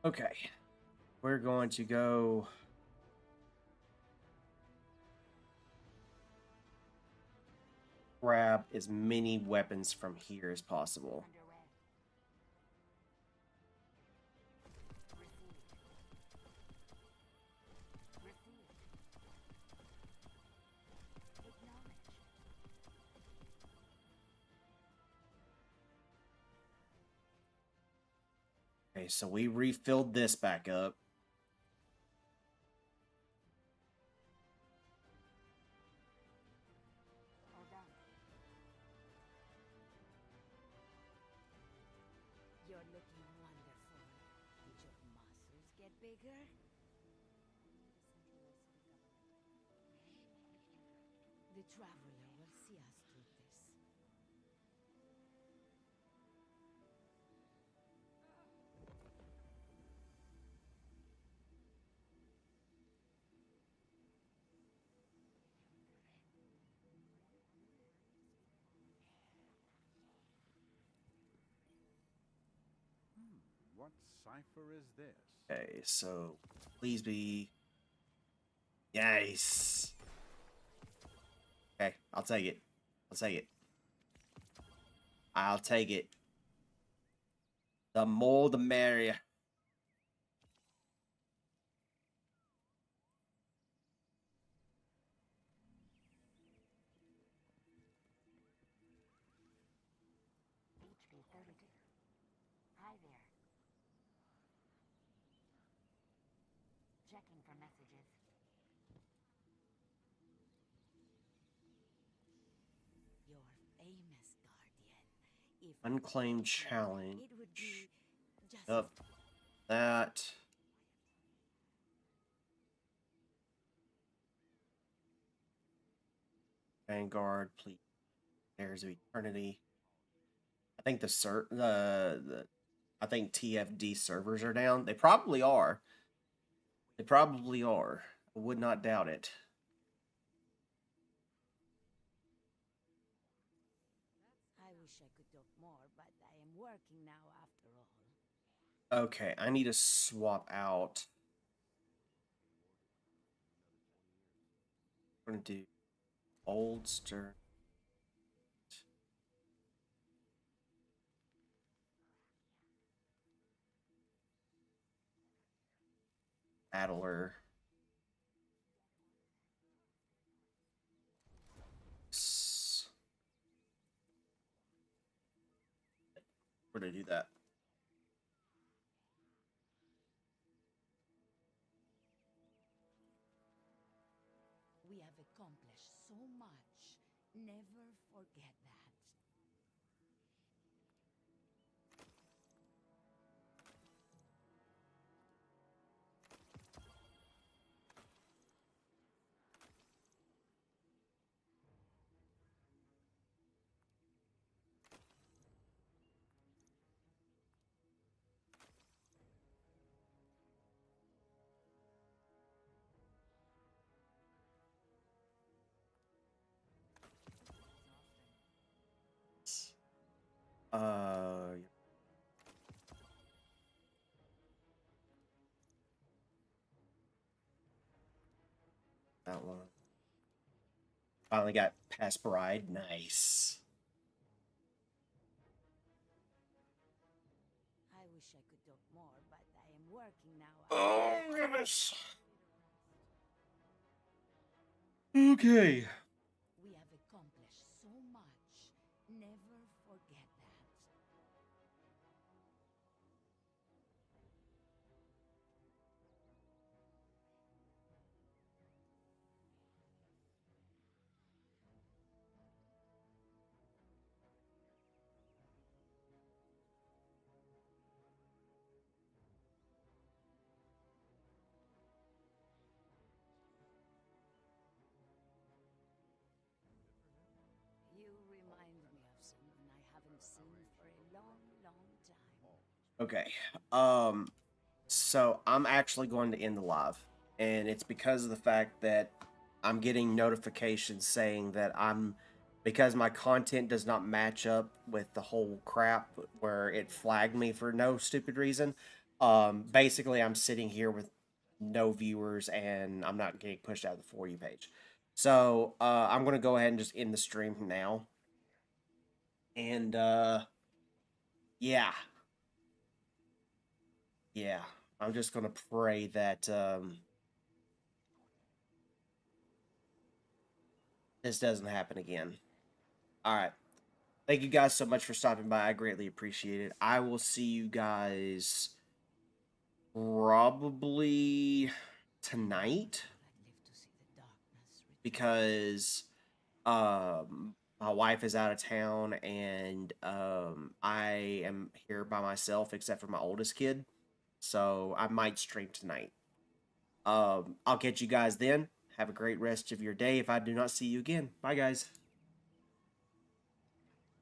Okay. We're going to go grab as many weapons from here as possible. Okay, so we refilled this back up. You're looking wonderful. Did your muscles get bigger? The Traveler will see us through this. What cipher is this? Okay, so please be... Nice. Okay, I'll take it. I'll take it. I'll take it. The more the merrier. Hi there. Checking for messages. Your famous guardian. If Unclaimed challenge. it would be just Yep. That. Vanguard, please. There's of Eternity. I think I think TFD servers are down. They probably are. They probably are. I would not doubt it. I wish I could talk more, but I am working now after all. Okay, I need to swap out. I'm gonna do Old Stern. Battler. We're gonna do that. We have accomplished so much. Never forget that. Uh, that one. Finally got past Bride. Nice. I wish I could talk more, but I am working now. Oh, goodness. Okay. We have accomplished so much. Never forget that. You remind me of someone I haven't seen for a long, long time. Okay. So I'm actually going to end the live, and it's because of the fact that I'm getting notifications saying that because my content does not match up with the whole crap where it flagged me for no stupid reason. Basically I'm sitting here with no viewers and I'm not getting pushed out of the For You page. So, I'm going to go ahead and just end the stream now. And, yeah. Yeah. I'm just going to pray that, this doesn't happen again. All right. Thank you guys so much for stopping by. I greatly appreciate it. I will see you guys probably tonight I'd live to see the darkness return. because my wife is out of town and I am here by myself except for my oldest kid. So I might stream tonight. I'll catch you guys then. Have a great rest of your day if I do not see you again. Bye guys.